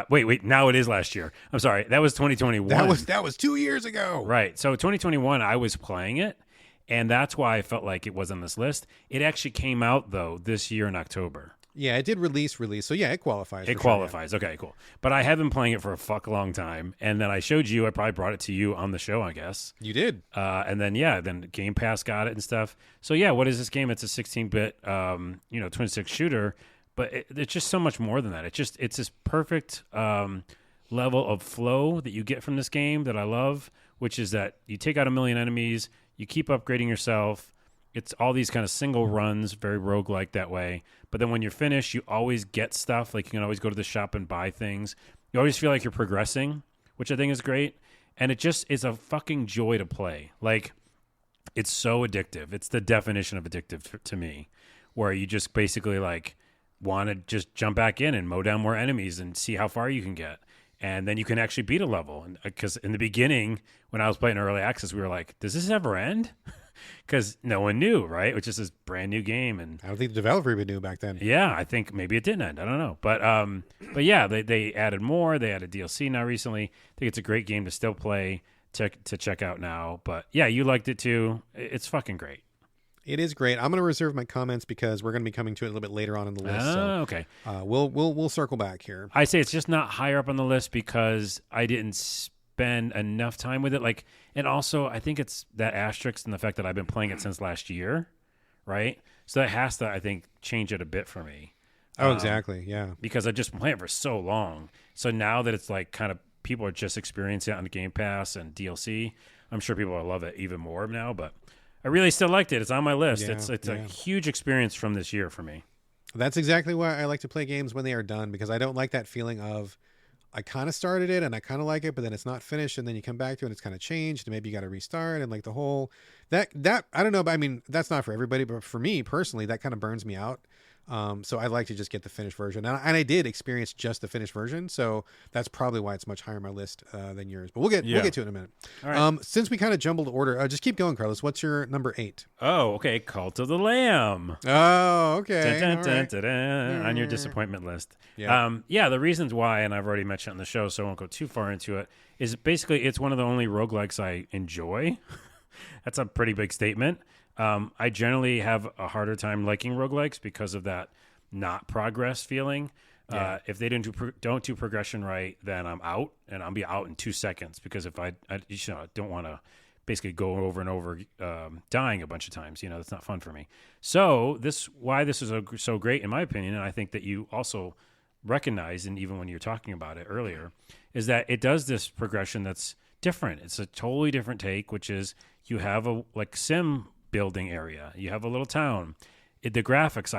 Wait. Now it is last year. I'm sorry. That was 2021. That was 2 years ago. Right. So 2021, I was playing it, and that's why I felt like it was on this list. It actually came out, though, this year in October. Yeah, it did release. So yeah, it qualifies. It for qualifies. Okay, cool. But I have been playing it for a fuck long time, and then I showed you. I probably brought it to you on the show, I guess. Sure. You did. And then then Game Pass got it and stuff. So yeah, what is this game? It's a 16-bit, twin stick shooter, but it's just so much more than that. It's this perfect level of flow that you get from this game that I love, which is that you take out a million enemies, you keep upgrading yourself. It's all these kind of single runs, very roguelike that way. But then when you're finished, you always get stuff. Like you can always go to the shop and buy things. You always feel like you're progressing, which I think is great. And it just is a fucking joy to play. Like, it's so addictive. It's the definition of addictive to me, where you just basically like want to just jump back in and mow down more enemies and see how far you can get. And then you can actually beat a level. Because in the beginning, when I was playing early access, we were like, does this ever end? because no one knew, right? Which is this brand new game, and I don't think the developer even knew back then. yeah, I think maybe it didn't end. I don't know, but yeah, they added more. They added DLC now recently. I think it's a great game to still play to check out now. But yeah, you liked it too. It's fucking great. It is great. I'm going to reserve my comments because we're going to be coming to it a little bit later on in the list. So Okay. We'll circle back here. I say it's just not higher up on the list because I didn't spend enough time with it. Like, and also I think it's that asterisk and the fact that I've been playing it since last year, right? So that has to, I think, change it a bit for me. Oh, exactly. Yeah. Because I just played it for so long. So now that it's like kind of people are just experiencing it on the Game Pass and DLC, I'm sure people will love it even more now. But I really still liked it. It's on my list. Yeah, It's a huge experience from this year for me. That's exactly why I like to play games when they are done, because I don't like that feeling of I kind of started it and I kind of like it, but then it's not finished, and then you come back to it and it's kind of changed, and maybe you got to restart, and like the whole that I don't know, but I mean that's not for everybody, but for me personally, that kind of burns me out. So I like to just get the finished version, and I did experience just the finished version, so that's probably why it's much higher on my list than yours. But we'll get to it in a minute. All right. Since we kind of jumbled order, just keep going, Carlos. What's your number 8? Oh, okay. Cult of the Lamb. Oh, okay. Dun, dun, dun, dun, dun, on your disappointment list. Yeah. The reasons why, and I've already mentioned on the show, so I won't go too far into it, is basically it's one of the only roguelikes I enjoy. That's a pretty big statement. I generally have a harder time liking roguelikes because of that not progress feeling. Yeah. If they don't do progression right, then I'm out, and I'll be out in 2 seconds, because if I don't want to basically go over and over dying a bunch of times. That's not fun for me. So this is so great in my opinion, and I think that you also recognize, and even when you're talking about it earlier, is that it does this progression that's different. It's a totally different take, which is you have a sim building area. You have a little town. The graphics,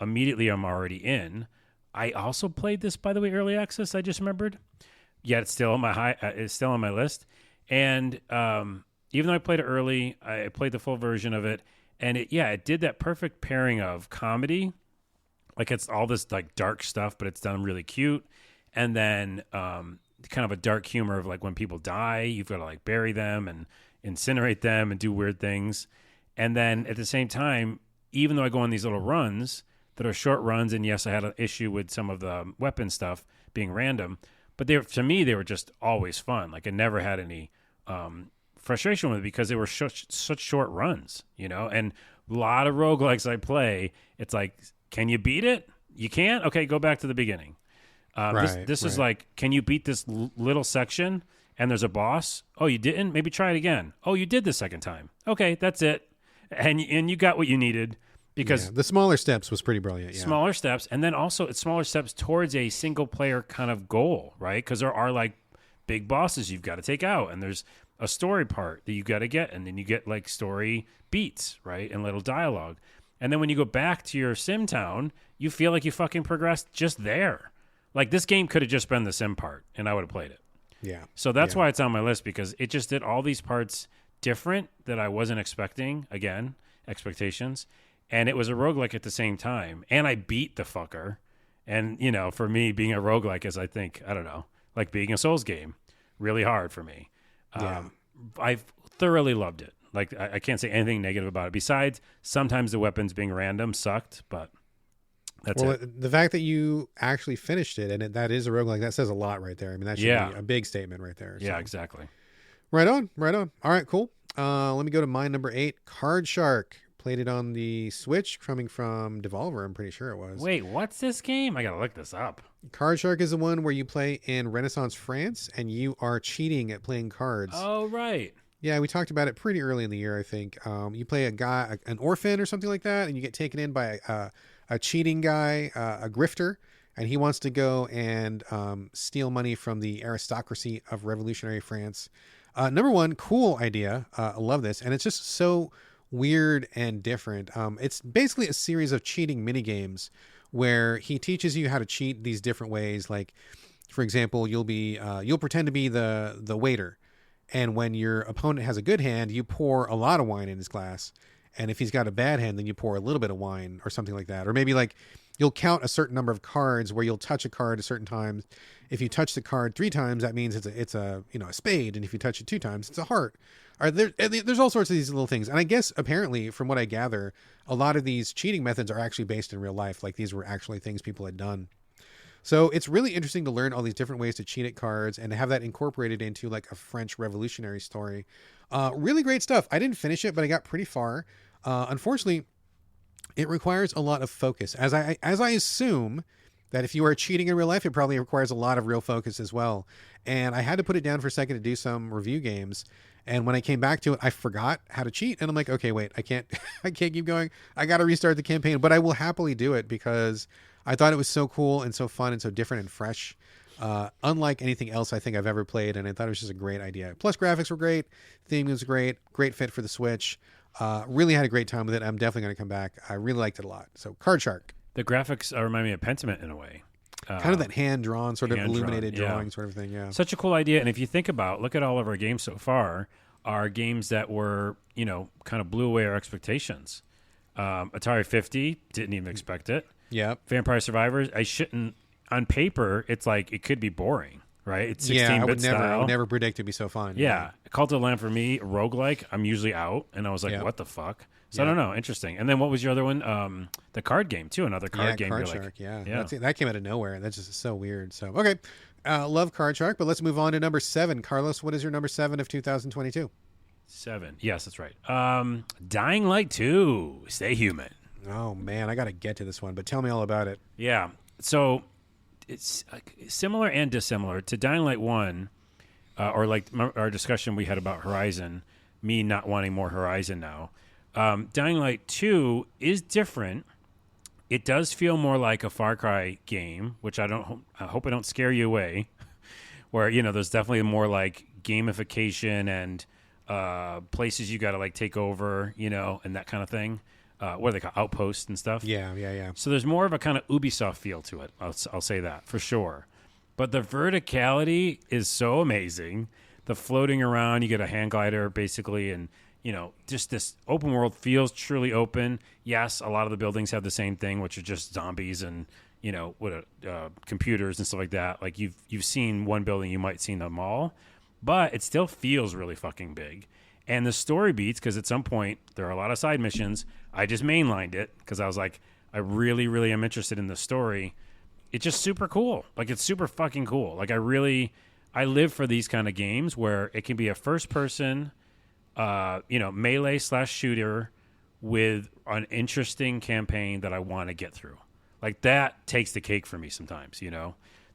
immediately I'm already in. I also played this, by the way, early access. I just remembered. Yet it's still on my list. And even though I played it early, I played the full version of it, and it did that perfect pairing of comedy, like it's all this like dark stuff, but it's done really cute, and then kind of a dark humor of like when people die, you've got to like bury them and incinerate them and do weird things. And then at the same time, even though I go on these little runs that are short runs, and yes, I had an issue with some of the weapon stuff being random, but to me, they were just always fun. Like I never had any frustration with it because they were such short runs, and a lot of roguelikes I play, it's like, can you beat it? You can't? Okay, go back to the beginning. This is like, can you beat this little section and there's a boss? Oh, you didn't? Maybe try it again. Oh, you did the second time. Okay, that's it. And you got what you needed, because the smaller steps was pretty brilliant. Yeah. Smaller steps, and then also it's smaller steps towards a single player kind of goal, right? Because there are like big bosses you've got to take out, and there's a story part that you got to get, and then you get like story beats, right, and little dialogue. And then when you go back to your sim town, you feel like you fucking progressed just there. Like this game could have just been the sim part, and I would have played it. Yeah. So that's why it's on my list, because it just did all these parts different that I wasn't expecting. Again, expectations. And it was a roguelike at the same time. And I beat the fucker. And, for me, being a roguelike is, I think, I don't know, like being a Souls game. Really hard for me. I thoroughly loved it. Like, I can't say anything negative about it. Besides, sometimes the weapons being random sucked, but that's it. The fact that you actually finished it, and that is a roguelike, that says a lot right there. I mean, that should be a big statement right there. Yeah, exactly. Right on. All right, cool. Let me go to my number 8, Card Shark. Played it on the Switch, coming from Devolver, I'm pretty sure it was. Wait, what's this game? I gotta look this up. Card Shark is the one where you play in Renaissance France, and you are cheating at playing cards. Oh, right. Yeah, we talked about it pretty early in the year, I think. You play a guy, an orphan or something like that, and you get taken in by a cheating guy, a grifter, and he wants to go and steal money from the aristocracy of revolutionary France. Number one, cool idea. I love this. And it's just so weird and different. It's basically a series of cheating mini games where he teaches you how to cheat these different ways. Like, for example, you'll pretend to be the waiter. And when your opponent has a good hand, you pour a lot of wine in his glass. And if he's got a bad hand, then you pour a little bit of wine or something like that. Or maybe like you'll count a certain number of cards where you'll touch a card a certain times. If you touch the card 3 times, that means it's a a spade, and if you touch it 2 times, it's a heart. There's all sorts of these little things, and I guess apparently, from what I gather, a lot of these cheating methods are actually based in real life. Like these were actually things people had done. So it's really interesting to learn all these different ways to cheat at cards and to have that incorporated into like a French Revolutionary story. Really great stuff. I didn't finish it, but I got pretty far. Unfortunately, it requires a lot of focus, as I assume that if you are cheating in real life, it probably requires a lot of real focus as well. And I had to put it down for a second to do some review games. And when I came back to it, I forgot how to cheat. And I'm like, okay, wait, I can't keep going. I got to restart the campaign, but I will happily do it because I thought it was so cool and so fun and so different and fresh. Unlike anything else I think I've ever played. And I thought it was just a great idea. Plus graphics were great. Theme was great. Great fit for the Switch. Really had a great time with it. I'm definitely going to come back. I really liked it a lot. So Card Shark. The graphics remind me of Pentiment in a way. Kind of that hand-drawn, sort of illuminated drawing sort of thing, yeah. Such a cool idea. And if you think about, look at all of our games so far, are games that were, kind of blew away our expectations. Atari 50, didn't even expect it. Yep. Vampire Survivors, on paper, it's like, it could be boring, right? It's 16-bit style. I would never predict it'd be so fun. Yeah. Cult of the Lamb for me, roguelike, I'm usually out. And I was like, what the fuck? So I don't know. Interesting. And then what was your other one? The card game, too. Another card game. Card Shark, yeah. That came out of nowhere. That's just so weird. So, okay. Love Card Shark, but let's move on to number 7. Carlos, what is your number 7 of 2022? 7. Yes, that's right. Dying Light 2. Stay Human. Oh, man. I got to get to this one, but tell me all about it. Yeah. So it's similar and dissimilar to Dying Light 1, or like our discussion we had about Horizon, me not wanting more Horizon now. Dying Light 2 is different. It does feel more like a Far Cry game, which I hope I don't scare you away, where, there's definitely more like gamification and places you got to like take over, and that kind of thing. What do they call outposts and stuff? Yeah. So there's more of a kind of Ubisoft feel to it. I'll say that for sure. But the verticality is so amazing. The floating around, you get a hand glider basically, and just this open world feels truly open. Yes, a lot of the buildings have the same thing, which are just zombies and computers and stuff like that. Like you've seen one building, you might seen them all, but it still feels really fucking big. And the story beats, because at some point there are a lot of side missions. I just mainlined it because I was like, I really, really am interested in the story. It's just super cool. Like it's super fucking cool. Like I live for these kind of games where it can be a first person. Melee / shooter with an interesting campaign that I want to get through. Like that takes the cake for me sometimes,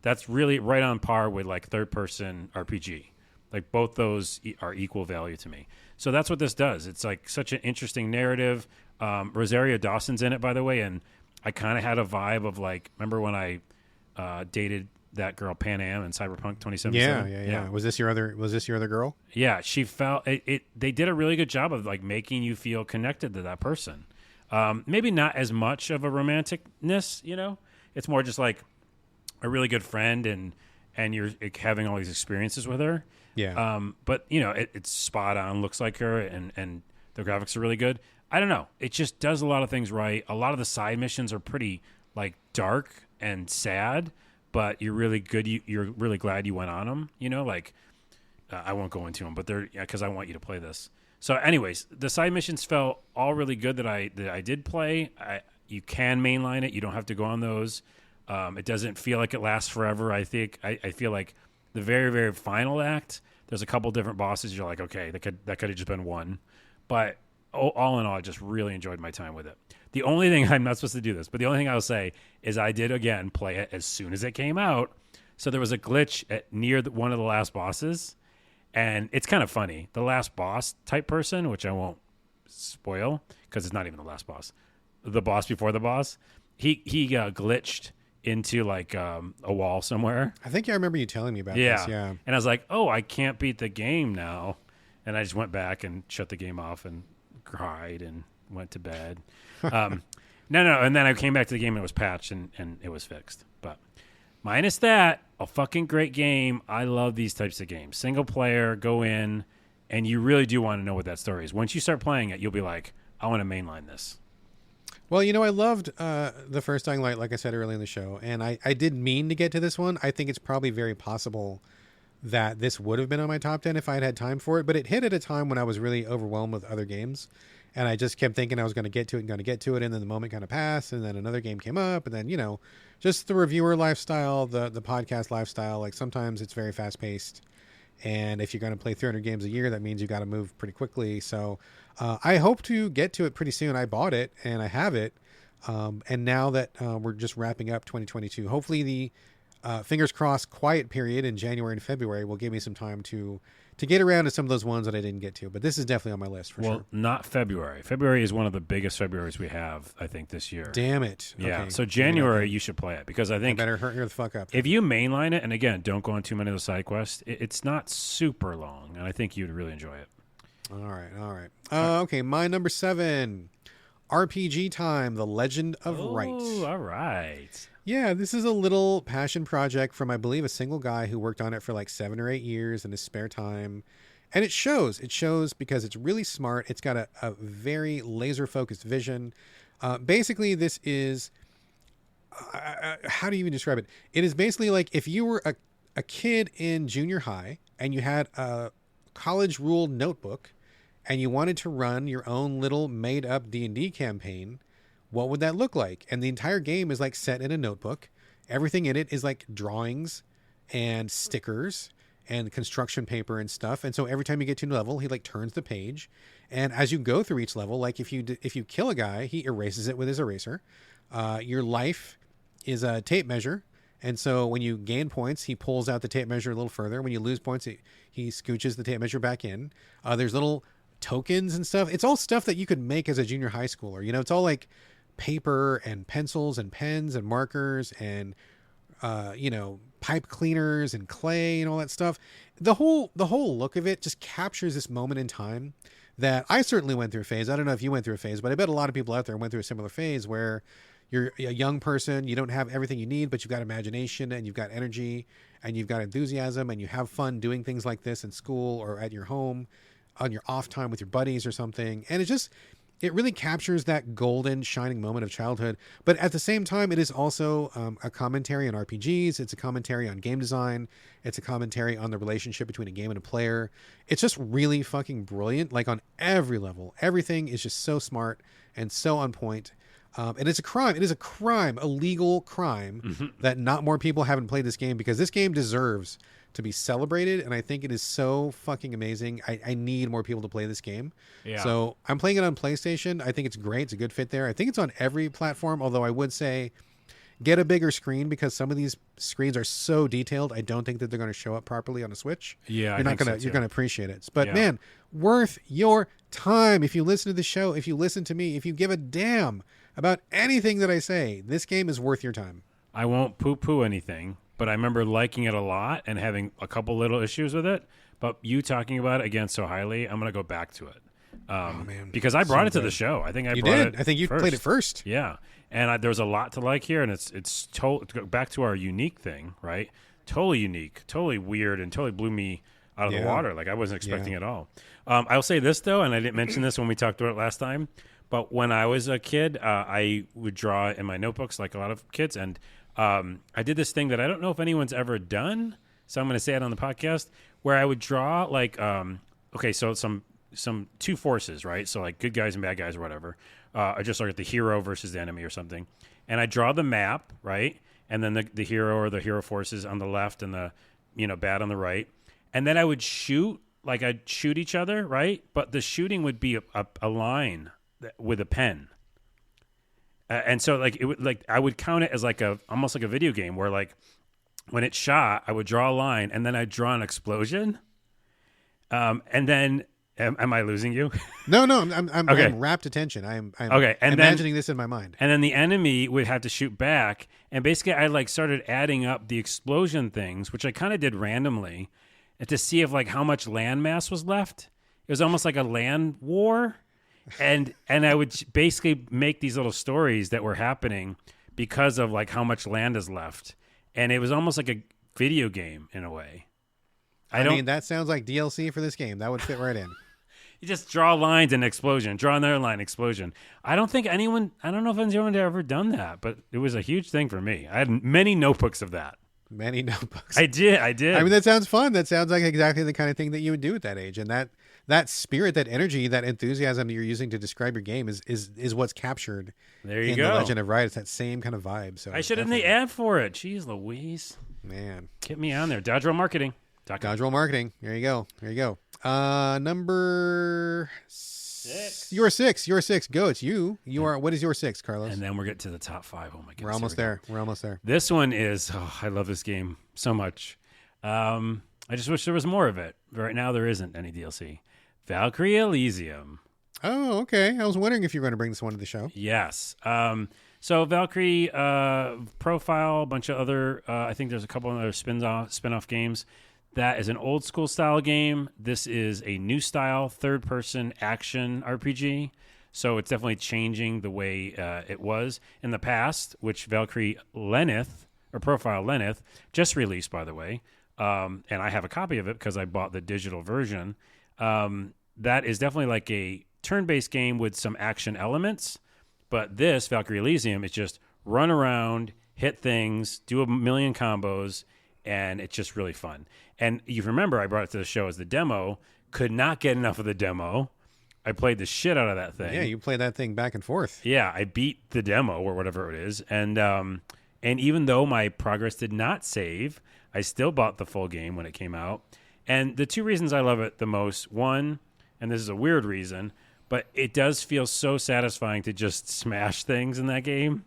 That's really right on par with like third person RPG. Like both those are equal value to me. So that's what this does. It's like such an interesting narrative. Rosario Dawson's in it, by the way, and I kind of had a vibe of like, remember when I dated that girl Pan Am in Cyberpunk 2077? Yeah. Was this your other girl? Yeah, she felt it. They did a really good job of like making you feel connected to that person. Maybe not as much of a romanticness, It's more just like a really good friend, and you're having all these experiences with her. Yeah. But it's spot on. Looks like her, and the graphics are really good. I don't know. It just does a lot of things right. A lot of the side missions are pretty like dark and sad. But you're really good. You're really glad you went on them. I won't go into them, but they're because I want you to play this. So, anyways, the side missions felt all really good that I did play. You can mainline it. You don't have to go on those. It doesn't feel like it lasts forever. I think I feel like the very, very final act. There's a couple different bosses. You're like, okay, that could have just been one. But all in all, I just really enjoyed my time with it. The only thing, I'm not supposed to do this, but the only thing I'll say is I did, again, play it as soon as it came out. So there was a glitch near one of the last bosses, and it's kind of funny. The last boss type person, which I won't spoil because it's not even the last boss, the boss before the boss, he glitched into like a wall somewhere. I think I remember you telling me about this. Yeah. And I was like, oh, I can't beat the game now. And I just went back and shut the game off and cried and went to bed. No. And then I came back to the game and it was patched and it was fixed. But minus that, a fucking great game. I love these types of games. Single player, go in, and you really do want to know what that story is. Once you start playing it, you'll be like, I want to mainline this. Well, I loved the first Dying Light, like I said earlier in the show, and I did mean to get to this one. I think it's probably very possible that this would have been on my top 10 if I had time for it, but it hit at a time when I was really overwhelmed with other games, and I just kept thinking I was going to get to it and going to get to it, and then the moment kind of passed, and then another game came up, and then, just the reviewer lifestyle, the podcast lifestyle, like sometimes it's very fast paced. And if you're going to play 300 games a year, that means you got to move pretty quickly. So I hope to get to it pretty soon. I bought it and I have it. And now that we're just wrapping up 2022, hopefully the fingers crossed quiet period in January and February will give me some time to get around to some of those ones that I didn't get to. But this is definitely on my list for sure. Well, not February. February is one of the biggest Februarys we have, I think, this year. Damn it. Yeah. Okay. So January, you should play it because I think I better hurt the fuck up. If you mainline it, and again, don't go on too many of the side quests, it's not super long, and I think you'd really enjoy it. All right. Okay, my number 7, RPG Time: The Legend of Right. Oh, all right. Yeah, this is a little passion project from, I believe, a single guy who worked on it for like 7 or 8 years in his spare time. And it shows. It shows because it's really smart. It's got a very laser-focused vision. Basically, this is... how do you even describe it? It is basically like if you were a kid in junior high and you had a college-ruled notebook and you wanted to run your own little made-up D&D campaign, what would that look like? And the entire game is like set in a notebook. Everything in it is like drawings and stickers and construction paper and stuff. And so every time you get to a new level, he like turns the page. And as you go through each level, like if you kill a guy, he erases it with his eraser. Your life is a tape measure. And so when you gain points, he pulls out the tape measure a little further. When you lose points, he scooches the tape measure back in. There's little tokens and stuff. It's all stuff that you could make as a junior high schooler. It's all like paper and pencils and pens and markers and pipe cleaners and clay and all that stuff. The whole look of it just captures this moment in time that I certainly went through a phase. I don't know if you went through a phase, but I bet a lot of people out there went through a similar phase where you're a young person, you don't have everything you need, but you've got imagination and you've got energy and you've got enthusiasm and you have fun doing things like this in school or at your home on your off time with your buddies or something. And it really captures that golden shining moment of childhood. But at the same time, it is also a commentary on RPGs. It's a commentary on game design. It's a commentary on the relationship between a game and a player. It's just really fucking brilliant. Like on every level, everything is just so smart and so on point. And it's a crime. It is a crime, a legal crime that not more people haven't played this game because this game deserves to be celebrated, and I think it is so fucking amazing. I need more people to play this game. Yeah. So I'm playing it on PlayStation. I think it's great. It's a good fit there. I think it's on every platform, although I would say get a bigger screen because some of these screens are so detailed. I don't think that they're going to show up properly on a Switch. Yeah, you're going to appreciate it. But man, worth your time. If you listen to the show, if you listen to me, if you give a damn about anything that I say, this game is worth your time. I won't poo-poo anything, but I remember liking it a lot and having a couple little issues with it. But you talking about it again so highly, I'm going to go back to it. Man, because I brought it to the show. I think you brought did. it I think you played it first. Yeah, and there's a lot to like here, and it's back to our unique thing, right? Totally unique, totally weird, and totally blew me out of the water. Like I wasn't expecting it at all. I'll say this though, and I didn't mention this when we talked about it last time, but when I was a kid, I would draw in my notebooks like a lot of kids, and I did this thing that I don't know if anyone's ever done, so I'm going to say it on the podcast, where I would draw like, so some two forces, right? So like good guys and bad guys or whatever. I just look at the hero versus the enemy or something. And I draw the map, right? And then the hero or the hero forces on the left and the, bad on the right. And then I would shoot, like I'd shoot each other, right? But the shooting would be a line with a pen. And so like it would I would count it as like almost like a video game where like when it shot, I would draw a line and then I'd draw an explosion. And then am I losing you? No, I'm rapt attention. I'm okay, and imagining this in my mind. And then the enemy would have to shoot back. And basically I like started adding up the explosion things, which I kind of did randomly, to see if like how much land mass was left. It was almost like a land war. And I would basically make these little stories that were happening because of like how much land is left. And it was almost like a video game in a way. I mean, that sounds like DLC for this game. That would fit right in. You just draw lines and explosion, draw another line, explosion. I don't know if anyone had ever done that, but it was a huge thing for me. I had many notebooks of that. Many notebooks. I did. I mean, that sounds fun. That sounds like exactly the kind of thing that you would do at that age. And that spirit, that energy, that enthusiasm you're using to describe your game is what's captured There you in go. The Legend of Ride. It's that same kind of vibe. So I should have the ad for it. Jeez Louise. Man. Get me on there. Dodge Roll Marketing. Dodge Roll Marketing. There you go. Number 6. You're 6. Go. It's you. You are. What is your 6, Carlos? And then we'll get to the top 5. Oh my goodness. We're almost there. This one is. Oh, I love this game so much. I just wish there was more of it. Right now, there isn't any DLC. Valkyrie Elysium. Oh, okay. I was wondering if you were going to bring this one to the show. Yes. So Valkyrie Profile, a bunch of other. I think there's a couple of other spin-off games. That is an old school style game. This is a new style third-person action RPG. So it's definitely changing the way it was in the past, which Valkyrie Lenneth, or Profile Lenneth, just released, by the way. And I have a copy of it because I bought the digital version. That is definitely like a turn-based game with some action elements. But this, Valkyrie Elysium, is just run around, hit things, do a million combos, and it's just really fun. And you remember I brought it to the show as the demo, could not get enough of the demo. I played the shit out of that thing. Yeah, you play that thing back and forth. Yeah, I beat the demo or whatever it is. And even though my progress did not save, I still bought the full game when it came out. And the two reasons I love it the most, one, and this is a weird reason, but it does feel so satisfying to just smash things in that game.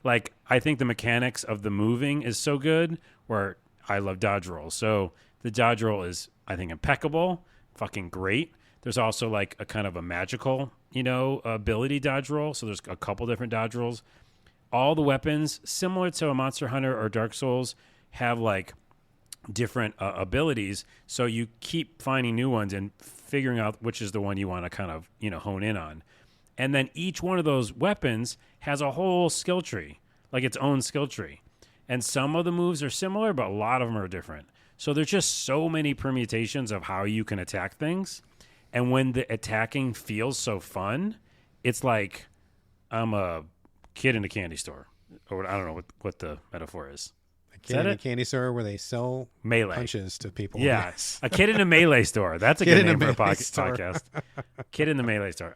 Like, I think the mechanics of the moving is so good, where I love dodge roll. So the dodge roll is, I think, impeccable, fucking great. There's also like a kind of a magical, ability dodge roll. So there's a couple different dodge rolls. All the weapons, similar to a Monster Hunter or Dark Souls, have like different abilities. So you keep finding new ones and figuring out which is the one you want to kind of, hone in on. And then each one of those weapons has a whole skill tree, like its own skill tree. And some of the moves are similar, but a lot of them are different. So there's just so many permutations of how you can attack things. And when the attacking feels so fun, it's like I'm a kid in a candy store. Or I don't know what the metaphor is. A kid in a candy store where they sell melee punches to people. Yeah. Yes. A kid in a melee store. That's a good name for a podcast. Kid in the melee store.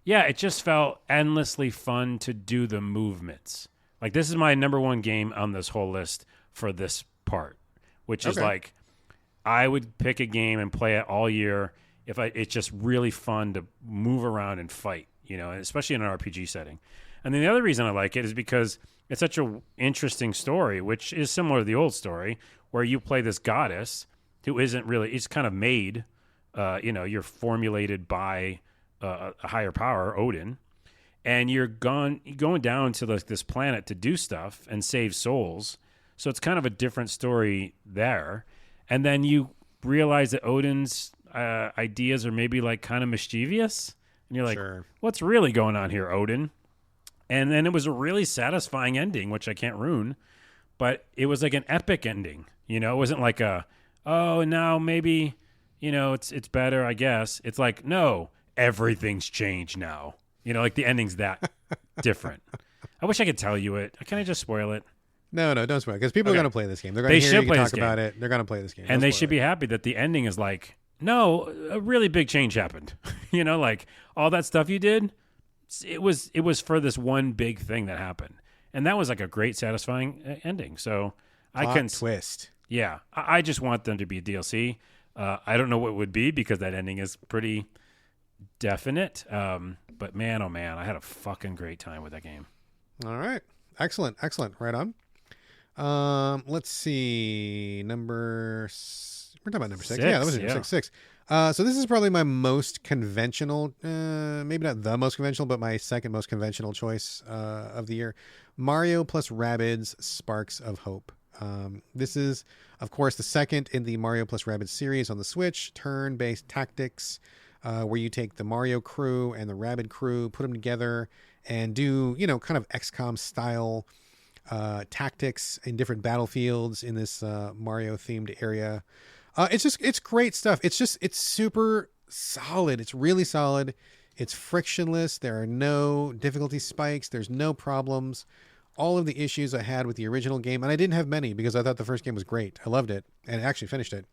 Yeah, it just felt endlessly fun to do the movements. Like, this is my number one game on this whole list for this part, which is like, I would pick a game and play it all year if it's just really fun to move around and fight, especially in an RPG setting. And then the other reason I like it is because it's such an interesting story, which is similar to the old story, where you play this goddess who isn't really, it's kind of made, you're formulated by a higher power, Odin, and you're going down to this planet to do stuff and save souls. So it's kind of a different story there. And then you realize that Odin's ideas are maybe like kind of mischievous. And you're like, What's really going on here, Odin? And then it was a really satisfying ending, which I can't ruin. But it was like an epic ending. It wasn't like now maybe, it's better, I guess. It's like, no, everything's changed now. Like the ending's that different. I wish I could tell you it. Can I just spoil it? No, don't spoil it, because people are going to play this game. They're going to hear you talk about it. They're going to play this game. And they should be happy that the ending is like, no, a really big change happened. Like all that stuff you did, it was for this one big thing that happened. And that was like a great, satisfying ending. So I couldn't twist. Yeah. I just want them to be a DLC. I don't know what it would be, because that ending is pretty definite. But man, oh man, I had a fucking great time with that game. All right. Excellent. Right on. Let's see. We're talking about number 6. Yeah, that was number 6. So this is probably my most conventional, maybe not the most conventional, but my second most conventional choice of the year. Mario plus Rabbids Sparks of Hope. This is, of course, the second in the Mario plus Rabbids series on the Switch, turn-based tactics, where you take the Mario crew and the Rabbid crew, put them together, and do, kind of XCOM style tactics in different battlefields in this Mario themed area. It's great stuff. It's super solid. It's really solid. It's frictionless. There are no difficulty spikes. There's no problems. All of the issues I had with the original game, and I didn't have many because I thought the first game was great. I loved it and actually finished it.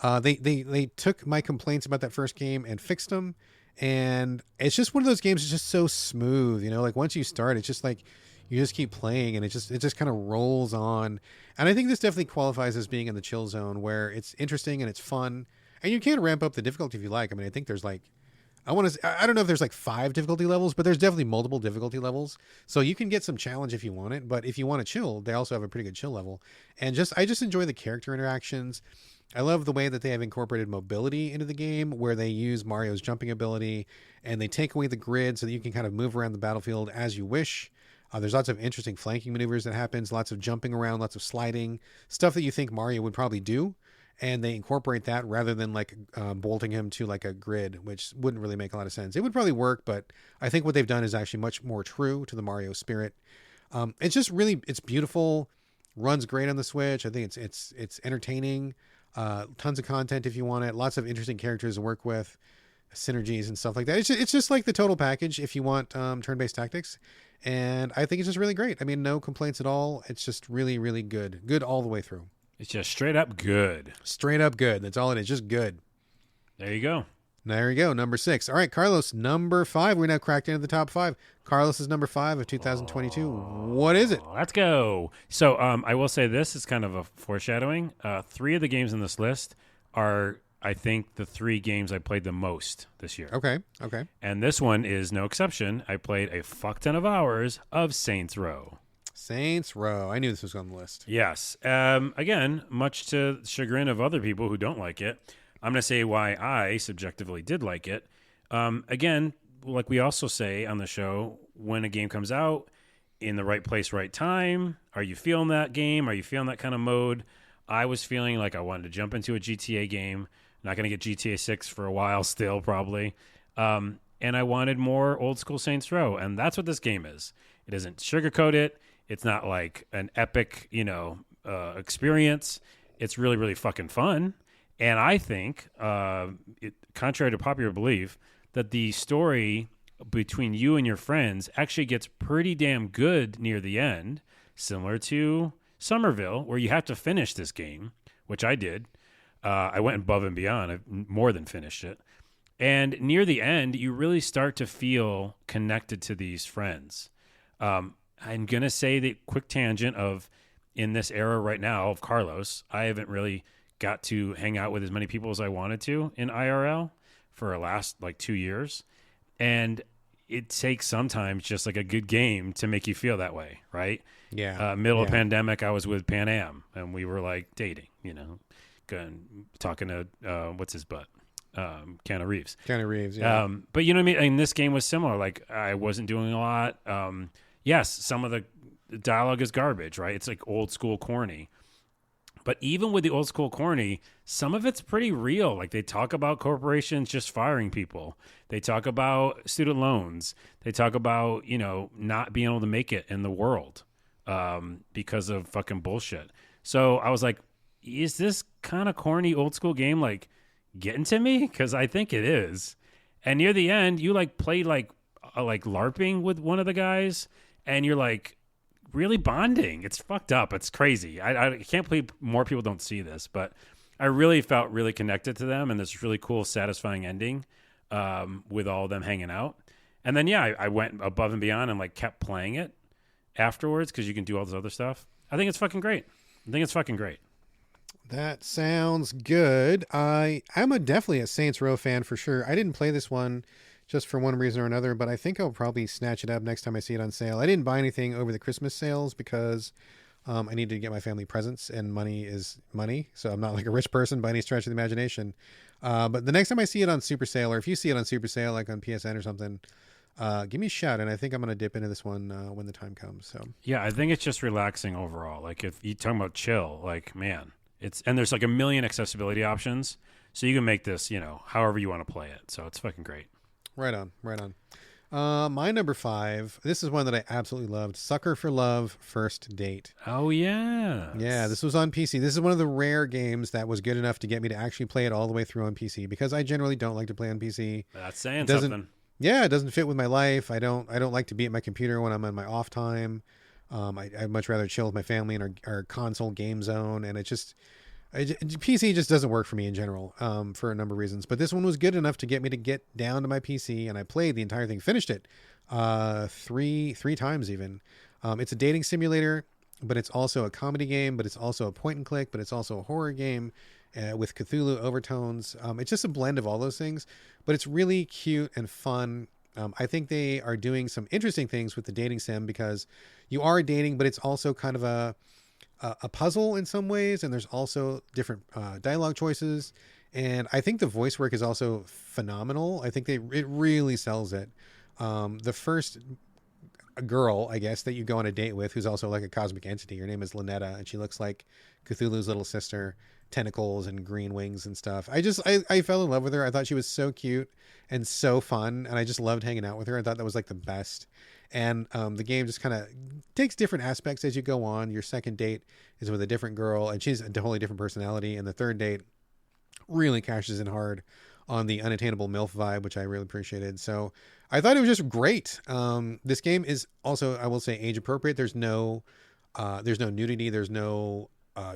They took my complaints about that first game and fixed them. And it's just one of those games that's just so smooth, you know, like once you start, it's just like you just keep playing and it just kind of rolls on. And I think this definitely qualifies as being in the chill zone where it's interesting and it's fun. And you can ramp up the difficulty if you like. I mean, I think there's like, I don't know if there's like 5 difficulty levels, but there's definitely multiple difficulty levels. So you can get some challenge if you want it. But if you want to chill, they also have a pretty good chill level. And I just enjoy the character interactions. I love the way that they have incorporated mobility into the game where they use Mario's jumping ability and they take away the grid so that you can kind of move around the battlefield as you wish. There's lots of interesting flanking maneuvers that happens, lots of jumping around, lots of sliding, stuff that you think Mario would probably do. And they incorporate that rather than like bolting him to like a grid, which wouldn't really make a lot of sense. It would probably work, but I think what they've done is actually much more true to the Mario spirit. It's just really, it's beautiful, runs great on the Switch. I think it's entertaining. Tons of content if you want it. Lots of interesting characters to work with, synergies and stuff like that. It's just like the total package if you want turn-based tactics. And I think it's just really great. I mean, no complaints at all. It's just really, really good. Good all the way through. It's just straight up good. Straight up good. That's all it is. Just good. There you go. There you go. Number 6. All right, Carlos, number 5. We're now cracked into the top 5. Carlos is number 5 of 2022. What is it? Let's go. So I will say this is kind of a foreshadowing. 3 of the games in this list are, I think, the 3 games I played the most this year. Okay. And this one is no exception. I played a fuck ton of hours of Saints Row. Saints Row. I knew this was on the list. Yes. Again, much to the chagrin of other people who don't like it, I'm going to say why I subjectively did like it. Again, like we also say on the show, when a game comes out, in the right place, right time, are you feeling that game? Are you feeling that kind of mode? I was feeling like I wanted to jump into a GTA game. Not going to get GTA 6 for a while still, probably. And I wanted more old school Saints Row, and that's what this game is. It doesn't sugarcoat it. It's not like an epic, experience. It's really, really fucking fun. And I think, contrary to popular belief, that the story between you and your friends actually gets pretty damn good near the end, similar to Somerville, where you have to finish this game, which I did. I went above and beyond. I more than finished it. And near the end, you really start to feel connected to these friends. I'm going to say the quick tangent of in this era right now of Carlos, I haven't really got to hang out with as many people as I wanted to in IRL for the last 2 years. And it takes sometimes just like a good game to make you feel that way, right? Yeah. Middle of pandemic, I was with Pan Am and we were like dating, talking to, what's his butt? Keanu Reeves. Keanu Reeves, yeah. But you know what I mean? And this game was similar. Like I wasn't doing a lot. Yes, some of the dialogue is garbage, right? It's like old school corny. But even with the old school corny, some of it's pretty real. Like they talk about corporations just firing people. They talk about student loans. They talk about, not being able to make it in the world because of fucking bullshit. So I was like, is this kind of corny old school game like getting to me? Because I think it is. And near the end, you play like LARPing with one of the guys. And you're like really bonding. It's fucked up. It's crazy. I can't believe more people don't see this, but I really felt really connected to them and this really cool, satisfying ending with all of them hanging out. And then, I went above and beyond and kept playing it afterwards because you can do all this other stuff. I think it's fucking great. That sounds good. I'm definitely a Saints Row fan for sure. I didn't play this one just for one reason or another, but I think I'll probably snatch it up next time I see it on sale. I didn't buy anything over the Christmas sales because I needed to get my family presents, and money is money, so I'm not like a rich person by any stretch of the imagination. But the next time I see it on super sale, or if you see it on super sale, like on PSN or something, give me a shout, and I think I'm going to dip into this one when the time comes. So yeah, I think it's just relaxing overall. Like if you're talking about chill, man, and there's a million accessibility options, so you can make this, however you want to play it. So it's fucking great. Right on. My number 5. This is one that I absolutely loved. Sucker for Love First Date. Oh yeah. Yeah, this was on PC. This is one of the rare games that was good enough to get me to actually play it all the way through on PC because I generally don't like to play on PC. That's saying Doesn't something. Yeah, it doesn't fit with my life. I don't like to be at my computer when I'm on my off time. I'd much rather chill with my family in our console game zone, and PC just doesn't work for me in general, for a number of reasons. But this one was good enough to get me to get down to my PC, and I played the entire thing, finished it, three times even. It's a dating simulator, but it's also a comedy game, but it's also a point and click, but it's also a horror game, with Cthulhu overtones. It's just a blend of all those things, but it's really cute and fun. I think they are doing some interesting things with the dating sim because you are dating, but it's also kind of a puzzle in some ways, and there's also different dialogue choices, and I think the voice work is also phenomenal. I think it really sells it. The first girl, I guess, that you go on a date with, who's also like a cosmic entity, her name is Lynetta, and she looks like Cthulhu's little sister, tentacles and green wings and stuff. I fell in love with her. I thought she was so cute and so fun, and I just loved hanging out with her. I thought that was like the best. And the game just kind of takes different aspects as you go on. Your second date is with a different girl, and she's a totally different personality. And the third date really cashes in hard on the unattainable MILF vibe, which I really appreciated. So I thought it was just great. This game is also, I will say, age appropriate. There's no nudity. There's no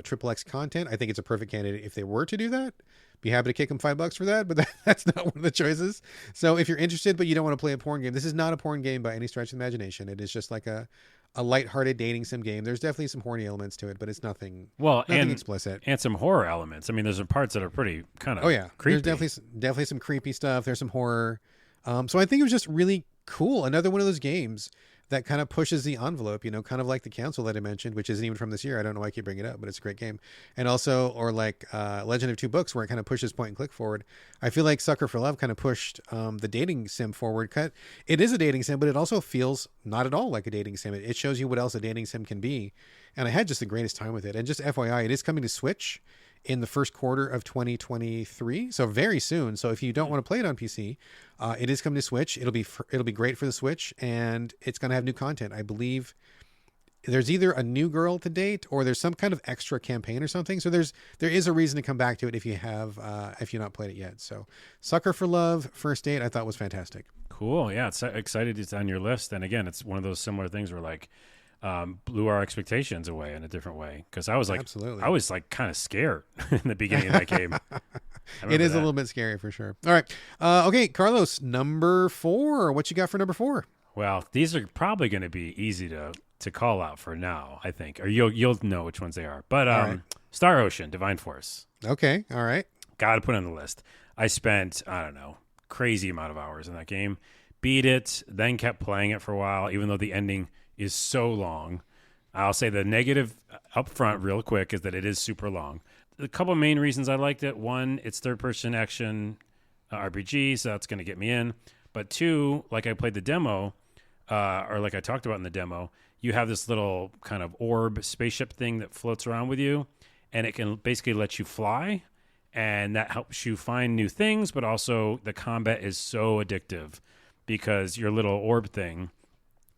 triple X content. I think it's a perfect candidate if they were to do that. Be happy to kick them $5 for that, but that's not one of the choices. So if you're interested, but you don't want to play a porn game, this is not a porn game by any stretch of the imagination. It is just like a lighthearted dating sim game. There's definitely some horny elements to it, but it's nothing explicit. And some horror elements. I mean, there's some parts that are pretty kind of creepy. There's definitely some creepy stuff. There's some horror. So I think it was just really cool. Another one of those games that kind of pushes the envelope, kind of like the Council that I mentioned, which isn't even from this year. I don't know why I keep bringing it up, but it's a great game. And also, or like Legend of Two Books, where it kind of pushes point and click forward. I feel like Sucker for Love kind of pushed the dating sim forward. It is a dating sim, but it also feels not at all like a dating sim. It shows you what else a dating sim can be. And I had just the greatest time with it. And just FYI, it is coming to Switch in the first quarter of 2023, so very soon. So if you don't want to play it on PC, it is coming to Switch. It'll be great for the Switch, and it's going to have new content. I believe there's either a new girl to date or there's some kind of extra campaign or something. So there is a reason to come back to it if you've not played it yet. So Sucker for Love First Date, I thought was fantastic. Cool. Yeah, it's excited it's on your list. And again, it's one of those similar things where like blew our expectations away in a different way, because I was like, absolutely, I was like kind of scared in the beginning of that game. It is a little bit scary for sure. All right, okay, Carlos, number 4. What you got for number 4? Well, these are probably going to be easy to call out for now, I think, or you'll know which ones they are. But right. Star Ocean, Divine Force. Okay, all right, got to put it on the list. I spent, I don't know, crazy amount of hours in that game. Beat it, then kept playing it for a while, even though the ending is so long. I'll say the negative up front real quick is that it is super long. A couple of main reasons I liked it. One, it's third-person action RPG, so that's going to get me in. But two, like I played the demo, or like I talked about in the demo, you have this little kind of orb spaceship thing that floats around with you, and it can basically let you fly, and that helps you find new things, but also the combat is so addictive because your little orb thing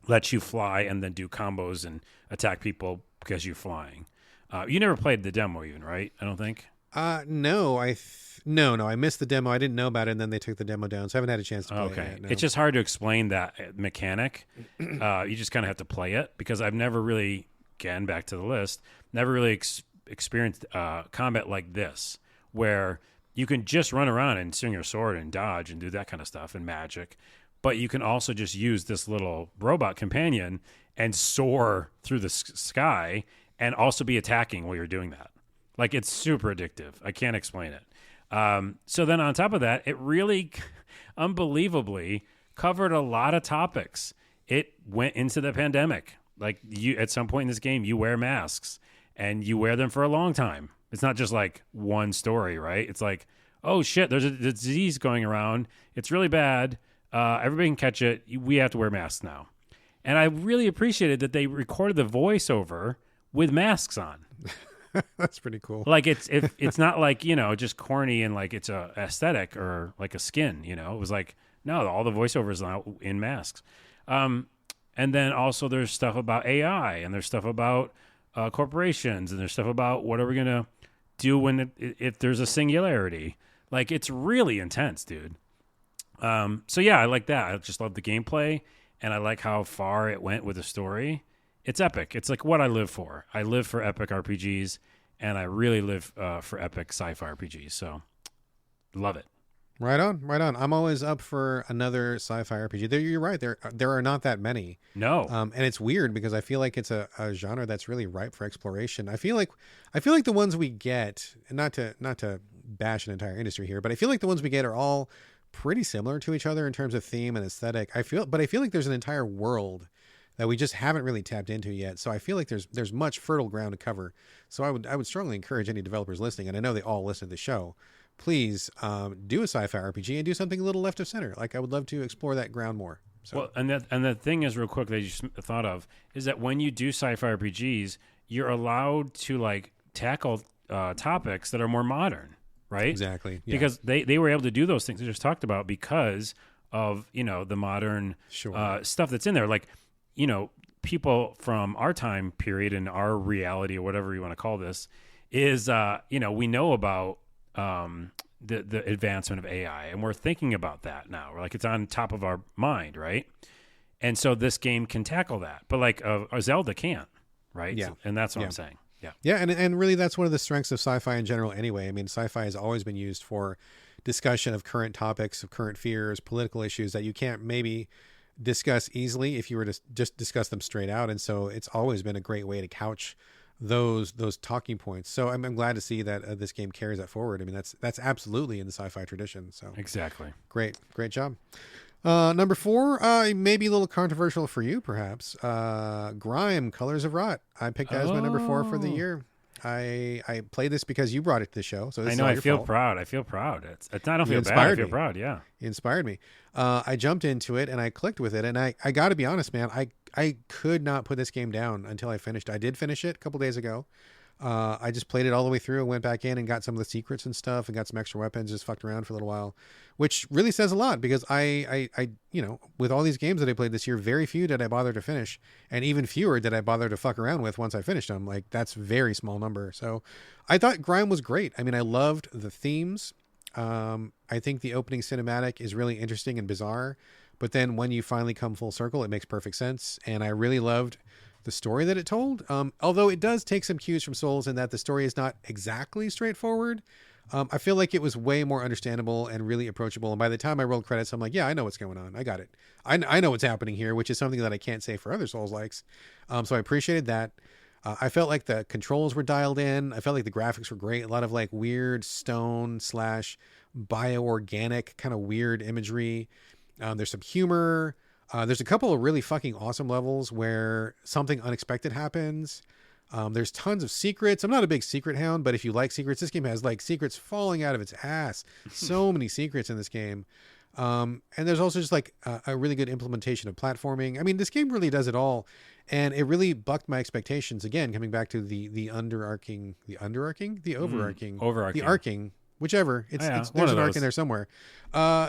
lets you fly and then do combos and attack people because you're flying. You never played the demo even, right? I don't think. No, no. I missed the demo. I didn't know about it, and then they took the demo down, so I haven't had a chance to play it yet, no. It's just hard to explain that mechanic. You just kind of have to play it, because I've never really, again, back to the list, never really experienced combat like this, where you can just run around and swing your sword and dodge and do that kind of stuff and magic. But you can also just use this little robot companion and soar through the sky and also be attacking while you're doing that. Like, it's super addictive. I can't explain it. So then on top of that, it really unbelievably covered a lot of topics. It went into the pandemic. Like, you at some point in this game, you wear masks and you wear them for a long time. It's not just like one story, right? It's like, oh shit, there's a disease going around. It's really bad. Everybody can catch it. We have to wear masks now. And I really appreciated that they recorded the voiceover with masks on. That's pretty cool. Like, it's not like, just corny and like it's a aesthetic or like a skin, It was like, No, all the voiceovers now in masks. And then also there's stuff about AI, and there's stuff about corporations, and there's stuff about what are we gonna do when if there's a singularity. Like, it's really intense, dude. So yeah, I like that. I just love the gameplay, and I like how far it went with the story. It's epic. It's like what I live for. I live for epic RPGs, and I really live for epic sci-fi RPGs. So love it. Right on, right on. I'm always up for another sci-fi RPG. You're right. There are not that many. No. And it's weird because I feel like it's a genre that's really ripe for exploration. I feel like the ones we get, and not to bash an entire industry here, but I feel like the ones we get are all pretty similar to each other in terms of theme and aesthetic. I feel like there's an entire world that we just haven't really tapped into yet. So I feel like there's much fertile ground to cover. So I would strongly encourage any developers listening, and I know they all listen to the show, please do a sci-fi RPG and do something a little left of center. Like, I would love to explore that ground more. So. Well, and the thing is, real quick, that you just thought of is that when you do sci-fi RPGs, you're allowed to like tackle topics that are more modern, right? Exactly. Yeah. Because they were able to do those things we just talked about because of the modern stuff that's in there. Like, people from our time period and our reality, or whatever you want to call this, is we know about the advancement of AI, and we're thinking about that now. We're like, it's on top of our mind, right? And so this game can tackle that, but like a Zelda can't, right? Yeah. And that's what I'm saying. Yeah. Yeah, and really that's one of the strengths of sci-fi in general anyway. I mean, sci-fi has always been used for discussion of current topics, of current fears, political issues that you can't maybe discuss easily if you were to just discuss them straight out. And so it's always been a great way to couch those talking points. So I'm glad to see that this game carries that forward. I mean, that's absolutely in the sci-fi tradition. So exactly. Great job. Number 4, maybe a little controversial for you, perhaps. Grime, Colors of Rot. I picked that as my number 4 for the year. I played this because you brought it to the show. So this I know. Is I feel fault. proud. I feel proud. It's I don't feel bad. Inspired I feel me. proud. Yeah. It inspired me. I jumped into it and I clicked with it, and I got to be honest, man. I could not put this game down until I finished. I did finish it a couple days ago. I just played it all the way through and went back in and got some of the secrets and stuff and got some extra weapons, just fucked around for a little while, which really says a lot because I with all these games that I played this year, very few did I bother to finish, and even fewer did I bother to fuck around with once I finished them. Like, that's a very small number. So I thought Grime was great. I mean, I loved the themes. I think the opening cinematic is really interesting and bizarre, but then when you finally come full circle, it makes perfect sense. And I really loved the story that it told. Although it does take some cues from Souls in that the story is not exactly straightforward. I feel like it was way more understandable and really approachable. And by the time I rolled credits, I'm like, yeah, I know what's going on. I got it. I know what's happening here, which is something that I can't say for other Souls likes. So I appreciated that. I felt like the controls were dialed in. I felt like the graphics were great. A lot of like weird stone / bioorganic kind of weird imagery. There's some humor. There's a couple of really fucking awesome levels where something unexpected happens. There's tons of secrets. I'm not a big secret hound, but if you like secrets, this game has like secrets falling out of its ass. So many secrets in this game. And there's also just like a really good implementation of platforming. I mean, this game really does it all. And it really bucked my expectations. Again, coming back to the overarching, the arcing, whichever. There's an arc in there somewhere.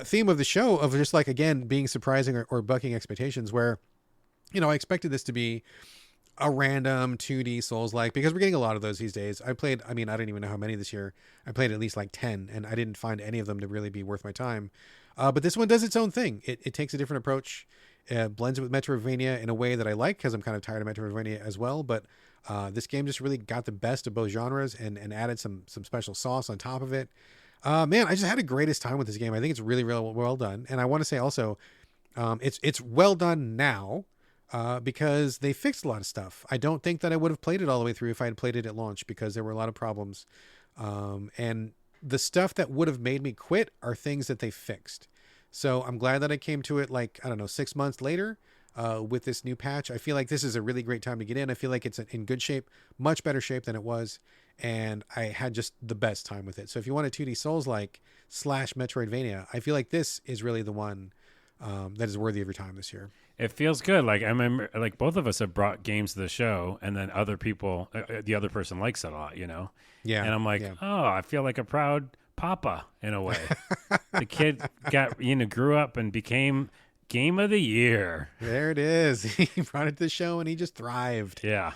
Theme of the show of just like, again, being surprising or bucking expectations where, I expected this to be a random 2D Souls-like, because we're getting a lot of those these days. I don't even know how many this year. I played at least like 10, and I didn't find any of them to really be worth my time. But this one does its own thing. It takes a different approach, blends it with Metroidvania in a way that I like, because I'm kind of tired of Metroidvania as well. But this game just really got the best of both genres and added some special sauce on top of it. Man, I just had the greatest time with this game. I think it's really, really well done. And I want to say also, it's well done now, because they fixed a lot of stuff. I don't think that I would have played it all the way through if I had played it at launch, because there were a lot of problems. And the stuff that would have made me quit are things that they fixed. So I'm glad that I came to it 6 months later, with this new patch. I feel like this is a really great time to get in. I feel like it's in good shape, much better shape than it was. And I had just the best time with it. So if you want a 2D Souls-like / Metroidvania, I feel like this is really the one that is worthy of your time this year. It feels good. Like, I remember, like, both of us have brought games to the show, and then other people, the other person likes it a lot, Yeah. And I'm like, yeah. oh, I feel like a proud Papa in a way. The kid grew up and became Game of the Year. There it is. He brought it to the show and he just thrived. Yeah.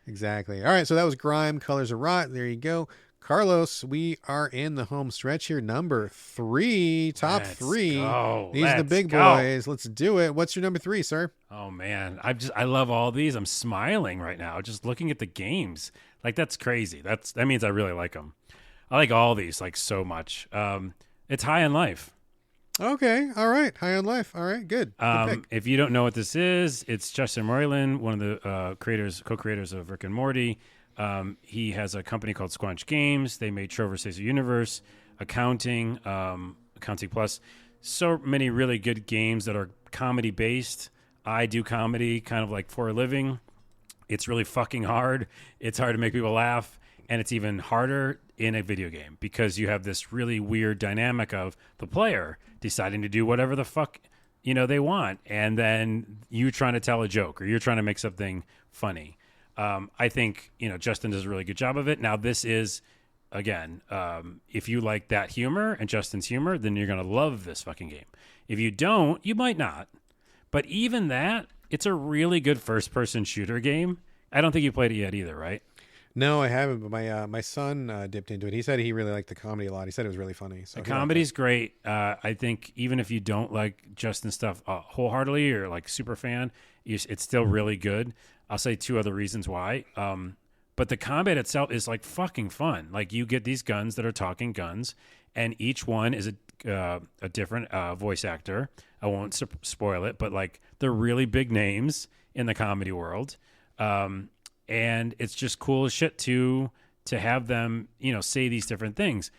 Exactly. All right, so that was Grime, Colors of Rot. There you go. Carlos, we are in the home stretch here. Number 3, top Let's 3. go. These are the Let's big go. boys. Let's do it. What's your number 3, sir? Oh man, I love all these. I'm smiling right now just looking at the games. Like that's crazy. That means I really like them. I like all these like so much. It's High on Life. Okay. All right. High on Life. All right. Good. Good pick. If you don't know what this is, it's Justin Roiland, one of the co-creators of Rick and Morty. He has a company called Squanch Games. They made Trover Saves the Universe, Accounting, Accounting Plus. So many really good games that are comedy based. I do comedy kind of like for a living. It's really fucking hard. It's hard to make people laugh. And it's even harder in a video game because you have this really weird dynamic of the player deciding to do whatever the fuck they want, and then you trying to tell a joke or you're trying to make something funny. I think Justin does a really good job of it. Now this is again, if you like that humor and Justin's humor, then you're gonna love this fucking game. If you don't, you might not. But even that, it's a really good first-person shooter game. I don't think you played it yet either, right? No, I haven't, but my son dipped into it. He said he really liked the comedy a lot. He said it was really funny. So the comedy's great. I think even if you don't like Justin stuff wholeheartedly or like super fan, it's still really good. I'll say 2 other reasons why. But the combat itself is like fucking fun. Like you get these guns that are talking guns, and each one is a different voice actor. I won't spoil it, but like they're really big names in the comedy world. And it's just cool as shit to have them, say these different things.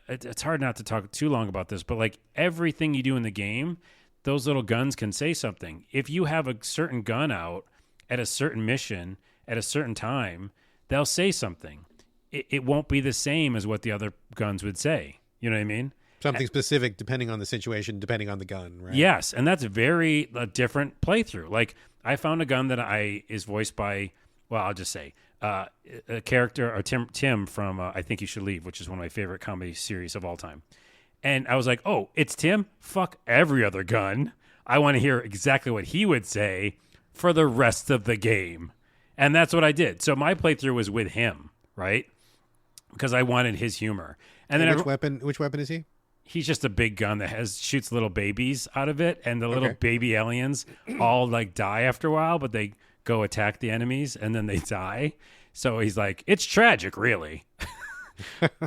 It's hard not to talk too long about this, but like everything you do in the game, those little guns can say something. If you have a certain gun out at a certain mission at a certain time, they'll say something. It won't be the same as what the other guns would say. You know what I mean? Something specific depending on the situation, depending on the gun, right? Yes, and that's a different playthrough. Like I found a gun that is voiced by, well, I'll just say a character or Tim from I Think You Should Leave, which is one of my favorite comedy series of all time. And I was like, oh, it's Tim? Fuck every other gun. I want to hear exactly what he would say for the rest of the game. And that's what I did. So my playthrough was with him, right? Because I wanted his humor. And then which weapon is he? He's just a big gun that shoots little babies out of it, and the little baby aliens all like die after a while, but they go attack the enemies and then they die. So he's like, it's tragic, really.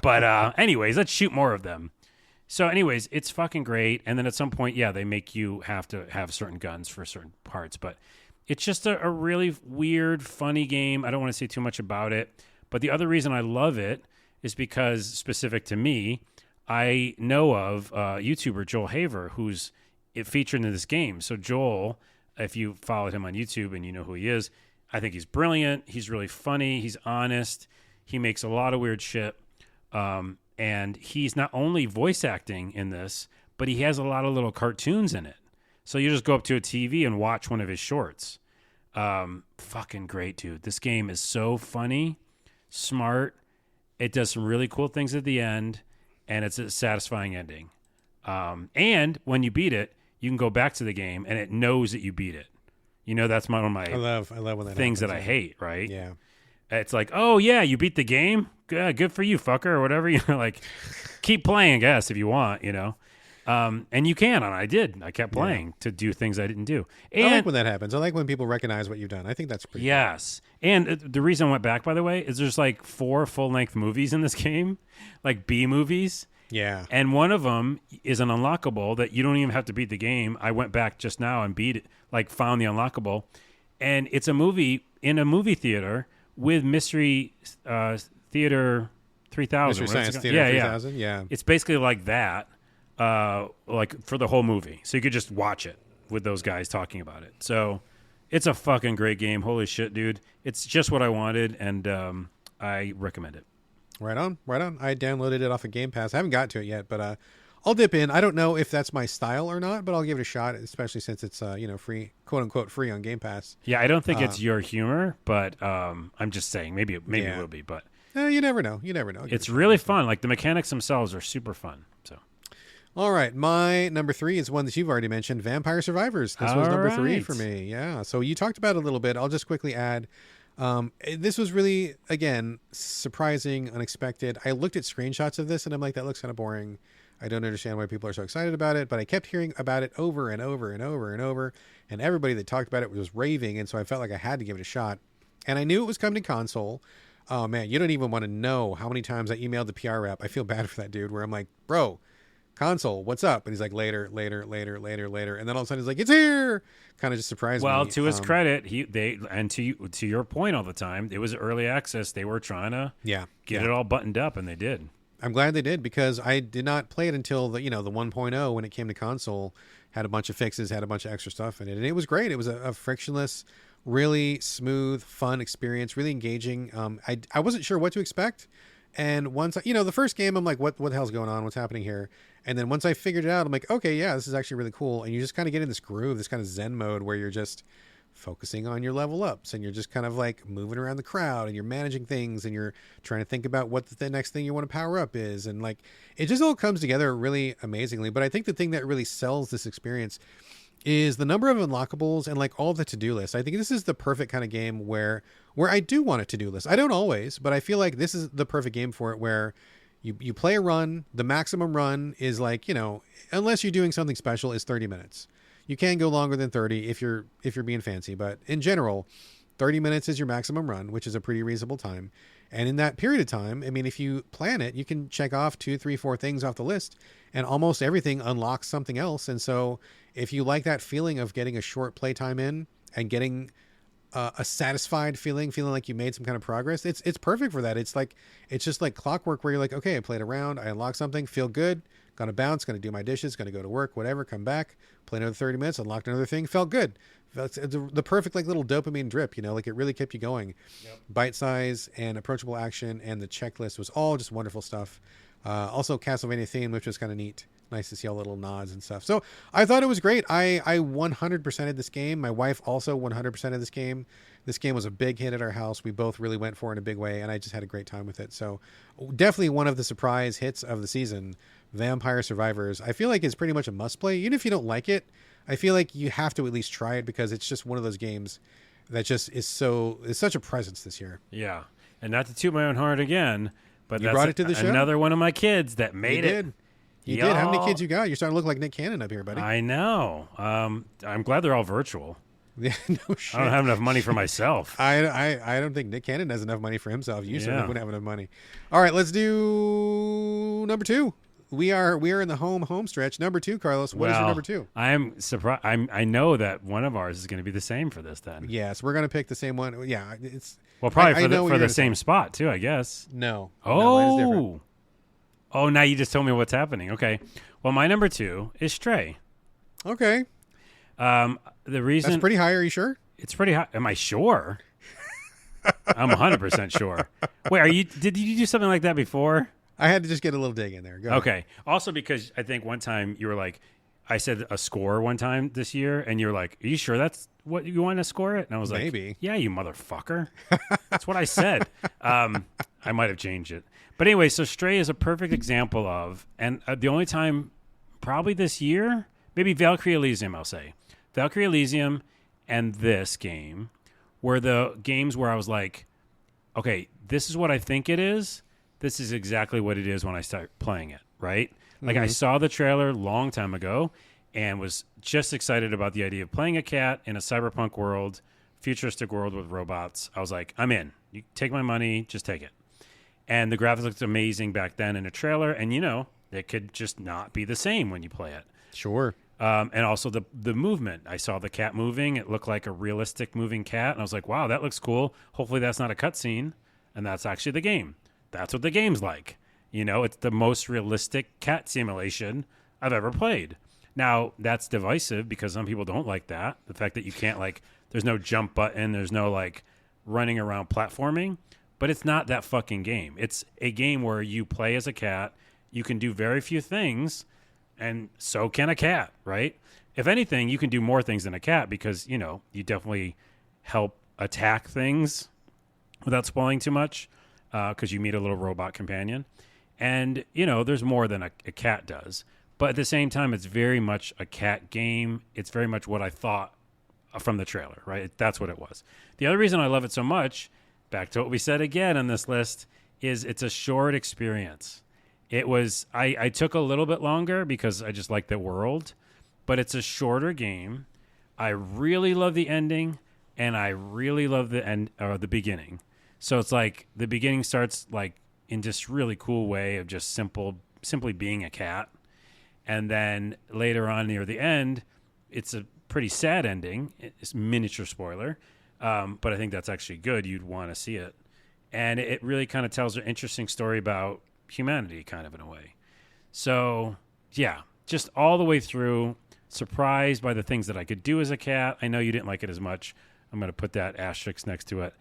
But anyways, let's shoot more of them. So anyways, it's fucking great. And then at some point, they make you have to have certain guns for certain parts, but it's just a really weird, funny game. I don't want to say too much about it, but the other reason I love it is because, specific to me, I know of YouTuber Joel Haver, who's featured in this game. So Joel, if you followed him on YouTube and you know who he is, I think he's brilliant. He's really funny. He's honest. He makes a lot of weird shit. And he's not only voice acting in this, but he has a lot of little cartoons in it. So you just go up to a TV and watch one of his shorts. Fucking great, dude. This game is so funny, smart. It does some really cool things at the end, and it's a satisfying ending. And when you beat it, you can go back to the game, and it knows that you beat it. That's one of my I love when that things happens, that I hate, right? Yeah. It's like, oh, yeah, you beat the game? Good for you, fucker, or whatever. Like, keep playing, I guess, if you want, And you can, and I did. I kept playing to do things I didn't do. And I like when that happens. I like when people recognize what you've done. I think that's pretty yes. Cool. And the reason I went back, by the way, is there's like 4 full-length movies in this game, like B movies. Yeah. And one of them is an unlockable that you don't even have to beat the game. I went back just now and beat it, like found the unlockable. And it's a movie in a movie theater with Mystery Theater 3000. Mystery Science Theater 3000, yeah. It's basically like that, like for the whole movie. So you could just watch it with those guys talking about it. So it's a fucking great game. Holy shit, dude. It's just what I wanted, and I recommend it. Right on. I downloaded it off of Game Pass. I haven't got to it yet, but I'll dip in. I don't know if that's my style or not, but I'll give it a shot, especially since it's free, quote unquote free, on Game Pass. Yeah, I don't think it's your humor, but I'm just saying maybe it will be. But You never know. You never know. It's really fun. Like the mechanics themselves are super fun. So. All right, my number 3 is one that you've already mentioned, Vampire Survivors. This was number 3 for me. Yeah, so you talked about it a little bit. I'll just quickly add, this was really, again, surprising, unexpected. I looked at screenshots of this, and I'm like, that looks kind of boring. I don't understand why people are so excited about it, but I kept hearing about it over and over and over and over, and everybody that talked about it was raving, and so I felt like I had to give it a shot. And I knew it was coming to console. Oh, man, you don't even want to know how many times I emailed the PR rep. I feel bad for that dude, where I'm like, bro, console, what's up? And he's like, later. And then all of a sudden he's like, it's here. Kind of just surprised me. Well, to his credit, to your point all the time, it was early access. They were trying to get it all buttoned up, and they did. I'm glad they did, because I did not play it until the 1.0 when it came to console. Had a bunch of fixes, had a bunch of extra stuff in it, and it was great. It was a frictionless, really smooth, fun experience, really engaging. I wasn't sure what to expect. And once, the first game, I'm like, what the hell's going on? What's happening here? And then once I figured it out, I'm like, okay, yeah, this is actually really cool. And you just kind of get in this groove, this kind of Zen mode where you're just focusing on your level ups, and you're just kind of like moving around the crowd, and you're managing things, and you're trying to think about what the next thing you want to power up is. And like, it just all comes together really amazingly. But I think the thing that really sells this experience is the number of unlockables and like all the to-do lists. I think this is the perfect kind of game where I do want a to-do list. I don't always, but I feel like this is the perfect game for it, where you play a run. The maximum run is like, unless you're doing something special, is 30 minutes. You can go longer than 30 if you're being fancy, but in general, 30 minutes is your maximum run, which is a pretty reasonable time. And in that period of time, I mean, if you plan it, you can check off 2, 3, 4 things off the list, and almost everything unlocks something else. And so if you like that feeling of getting a short playtime in and getting a satisfied feeling like you made some kind of progress, it's perfect for that. It's just like clockwork, where you're like, okay, I played around, I unlocked something, feel good, gonna bounce, gonna do my dishes, gonna go to work, whatever, come back, play another 30 minutes, unlocked another thing, felt good. It's the perfect like little dopamine drip, like it really kept you going. Yep. Bite size and approachable action, and the checklist was all just wonderful stuff. Also Castlevania theme, which was kind of neat. Nice to see all the little nods and stuff. So I thought it was great. I 100%ed this game. My wife also 100%ed this game. This game was a big hit at our house. We both really went for it in a big way, and I just had a great time with it. So definitely one of the surprise hits of the season, Vampire Survivors. I feel like it's pretty much a must play. Even if you don't like it, I feel like you have to at least try it, because it's just one of those games that just is such a presence this year. Yeah. And not to toot my own horn again, but you brought it to the show? Another one of my kids that made it. You did. How many kids you got? You're starting to look like Nick Cannon up here, buddy. I know. I'm glad they're all virtual. Yeah, no shit. I don't have enough money for myself. I don't think Nick Cannon has enough money for himself. You certainly wouldn't have enough money. All right, let's do number 2. We are in the home stretch. Number 2, Carlos. What is your number 2? I'm surprised. I know that one of ours is going to be the same for this then. Yes, we're going to pick the same one. Yeah, it's probably for the same spot too, I guess. No. Oh. No, mine is different. Oh, now you just told me what's happening. Okay. Well, my number 2 is Stray. Okay. The reason that's pretty high. Are you sure? It's pretty high. Am I sure? I'm 100% sure. Wait, did you do something like that before? I had to just get a little dig in there. Go ahead. Okay. Also, because I think one time you were like, I said a score one time this year, and you're like, "Are you sure that's what you want to score it?" And I was like, "Maybe." Yeah, you motherfucker. That's what I said. I might have changed it, but anyway. So Stray is a perfect example of, and the only time probably this year, maybe Valkyrie Elysium. I'll say Valkyrie Elysium and this game were the games where I was like, "Okay, this is what I think it is. This is exactly what it is when I start playing it." Right. Like I saw the trailer a long time ago and was just excited about the idea of playing a cat in a cyberpunk world, futuristic world with robots. I was like, I'm in. You take my money, just take it. And the graphics looked amazing back then in a trailer, and it could just not be the same when you play it. Sure. And also the movement. I saw the cat moving. It looked like a realistic moving cat, and I was like, wow, that looks cool. Hopefully that's not a cutscene, and that's actually the game. That's what the game's like. It's the most realistic cat simulation I've ever played. Now, that's divisive because some people don't like that. The fact that you can't, there's no jump button, there's no, running around platforming. But it's not that fucking game. It's a game where you play as a cat, you can do very few things, and so can a cat, right? If anything, you can do more things than a cat because, you definitely help attack things without spoiling too much. because you meet a little robot companion. And, there's more than a cat does. But at the same time, it's very much a cat game. It's very much what I thought from the trailer, right? That's what it was. The other reason I love it so much, back to what we said again on this list, is it's a short experience. It was, I took a little bit longer because I just like the world, but it's a shorter game. I really love the ending, and I really love the beginning. So it's like the beginning starts like in just really cool way of just simply being a cat. And then later on near the end, it's a pretty sad ending. It's miniature spoiler, but I think that's actually good. You'd want to see it. And it really kind of tells an interesting story about humanity kind of in a way. So, yeah, just all the way through, surprised by the things that I could do as a cat. I know you didn't like it as much. I'm going to put that asterisk next to it.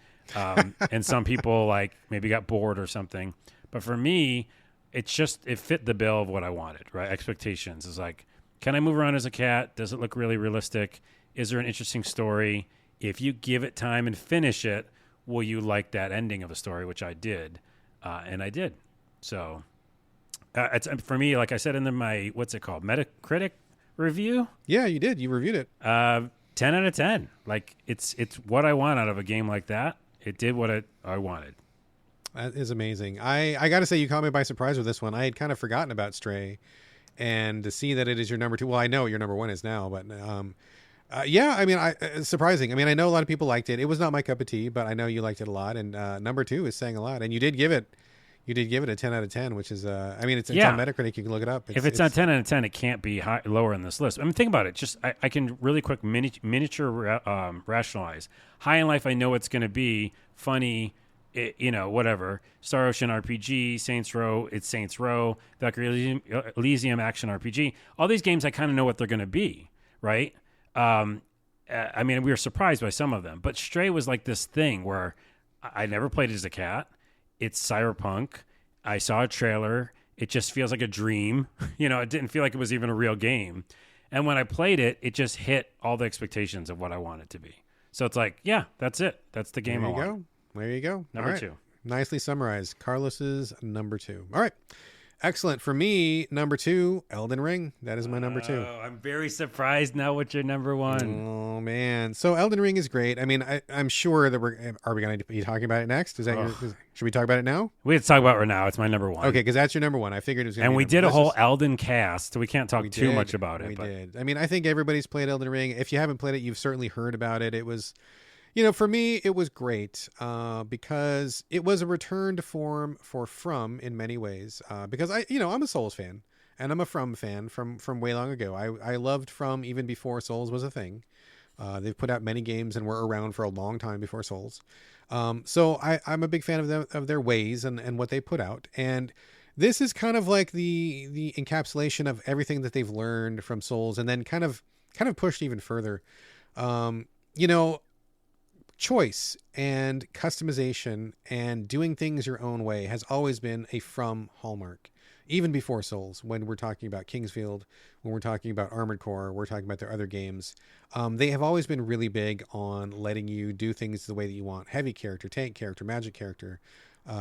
And some people like maybe got bored or something. But for me, it fit the bill of what I wanted, right? Expectations is like, can I move around as a cat? Does it look really realistic? Is there an interesting story? If you give it time and finish it, will you like that ending of a story, which I did. And I did. So it's for me, like I said in my, what's it called? Metacritic review? Yeah, you did. You reviewed it. 10 out of 10. Like it's what I want out of a game like that. It did what I wanted. That is amazing. I got to say, you caught me by surprise with this one. I had kind of forgotten about Stray, and to see that it is your number 2. Well, I know what your number 1 is now, but yeah, I mean, it's surprising. I mean, I know a lot of people liked it. It was not my cup of tea, but I know you liked it a lot. And number 2 is saying a lot. And you did give it a 10 out of 10, which is, I mean, it's on Metacritic. You can look it up. If it's not 10 out of 10, it can't be lower in this list. I mean, think about it. Just I can really quick miniature rationalize. High in Life, I know it's going to be funny. Whatever. Star Ocean RPG, Saints Row, it's Saints Row, Valkyrie Elysium action RPG. All these games, I kind of know what they're going to be, right? I mean, we were surprised by some of them, but Stray was like this thing where I never played it as a cat. It's cyberpunk. I saw a trailer. It just feels like a dream. It didn't feel like it was even a real game. And when I played it, it just hit all the expectations of what I want it to be. So it's like, yeah, that's it. That's the game I want. There you go. Number 2. Nicely summarized. Carlos's number 2. All right. Excellent. For me, number 2, Elden Ring. That is my number 2. I'm very surprised now what's your number 1. Oh, man. So Elden Ring is great. I mean, I'm sure that are we going to be talking about it next? Should we talk about it now? We have to talk about it right now. It's my number 1. Okay, because that's your number 1. I figured it was going to be. And we did a whole Elden cast, so we can't talk too much about it. We did. I mean, I think everybody's played Elden Ring. If you haven't played it, you've certainly heard about it. It was... for me, it was great because it was a return to form for From in many ways. Because I'm a Souls fan and I'm a From fan from way long ago. I loved From even before Souls was a thing. They've put out many games and were around for a long time before Souls. So I'm a big fan of their ways and what they put out. And this is kind of like the encapsulation of everything that they've learned from Souls, and then kind of pushed even further. Choice and customization and doing things your own way has always been a From hallmark, even before Souls. When we're talking about Kingsfield, when we're talking about Armored Core, we're talking about their other games. They have always been really big on letting you do things the way that you want. Heavy character, tank character, magic character,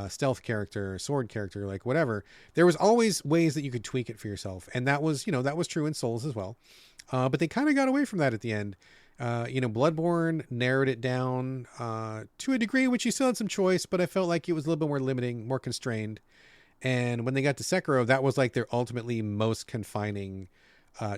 stealth character, sword character, like whatever. There was always ways that you could tweak it for yourself. And that was true in Souls as well. But they kind of got away from that at the end. Bloodborne narrowed it down to a degree, which you still had some choice, but I felt like it was a little bit more limiting, more constrained. And when they got to Sekiro, that was like their ultimately most confining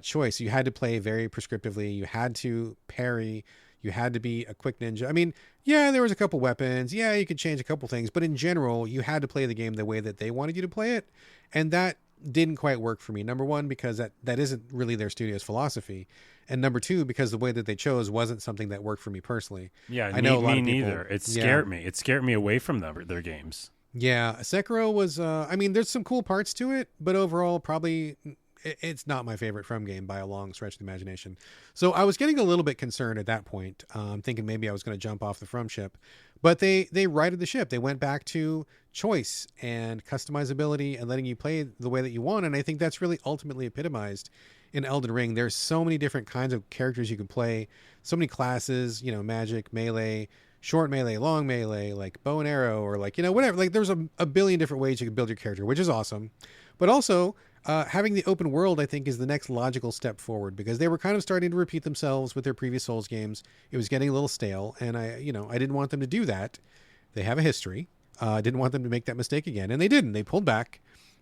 choice. You had to play very prescriptively. You had to parry. You had to be a quick ninja. I mean, yeah, there was a couple weapons. Yeah, you could change a couple things. But in general, you had to play the game the way that they wanted you to play it. And that didn't quite work for me. Number 1, because that isn't really their studio's philosophy. And number 2, because the way that they chose wasn't something that worked for me personally. Yeah, I know a lot of people, neither. It scared me. It scared me away from their games. Yeah, Sekiro was, there's some cool parts to it, but overall, probably it's not my favorite From game by a long stretch of the imagination. So I was getting a little bit concerned at that point, thinking maybe I was going to jump off the From ship. But they righted the ship. They went back to choice and customizability and letting you play the way that you want. And I think that's really ultimately epitomized in Elden Ring. There's so many different kinds of characters you can play, so many classes, magic, melee, short melee, long melee, like bow and arrow, or like, whatever. Like there's a billion different ways you can build your character, which is awesome. But also, having the open world, I think, is the next logical step forward, because they were kind of starting to repeat themselves with their previous Souls games. It was getting a little stale, and I didn't want them to do that. They have a history. I didn't want them to make that mistake again, and they didn't. They pulled back,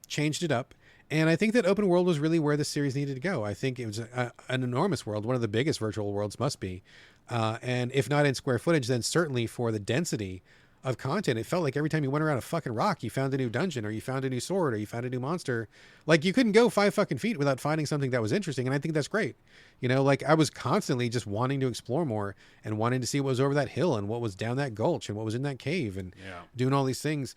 changed it up, and I think that open world was really where the series needed to go. I think it was an enormous world, one of the biggest virtual worlds must be, and if not in square footage, then certainly for the density of content. It felt like every time you went around a fucking rock, you found a new dungeon, or you found a new sword, or you found a new monster. Like you couldn't go 5 fucking feet without finding something that was interesting. And I think that's great. Like I was constantly just wanting to explore more and wanting to see what was over that hill and what was down that gulch and what was in that cave and doing all these things.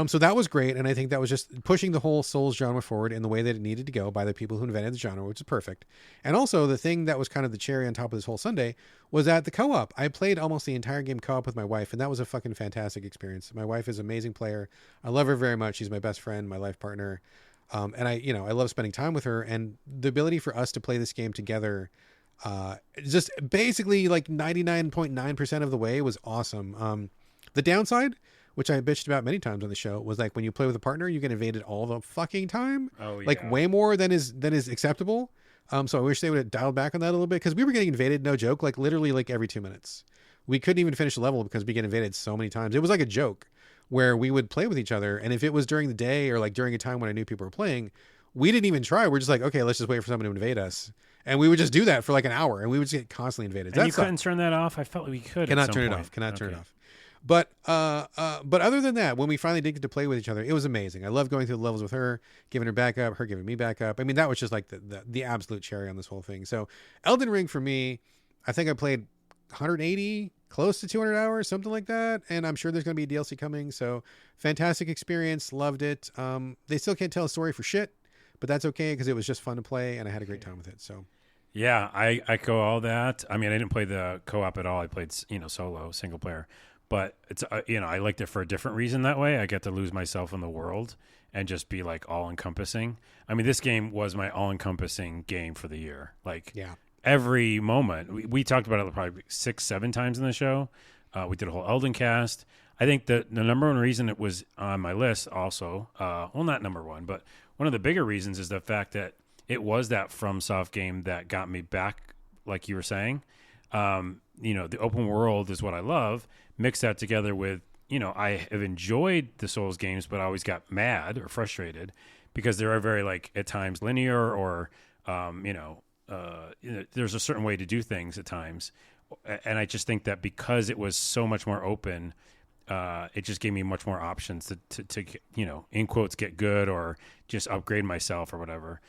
So that was great. And I think that was just pushing the whole Souls genre forward in the way that it needed to go by the people who invented the genre, which is perfect. And also the thing that was kind of the cherry on top of this whole Sunday was that the co-op. I played almost the entire game co-op with my wife, and that was a fucking fantastic experience. My wife is an amazing player. I love her very much. She's my best friend, my life partner. And I love spending time with her, and the ability for us to play this game together, just basically like 99.9% of the way was awesome. The downside, which I bitched about many times on the show, was like when you play with a partner, you get invaded all the fucking time. Oh, yeah. Like way more than is acceptable. So I wish they would have dialed back on that a little bit, because we were getting invaded, no joke, like literally like every 2 minutes. We couldn't even finish a level because we get invaded so many times. It was like a joke where we would play with each other, and if it was during the day or like during a time when I knew people were playing, we didn't even try. We're just like, okay, let's just wait for someone to invade us. And we would just do that for like an hour, and we would just get constantly invaded. And you couldn't turn that off? I felt like we could. Cannot turn it off. Cannot turn it off. But other than that, when we finally did get to play with each other, it was amazing. I love going through the levels with her, giving her backup, her giving me backup. I mean, that was just like the absolute cherry on this whole thing. So Elden Ring for me, I think I played 180, close to 200 hours, something like that. And I'm sure there's going to be a DLC coming. So fantastic experience. Loved it. They still can't tell a story for shit, but that's okay, because it was just fun to play and I had a great time with it. So yeah, I echo all that. I mean, I didn't play the co-op at all. I played, solo, single player. But it's I liked it for a different reason that way. I get to lose myself in the world and just be like all encompassing. I mean, this game was my all encompassing game for the year. Like every moment. We talked about it probably 6-7 times in the show. We did a whole Elden cast. I think the number one reason it was on my list also, well, not number one, but one of the bigger reasons is the fact that it was that FromSoft game that got me back, like you were saying. The open world is what I love. Mix that together with, I have enjoyed the Souls games, but I always got mad or frustrated because they are very, like, at times linear or, there's a certain way to do things at times. And I just think that because it was so much more open, it just gave me much more options to in quotes, get good or just upgrade myself or whatever.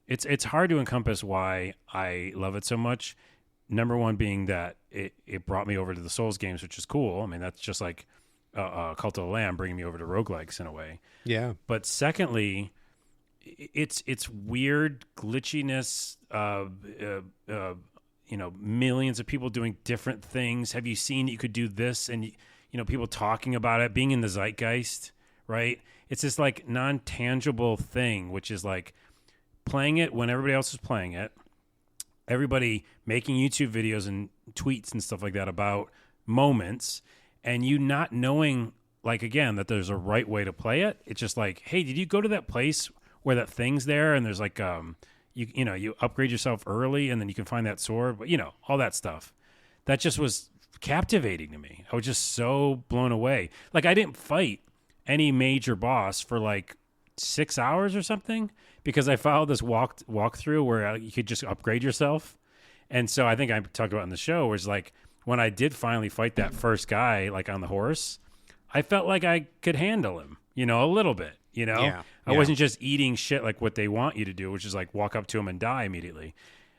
It's hard to encompass why I love it so much. Number one being that it brought me over to the Souls games, which is cool. I mean, that's just like Cult of the Lamb bringing me over to roguelikes in a way. Yeah. But secondly, it's weird glitchiness, millions of people doing different things. Have you seen you could do this? And, people talking about it, being in the zeitgeist, right? It's this like non-tangible thing, which is like playing it when everybody else is playing it. Everybody making YouTube videos and tweets and stuff like that about moments, and you not knowing, like, again, that there's a right way to play it. It's just like, hey, did you go to that place where that thing's there? And there's like, you upgrade yourself early and then you can find that sword, but all that stuff. That just was captivating to me. I was just so blown away. Like, I didn't fight any major boss for like 6 hours or something because I followed this walkthrough where you could just upgrade yourself. And so I think I talked about in the show was like when I did finally fight that first guy, like on the horse, I felt like I could handle him, a little bit, I wasn't just eating shit like what they want you to do, which is like walk up to him and die immediately.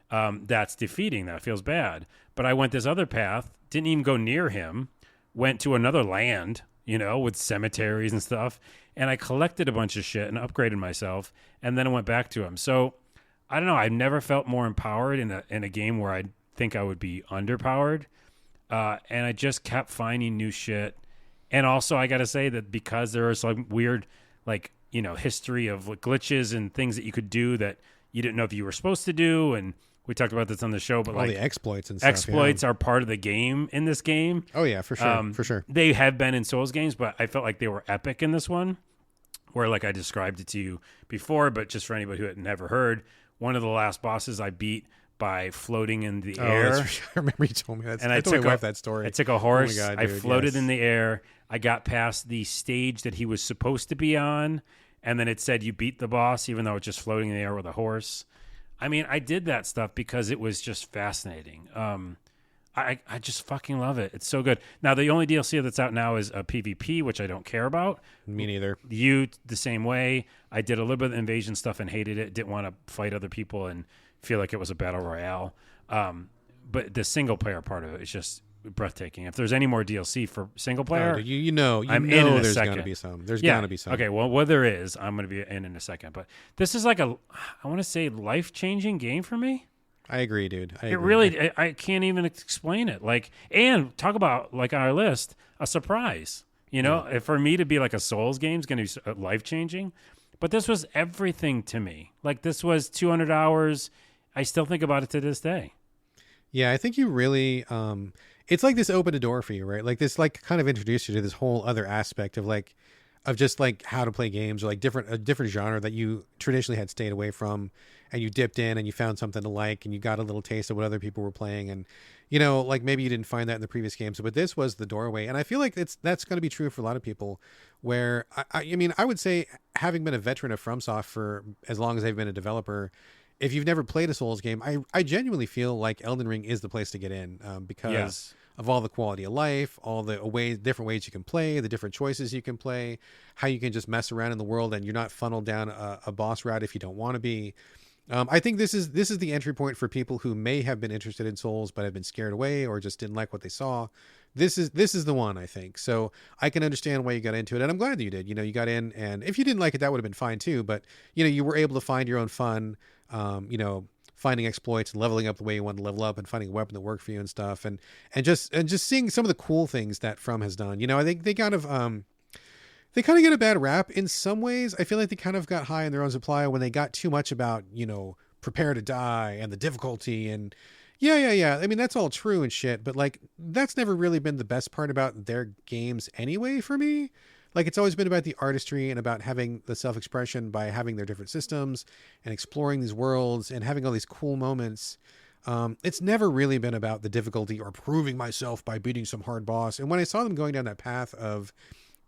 That's defeating. That feels bad. But I went this other path, didn't even go near him, went to another land, with cemeteries and stuff. And I collected a bunch of shit and upgraded myself. And then I went back to him. So I don't know. I've never felt more empowered in a game where I think I would be underpowered. And I just kept finding new shit. And also I got to say that because there was some weird, history of glitches and things that you could do that you didn't know if you were supposed to do. And We talked about this on the show, but All like the exploits and stuff. exploits are part of the game in this game. Oh yeah, for sure, for sure. They have been in Souls games, but I felt like they were epic in this one, where like I described it to you before, but just for anybody who had never heard, one of the last bosses I beat by floating in the air. I remember you told me that. And I told my wife that story. I took a horse. Oh my God, I dude, floated yes. in the air. I got past the stage that he was supposed to be on, and then it said you beat the boss, even though it's just floating in the air with a horse. I mean, I did that stuff because it was just fascinating. I just fucking love it. It's so good. Now, the only DLC that's out now is a PvP, which I don't care about. Me neither. You, the same way. I did a little bit of invasion stuff and hated it. Didn't want to fight other people and feel like it was a battle royale. But the single player part of it is just breathtaking. If there's any more DLC for single player, Dude, you know I'm in a there's second. gonna be some. There's gonna be some. Okay, well, there is. I'm going to be in a second. But this is like I want to say, life-changing game for me. I agree, dude. I It agree. really, I can't even explain it. Like, and talk about, like, on our list, a surprise. You know, if for me to be like a Souls game is going to be life-changing. But this was everything to me. Like, this was 200 hours. I still think about it to this day. Yeah, I think you really it's like this opened a door for you, right? Like this like kind of introduced you to this whole other aspect of just like how to play games, or like a different genre that you traditionally had stayed away from, and you dipped in and you found something to like, and you got a little taste of what other people were playing, and you know, like maybe you didn't find that in the previous games, but this was the doorway. And I feel like that's going to be true for a lot of people, where I mean, I would say, having been a veteran of FromSoft for as long as I've been a developer, if you've never played a Souls game, I genuinely feel like Elden Ring is the place to get in, because of all the quality of life, all the different ways you can play, the different choices you can play, how you can just mess around in the world and you're not funneled down a boss route if you don't want to be. I think this is the entry point for people who may have been interested in Souls but have been scared away or just didn't like what they saw. This is the one, I think. So I can understand why you got into it, and I'm glad that you did. You know, you got in, and if you didn't like it, that would have been fine too. But you know, you were able to find your own fun. You know, finding exploits and leveling up the way you want to level up, and finding a weapon that worked for you and stuff, and just seeing some of the cool things that From has done. You know, I think they kind of get a bad rap in some ways. I feel like they kind of got high in their own supply when they got too much about, you know, prepare to die and the difficulty, and yeah. I mean, that's all true and shit, but like that's never really been the best part about their games anyway for me. Like, it's always been about the artistry and about having the self-expression by having their different systems and exploring these worlds and having all these cool moments. It's never really been about the difficulty or proving myself by beating some hard boss. And when I saw them going down that path of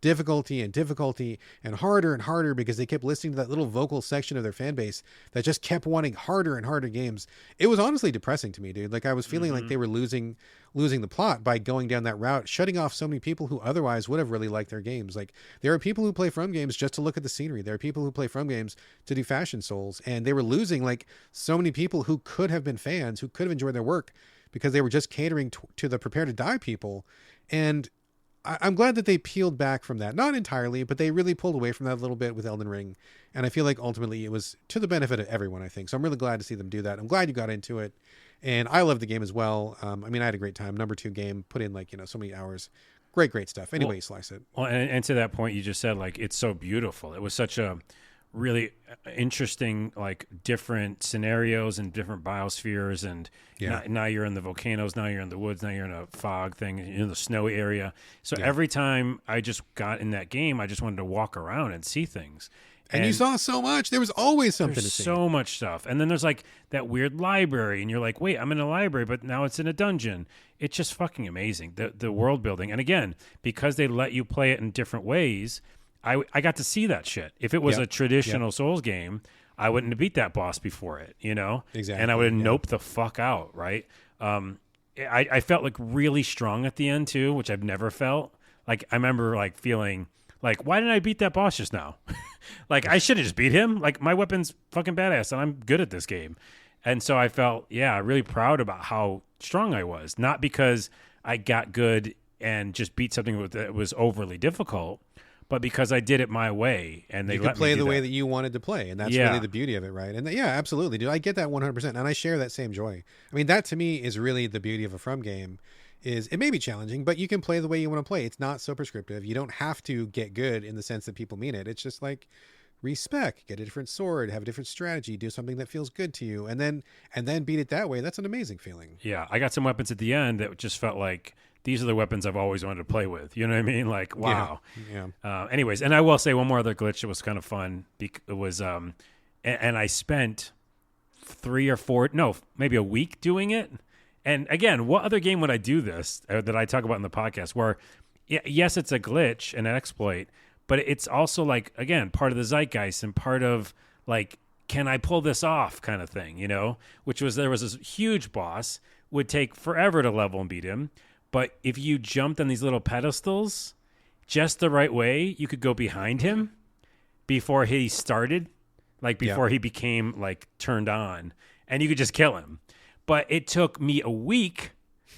difficulty and harder because they kept listening to that little vocal section of their fan base that just kept wanting harder and harder games, it was honestly depressing to me, dude. Like, I was feeling like they were losing the plot by going down that route, shutting off so many people who otherwise would have really liked their games. Like, there are people who play From games just to look at the scenery. There are people who play From games to do fashion souls, and they were losing like so many people who could have been fans, who could have enjoyed their work, because they were just catering to the prepare to die people. And I'm glad that they peeled back from that. Not entirely, but they really pulled away from that a little bit with Elden Ring. And I feel like ultimately it was to the benefit of everyone, I think. So I'm really glad to see them do that. I'm glad you got into it. And I love the game as well. I mean, I had a great time. Number 2 game, put in like, you know, so many hours. Great stuff. Anyway, you slice it. Well, and to that point, you just said, like, it's so beautiful. It was such a really interesting, like, different scenarios and different biospheres, and now you're in the volcanoes, now you're in the woods, now you're in a fog thing, you're in the snowy area. So every time I just got in that game, I just wanted to walk around and see things. And you saw so much. There was always something to see. So much stuff. And then there's like that weird library, and you're like, wait, I'm in a library, but now it's in a dungeon. It's just fucking amazing. The world building. And again, because they let you play it in different ways, I got to see that shit. If it was a traditional Souls game, I wouldn't have beat that boss before it, you know? Exactly. And I would have noped the fuck out, right? I felt like really strong at the end too, which I've never felt. Like, I remember like feeling like, why didn't I beat that boss just now? Like, I should have just beat him. Like, my weapon's fucking badass and I'm good at this game. And so I felt, really proud about how strong I was. Not because I got good and just beat something that was overly difficult, but because I did it my way, and they you let could play me do the way that. that you wanted to play, and that's really the beauty of it, right? And absolutely, dude. I get that 100%, and I share that same joy. I mean, that to me is really the beauty of a From game. Is it may be challenging, but you can play the way you want to play. It's not so prescriptive. You don't have to get good in the sense that people mean it. It's just like respec, get a different sword, have a different strategy, do something that feels good to you, and then beat it that way. That's an amazing feeling. Yeah, I got some weapons at the end that just felt like these are the weapons I've always wanted to play with. You know what I mean? Like, wow. Yeah. Anyways, and I will say one more other glitch that was kind of fun. It was, and I spent 3 or 4, no, maybe a week doing it. And again, what other game would I do this that I talk about in the podcast where, yes, it's a glitch and an exploit, but it's also like, again, part of the zeitgeist and part of like, can I pull this off kind of thing, you know, which was there was this huge boss, would take forever to level and beat him. But if you jumped on these little pedestals just the right way, you could go behind him before he started, like before he became like turned on, and you could just kill him. But it took me a week,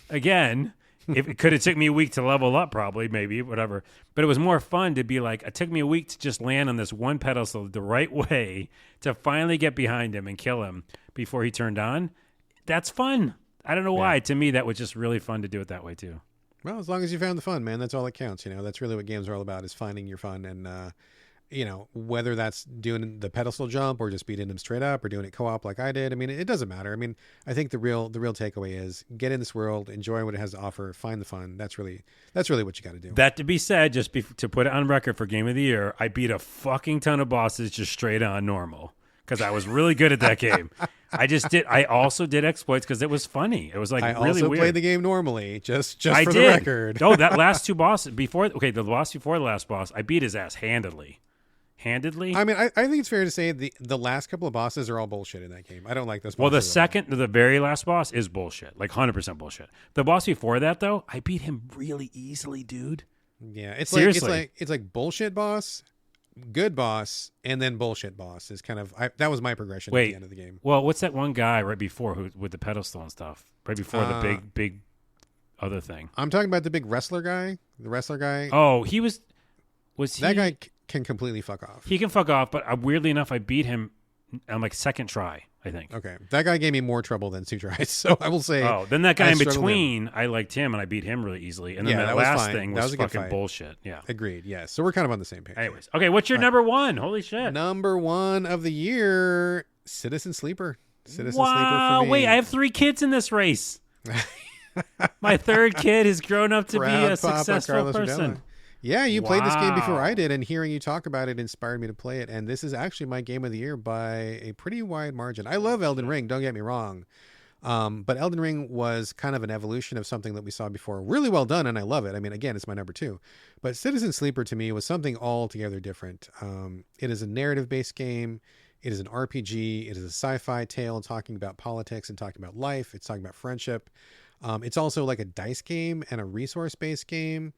again, it could have took me a week to level up probably, maybe, whatever. But it was more fun to be like, it took me a week to just land on this one pedestal the right way to finally get behind him and kill him before he turned on. That's fun. I don't know why. To me, that was just really fun to do it that way too. Well, as long as you found the fun, man, that's all that counts. You know, that's really what games are all about, is finding your fun. And, you know, whether that's doing the pedestal jump or just beating them straight up or doing it co-op like I did. I mean, it doesn't matter. I mean, I think the real takeaway is get in this world, enjoy what it has to offer, find the fun. That's really what you got to do. That to be said, just to put it on record for Game of the Year, I beat a fucking ton of bosses just straight on normal because I was really good at that game. I also did exploits because it was funny. It was like really weird. I also played the game normally, just for the record. Oh, that last 2 bosses the boss before the last boss, I beat his ass handedly. I mean, I think it's fair to say the last couple of bosses are all bullshit in that game. I don't like those bosses. Well, the very last boss is bullshit, like 100% bullshit. The boss before that, though, I beat him really easily, dude. Yeah, it's seriously. It's like bullshit boss, good boss, and then bullshit boss is kind of that was my progression at the end of the game. Well, what's that one guy right before who with the pedestal and stuff? Right before the big other thing. I'm talking about the big wrestler guy. The wrestler guy. Oh, was he that guy? Can completely fuck off. He can fuck off, but weirdly enough, I beat him on like second try, I think. Okay. That guy gave me more trouble than 2 tries, so I will say. Oh, then that guy in between, I liked him and I beat him really easily. And then that last thing was fucking bullshit. Yeah. Agreed, yes. So we're kind of on the same page. Anyways. Okay, what's your number 1? Holy shit. Number 1 of the year, Citizen Sleeper. Sleeper for me. Wait, I have 3 kids in this race. My 3rd kid has grown up to be a successful person. Yeah, you played this game before I did, and hearing you talk about it inspired me to play it. And this is actually my game of the year by a pretty wide margin. I love Elden Ring, don't get me wrong. But Elden Ring was kind of an evolution of something that we saw before. Really well done, and I love it. I mean, again, it's my number 2. But Citizen Sleeper to me was something altogether different. It is a narrative-based game. It is an RPG. It is a sci-fi tale talking about politics and talking about life. It's talking about friendship. It's also like a dice game and a resource-based game.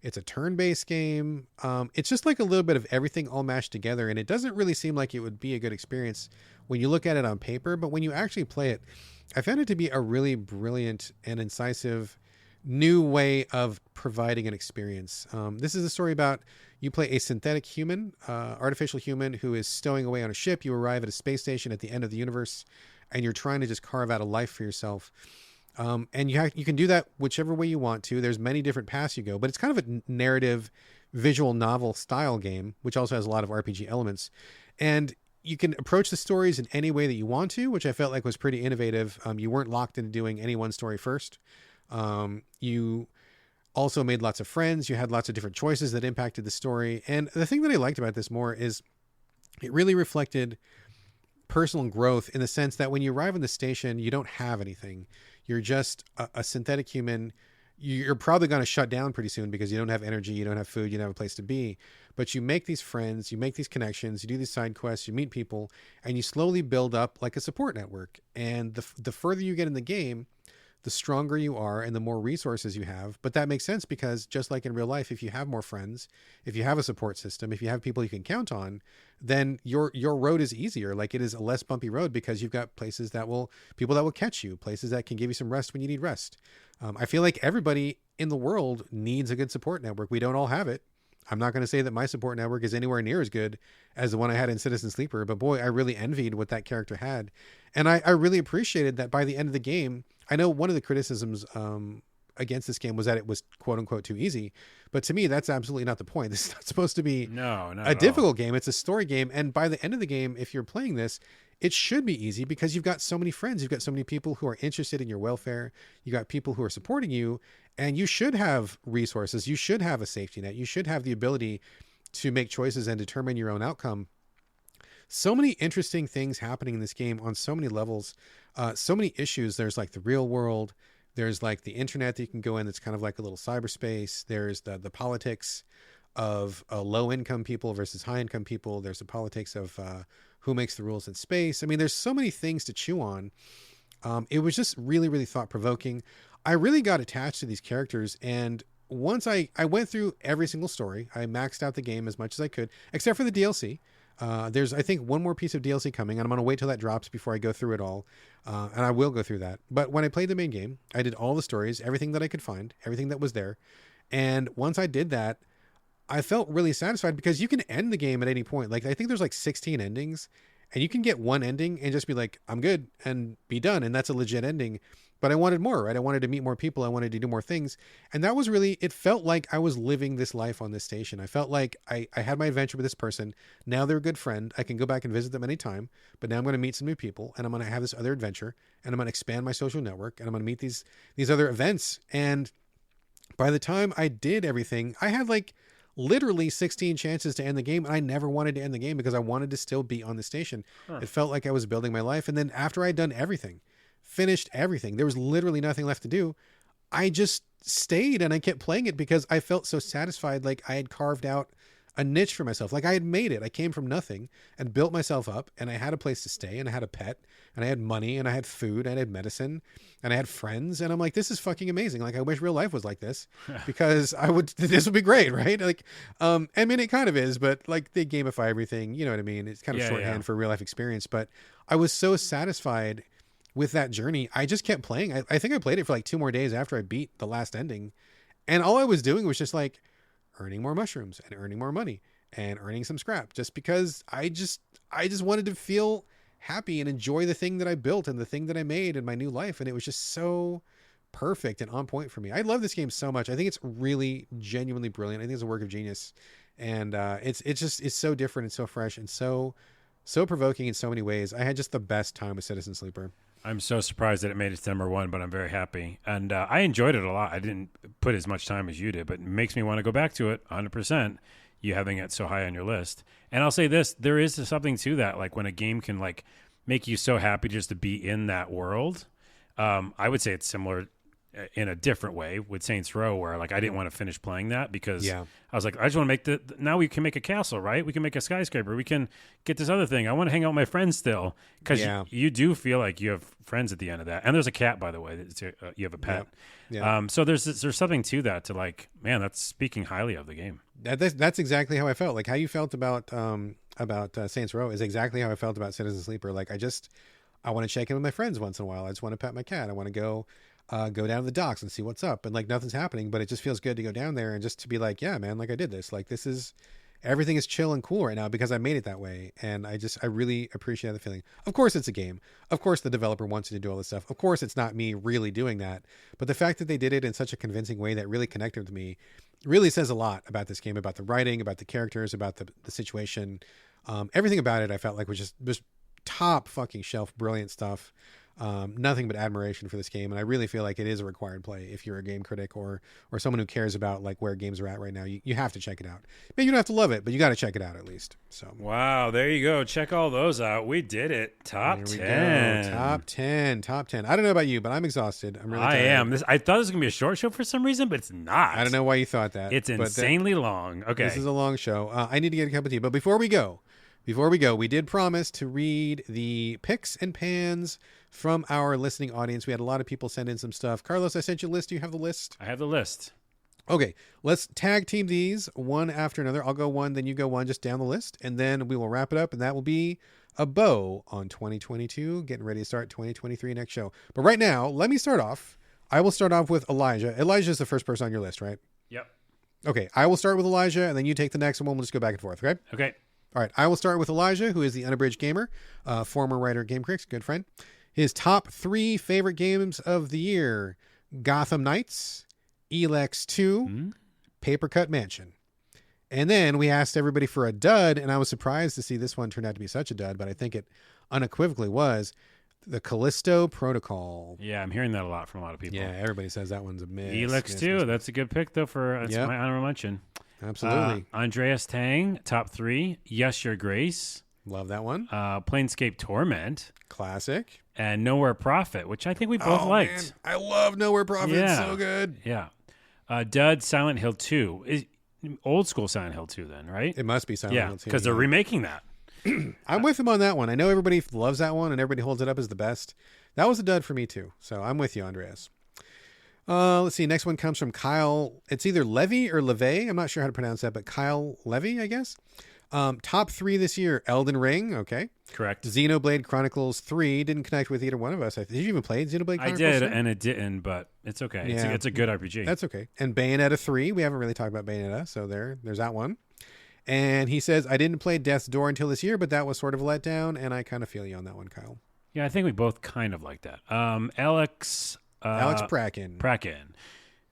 It's a turn-based game. It's just like a little bit of everything all mashed together, and it doesn't really seem like it would be a good experience when you look at it on paper, but when you actually play it, I found it to be a really brilliant and incisive new way of providing an experience. This is a story about you play a synthetic human, artificial human who is stowing away on a ship. You arrive at a space station at the end of the universe, and you're trying to just carve out a life for yourself. And you can do that whichever way you want to. There's many different paths you go, but it's kind of a narrative visual novel style game, which also has a lot of RPG elements. And you can approach the stories in any way that you want to, which I felt like was pretty innovative. You weren't locked into doing any one story first. You also made lots of friends. You had lots of different choices that impacted the story. And the thing that I liked about this more is it really reflected personal growth in the sense that when you arrive on the station, you don't have anything. You're just a synthetic human. You're probably going to shut down pretty soon because you don't have energy, you don't have food, you don't have a place to be. But you make these friends, you make these connections, you do these side quests, you meet people, and you slowly build up like a support network. And the further you get in the game, the stronger you are and the more resources you have. But that makes sense because just like in real life, if you have more friends, if you have a support system, if you have people you can count on, then your road is easier. Like it is a less bumpy road because you've got people that will catch you, places that can give you some rest when you need rest. I feel like everybody in the world needs a good support network. We don't all have it. I'm not going to say that my support network is anywhere near as good as the one I had in Citizen Sleeper, but boy, I really envied what that character had. And I really appreciated that by the end of the game. I know one of the criticisms against this game was that it was quote unquote too easy. But to me, that's absolutely not the point. This is not supposed to be No, not a at all. difficult game. It's a story game. And by the end of the game, if you're playing this, it should be easy because you've got so many friends. You've got so many people who are interested in your welfare. You got people who are supporting you, and you should have resources. You should have a safety net. You should have the ability to make choices and determine your own outcome. So many interesting things happening in this game on so many levels, so many issues. There's like the real world. There's like the internet that you can go in. That's kind of like a little cyberspace. There's the politics of low income people versus high income people. There's the politics of who makes the rules in space. I mean, there's so many things to chew on. It was just really, really thought provoking. I really got attached to these characters. And once I went through every single story, I maxed out the game as much as I could, except for the DLC. There's, I think, one more piece of DLC coming, and I'm going to wait till that drops before I go through it all. And I will go through that. But when I played the main game, I did all the stories, everything that I could find, everything that was there. And once I did that, I felt really satisfied because you can end the game at any point. Like, I think there's like 16 endings, and you can get one ending and just be like, I'm good, and be done. And that's a legit ending. But I wanted more, right? I wanted to meet more people. I wanted to do more things. And that was really, it felt like I was living this life on this station. I felt like I had my adventure with this person. Now they're a good friend. I can go back and visit them anytime. But now I'm going to meet some new people, and I'm going to have this other adventure, and I'm going to expand my social network, and I'm going to meet these other events. And by the time I did everything, I had like literally 16 chances to end the game, and I never wanted to end the game because I wanted to still be on the station. It felt like I was building my life. And then after I'd done everything, finished everything, there was literally nothing left to do. I just stayed and I kept playing it because I felt so satisfied. Like I had carved out a niche for myself. Like I had made it. I came from nothing and built myself up, and I had a place to stay, and I had a pet, and I had money, and I had food, and I had medicine, and I had friends. And I'm like, this is fucking amazing. Like I wish real life was like this because this would be great. Right. Like, I mean, it kind of is, but like they gamify everything, you know what I mean? It's kind of shorthand for real life experience, but I was so satisfied with that journey. I just kept playing. I think I played it for like 2 more days after I beat the last ending. And all I was doing was just like earning more mushrooms and earning more money and earning some scrap, just because I just wanted to feel happy and enjoy the thing that I built and the thing that I made in my new life. And it was just so perfect and on point for me. I love this game so much. I think it's really genuinely brilliant. I think it's a work of genius. And it's so different and so fresh and so provoking in so many ways. I had just the best time with Citizen Sleeper. I'm so surprised that it made it to number 1, but I'm very happy. And I enjoyed it a lot. I didn't put as much time as you did, but it makes me want to go back to it 100%, you having it so high on your list. And I'll say this, there is something to that. Like when a game can like make you so happy just to be in that world. I would say it's similar in a different way with Saints Row, where like I didn't want to finish playing that because I was like, I just want to make now we can make a castle, right? We can make a skyscraper. We can get this other thing. I want to hang out with my friends still, because you do feel like you have friends at the end of that. And there's a cat, by the way. You have a pet. So there's something to that, to like, man, that's speaking highly of the game. That's exactly how I felt. Like how you felt about Saints Row is exactly how I felt about Citizen Sleeper. Like I want to check in with my friends once in a while. I just want to pet my cat. I want to go down to the docks and see what's up, and like nothing's happening, but it just feels good to go down there and just to be like, yeah, man, like I did this. Like everything is chill and cool right now because I made it that way. And I really appreciate the feeling. Of course it's a game. Of course the developer wants you to do all this stuff. Of course it's not me really doing that, but the fact that they did it in such a convincing way that really connected with me really says a lot about this game, about the writing, about the characters, about the situation. Everything about it I felt like was just top fucking shelf brilliant stuff. Nothing but admiration for this game, and I really feel like it is a required play if you're a game critic or someone who cares about like where games are at right now. You have to check it out. Maybe you don't have to love it, but you got to check it out at least. So wow, there you go. Check all those out. We did it. Top 10. Top 10. I don't know about you, but I'm exhausted. I'm really tired. I am. I thought it was gonna be a short show for some reason, but it's not. I don't know why you thought that. It's insanely long. Okay, this is a long show. I need to get a cup of tea, but before we go, we did promise to read the picks and pans from our listening audience. We had a lot of people send in some stuff. Carlos, I sent you a list. Do you have the list? I have the list. Okay, let's tag team these one after another. I'll go one, then you go one, just down the list, and then we will wrap it up, and that will be a bow on 2022, getting ready to start 2023 next show. But right now, let me start off. I will start off with Elijah. Elijah is the first person on your list, right? Yep. Okay, I will start with Elijah, and then you take the next one. We'll just go back and forth, okay? Okay. All right, I will start with Elijah, who is the Unabridged Gamer, former writer at Game Critics, good friend. His top 3 favorite games of the year. Gotham Knights, Elex 2, Paper Cut Mansion. And then we asked everybody for a dud, and I was surprised to see this one turned out to be such a dud, but I think it unequivocally was the Callisto Protocol. Yeah, I'm hearing that a lot from a lot of people. Yeah, everybody says that one's a miss. Elex 2, that's a good pick, though, for that's my honorable mention. Absolutely. Andreas Tang, top 3. Yes, Your Grace. Love that one. Planescape Torment. Classic. And Nowhere Prophet, which I think we both liked. Man. I love Nowhere Prophet. Yeah. It's so good. Yeah. Dud, Silent Hill 2. Is old school Silent Hill 2 then, right? It must be Silent Hill 2. Because they're remaking that. I'm with him on that one. I know everybody loves that one and everybody holds it up as the best. That was a dud for me too. So I'm with you, Andreas. Let's see. Next one comes from Kyle. It's either Levy or Levay. I'm not sure how to pronounce that, but Kyle Levy, I guess. Top 3 this year. Elden Ring. Okay. Correct. Xenoblade Chronicles 3. Didn't connect with either one of us. Did you even play Xenoblade Chronicles 3? I did, and it didn't, but it's okay. Yeah. It's a good RPG. That's okay. And Bayonetta 3. We haven't really talked about Bayonetta, so there's that one. And he says, I didn't play Death's Door until this year, but that was sort of a letdown, and I kind of feel you on that one, Kyle. Yeah, I think we both kind of like that. Alex Pracken.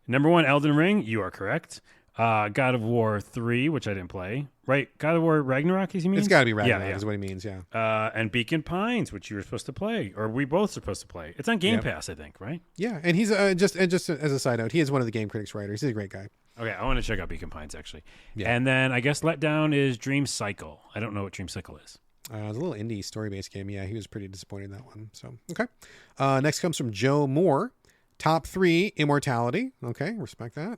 Number 1, Elden Ring. You are correct. God of War 3, which I didn't play. Right? God of War Ragnarok, as he means? It's got to be Ragnarok is what he means, yeah. And Beacon Pines, which you were supposed to play, or we both supposed to play. It's on Game Pass, I think, right? Yeah, and he's just as a side note, he is one of the Game Critics writers. He's a great guy. Okay, I want to check out Beacon Pines, actually. Yeah. And then I guess Letdown is Dream Cycle. I don't know what Dream Cycle is. It's a little indie story-based game. Yeah, he was pretty disappointed in that one. So, okay. Next comes from Joe Moore. Top 3, Immortality. Okay, respect that.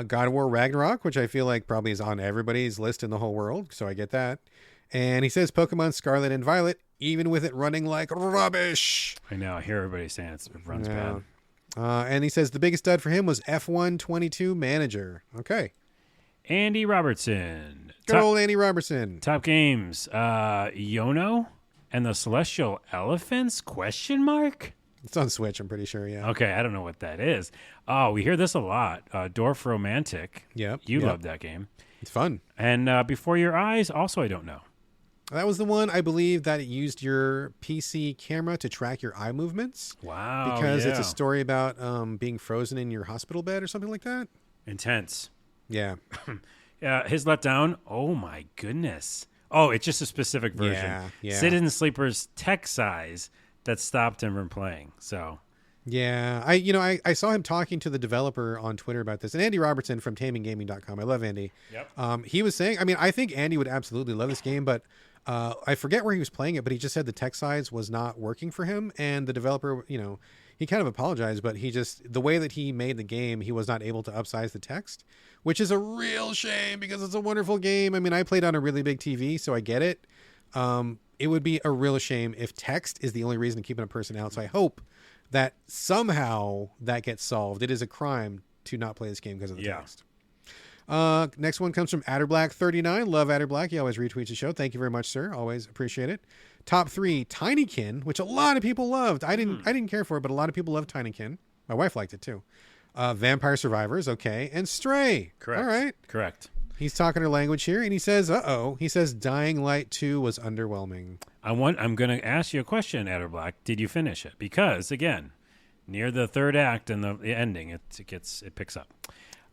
God of War Ragnarok, which I feel like probably is on everybody's list in the whole world, so I get that. And he says Pokemon Scarlet and Violet, even with it running like rubbish. I know. I hear everybody saying it runs bad. And he says the biggest stud for him was F1 22 Manager. Okay. Andy Robertson. Good old Andy Robertson. Top games. Yono and the Celestial Elephants? Question mark? It's on Switch, I'm pretty sure, yeah. Okay, I don't know what that is. Oh, we hear this a lot. Dwarf Romantic. Yep. You love that game. It's fun. And Before Your Eyes, also I don't know. That was the one, I believe, that it used your PC camera to track your eye movements. Wow. Because it's a story about being frozen in your hospital bed or something like that. Intense. Yeah. His letdown, oh my goodness. Oh, it's just a specific version. Yeah. Citizen Sleeper's tech size that stopped him from playing. So, yeah, I saw him talking to the developer on Twitter about this, and Andy Robertson from TamingGaming.com. I love Andy. Yep. He was saying, I think Andy would absolutely love this game, but I forget where he was playing it, but he just said the tech size was not working for him, and the developer, he kind of apologized, but the way that he made the game, he was not able to upsize the text, which is a real shame because it's a wonderful game. I played on a really big TV, so I get it. It would be a real shame if text is the only reason keeping a person out. So I hope that somehow that gets solved. It is a crime to not play this game because of the text. Next one comes from Adderblack39. Love Adderblack. He always retweets the show. Thank you very much, sir. Always appreciate it. Top 3, Tinykin, which a lot of people loved. I didn't care for it, but a lot of people loved Tinykin. My wife liked it too. Vampire Survivors, okay, and Stray. Correct. All right. Correct. He's talking her language here, and he says, he says Dying Light 2 was underwhelming. I'm going to ask you a question, Adderblack. Did you finish it? Because, again, near the third act and the ending, it picks up.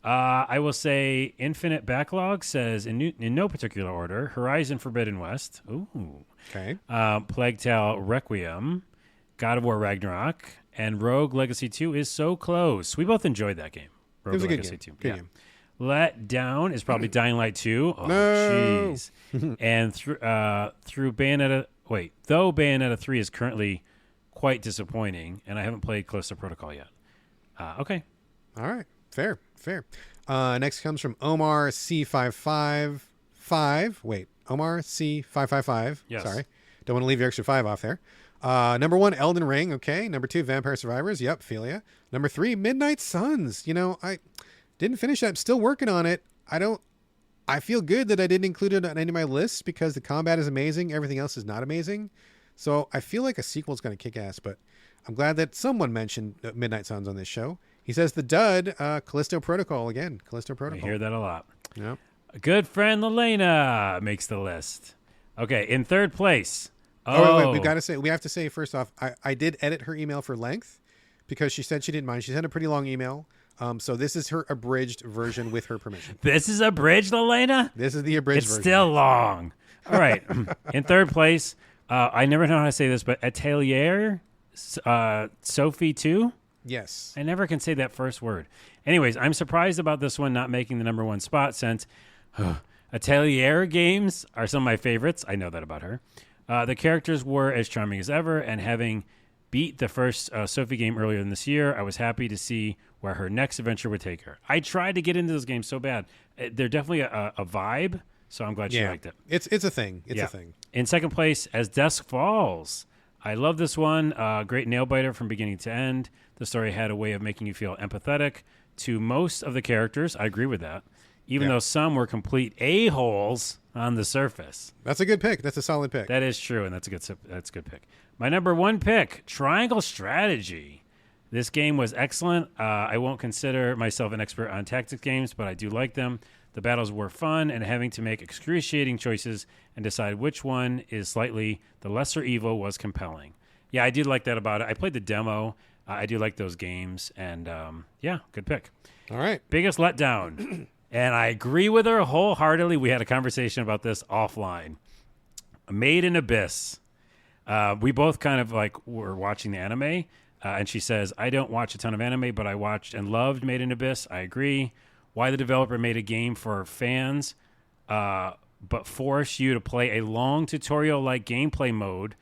I will say Infinite Backlog says, in no particular order, Horizon Forbidden West. Ooh. Okay. Plague Tale Requiem, God of War Ragnarok, and Rogue Legacy 2 is so close. We both enjoyed that game. Rogue It was a Legacy good 2. game. Good game. Let Down is probably Dying Light 2. Oh, No. jeez. And through Bayonetta... Wait, though Bayonetta 3 is currently quite disappointing, and I haven't played Callisto Protocol yet. Okay. All right. Fair. Next comes from Omar C555. Wait, Omar C555. Yes. Sorry. Don't want to leave your extra 5 off there. Number 1, Elden Ring. Okay. Number 2, Vampire Survivors. Yep, feel ya. Number 3, Midnight Suns. I didn't finish that. I'm still working on it. I feel good that I didn't include it on any of my lists because the combat is amazing. Everything else is not amazing. So I feel like a sequel is going to kick ass, but I'm glad that someone mentioned Midnight Suns on this show. He says the dud, Callisto Protocol again. Callisto Protocol. I hear that a lot. Yep. Good friend Lelena makes the list. Okay, in third place. Wait. We have to say first off, I did edit her email for length because she said she didn't mind. She sent a pretty long email. So this is her abridged version with her permission. This is abridged, Elena? This is the abridged version. It's still long. All right. In third place, I never know how to say this, but Atelier Sophie 2? Yes. I never can say that first word. Anyways, I'm surprised about this one not making the number one spot since Atelier games are some of my favorites. I know that about her. The characters were as charming as ever, and having beat the first Sophie game earlier in this year, I was happy to see where her next adventure would take her. I tried to get into those games so bad. They're definitely a vibe, so I'm glad she liked it. It's a thing. It's a thing. In second place, As Dusk Falls. I love this one. Great nail biter from beginning to end. The story had a way of making you feel empathetic to most of the characters. I agree with that. Even though some were complete a-holes on the surface. That's a good pick. That's a solid pick. That is true, and that's a good pick. My number one pick, Triangle Strategy. This game was excellent. I won't consider myself an expert on tactics games, but I do like them. The battles were fun, and having to make excruciating choices and decide which one is slightly the lesser evil was compelling. Yeah, I did like that about it. I played the demo. I do like those games, and good pick. All right. Biggest letdown. And I agree with her wholeheartedly. We had a conversation about this offline. Made in Abyss. We both kind of were watching the anime, and she says, I don't watch a ton of anime, but I watched and loved Made in Abyss. I agree. Why the developer made a game for fans, but force you to play a long tutorial-like gameplay mode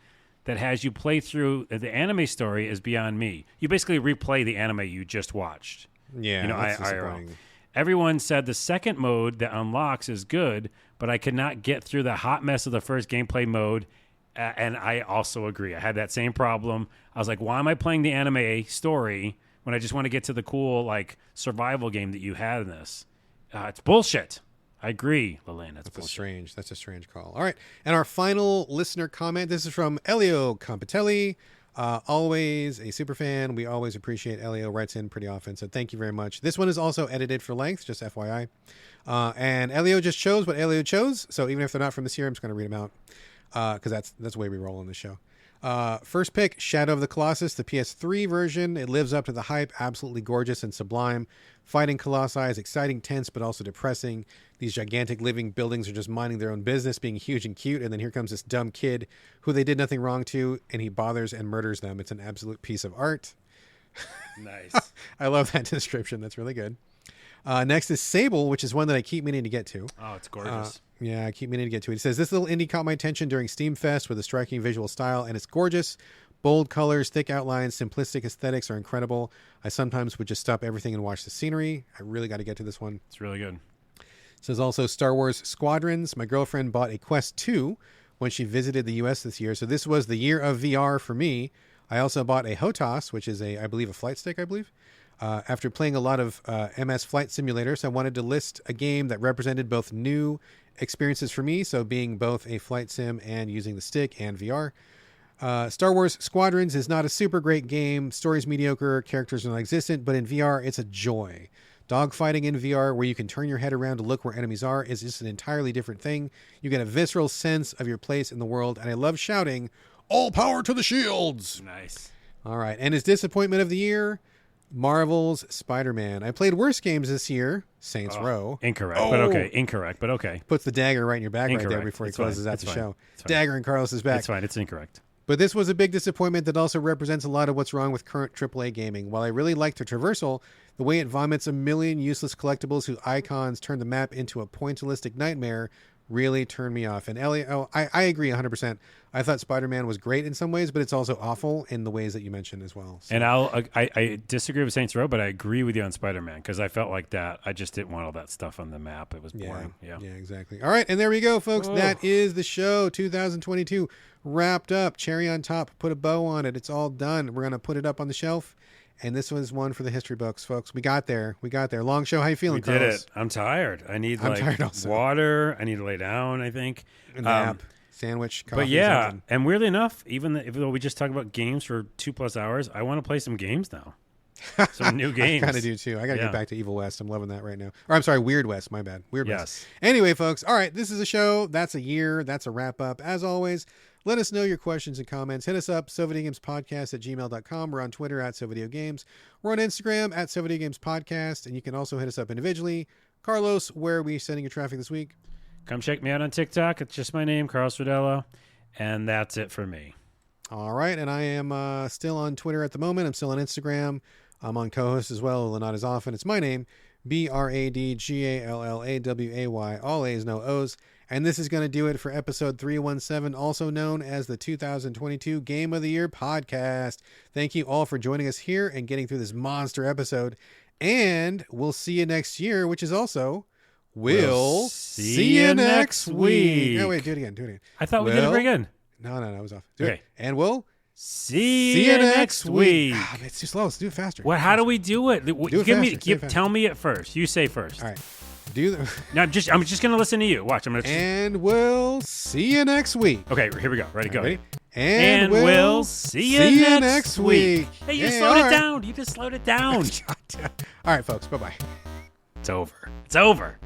that has you play through the anime story is beyond me. You basically replay the anime you just watched. Yeah, that's disappointing. Everyone said the second mode that unlocks is good, but I could not get through the hot mess of the first gameplay mode, and I also agree. I had that same problem. I was like, why am I playing the anime story when I just want to get to the cool survival game that you had in this? It's bullshit. I agree, Lillian. That's bullshit. That's a strange call. All right, and our final listener comment. This is from Elio Compitelli. Always a super fan. We always appreciate Elio. Writes in pretty often, so thank you very much. This one is also edited for length, just FYI. And Elio just chose what Elio chose, so even if they're not from this year, I'm just going to read them out because that's the way we roll on the show. First pick, Shadow of the Colossus, the PS3 version. It lives up to the hype. Absolutely gorgeous and sublime. Fighting Colossi is exciting, tense, but also depressing. These gigantic living buildings are just minding their own business, being huge and cute, and then here comes this dumb kid who they did nothing wrong to, and he bothers and murders them. It's an absolute piece of art. Nice. I love that description. That's really good. Next is Sable, which is one that I keep meaning to get to. Oh, it's gorgeous. Yeah, I keep meaning to get to it. It says, this little indie caught my attention during Steam Fest with a striking visual style, and it's gorgeous. Bold colors, thick outlines, simplistic aesthetics are incredible. I sometimes would just stop everything and watch the scenery. I really got to get to this one. It's really good. It says also Star Wars Squadrons. My girlfriend bought a Quest 2 when she visited the U.S. this year, so this was the year of VR for me. I also bought a HOTAS, which is I believe a flight stick, after playing a lot of MS Flight Simulators. I wanted to list a game that represented both new experiences for me, so being both a flight sim and using the stick and VR. Star Wars Squadrons is not a super great game. Story's mediocre, characters are non-existent, but in VR, it's a joy. Dogfighting in VR, where you can turn your head around to look where enemies are, is just an entirely different thing. You get a visceral sense of your place in the world, and I love shouting, all power to the shields! Nice. All right, and his disappointment of the year, Marvel's Spider-Man. I played worse games this year, Saints Row. Incorrect, but okay. Incorrect, but okay. Puts the dagger right in your back Incorrect. right there before he closes out the show. It's fine. Dagger in Carlos's back. It's fine. It's incorrect. But this was a big disappointment that also represents a lot of what's wrong with current AAA gaming. While I really liked the traversal, the way it vomits a million useless collectibles whose icons turn the map into a pointillistic nightmare really turned me off. And Elliot, I agree 100%. I thought Spider-Man was great in some ways, but it's also awful in the ways that you mentioned as well. So. And I disagree with Saints Row, but I agree with you on Spider-Man because I felt like that. I just didn't want all that stuff on the map. It was boring. Yeah, exactly. All right, and there we go, folks. Oh. That is the show 2022 wrapped up. Cherry on top. Put a bow on it. It's all done. We're gonna put it up on the shelf. And this was one for the history books, folks. We got there. Long show. How you feeling, Carlos? We did it. I'm tired. I need tired also. Water. I need to lay down, I think. A nap, sandwich, coffee. But yeah, something. And weirdly enough, even though we just talked about games for 2+ hours, I want to play some games now. some new games. I kind of do too. I got to Yeah. get back to Evil West. I'm loving that right now. Or I'm sorry, Weird West. My bad. Weird West. Yes. Anyway, folks. All right. This is a show. That's a year. That's a wrap up. As always, let us know your questions and comments. Hit us up, SoVideoGamesPodcast@gmail.com. We're on Twitter @SoVideoGames. We're on Instagram @SoVideoGamesPodcast. And you can also hit us up individually. Carlos, where are we sending your traffic this week? Come check me out on TikTok. It's just my name, Carlos Rodello. And that's it for me. All right. And I am still on Twitter at the moment. I'm still on Instagram. I'm on co-host as well, although not as often. It's my name, BRADGALLAWAY. All A's, no O's. And this is going to do it for episode 317, also known as the 2022 Game of the Year podcast. Thank you all for joining us here and getting through this monster episode. And we'll see you next year, which is also, we'll see you next week. No, wait, do it again. I thought we did it again. No, I was off. Do Okay. it. And we'll see you next week. Ah, it's too slow. Let's do it faster. Well, how do we do it? faster. Tell me it first. You say first. All right. Do the. No, I'm just gonna listen to you. Watch. I'm gonna. And we'll see you next week. Okay, here we go. Ready, go. Ready? And we'll see you next week. Hey, you slowed it down. You just slowed it down. All right, folks. Bye-bye. It's over. It's over.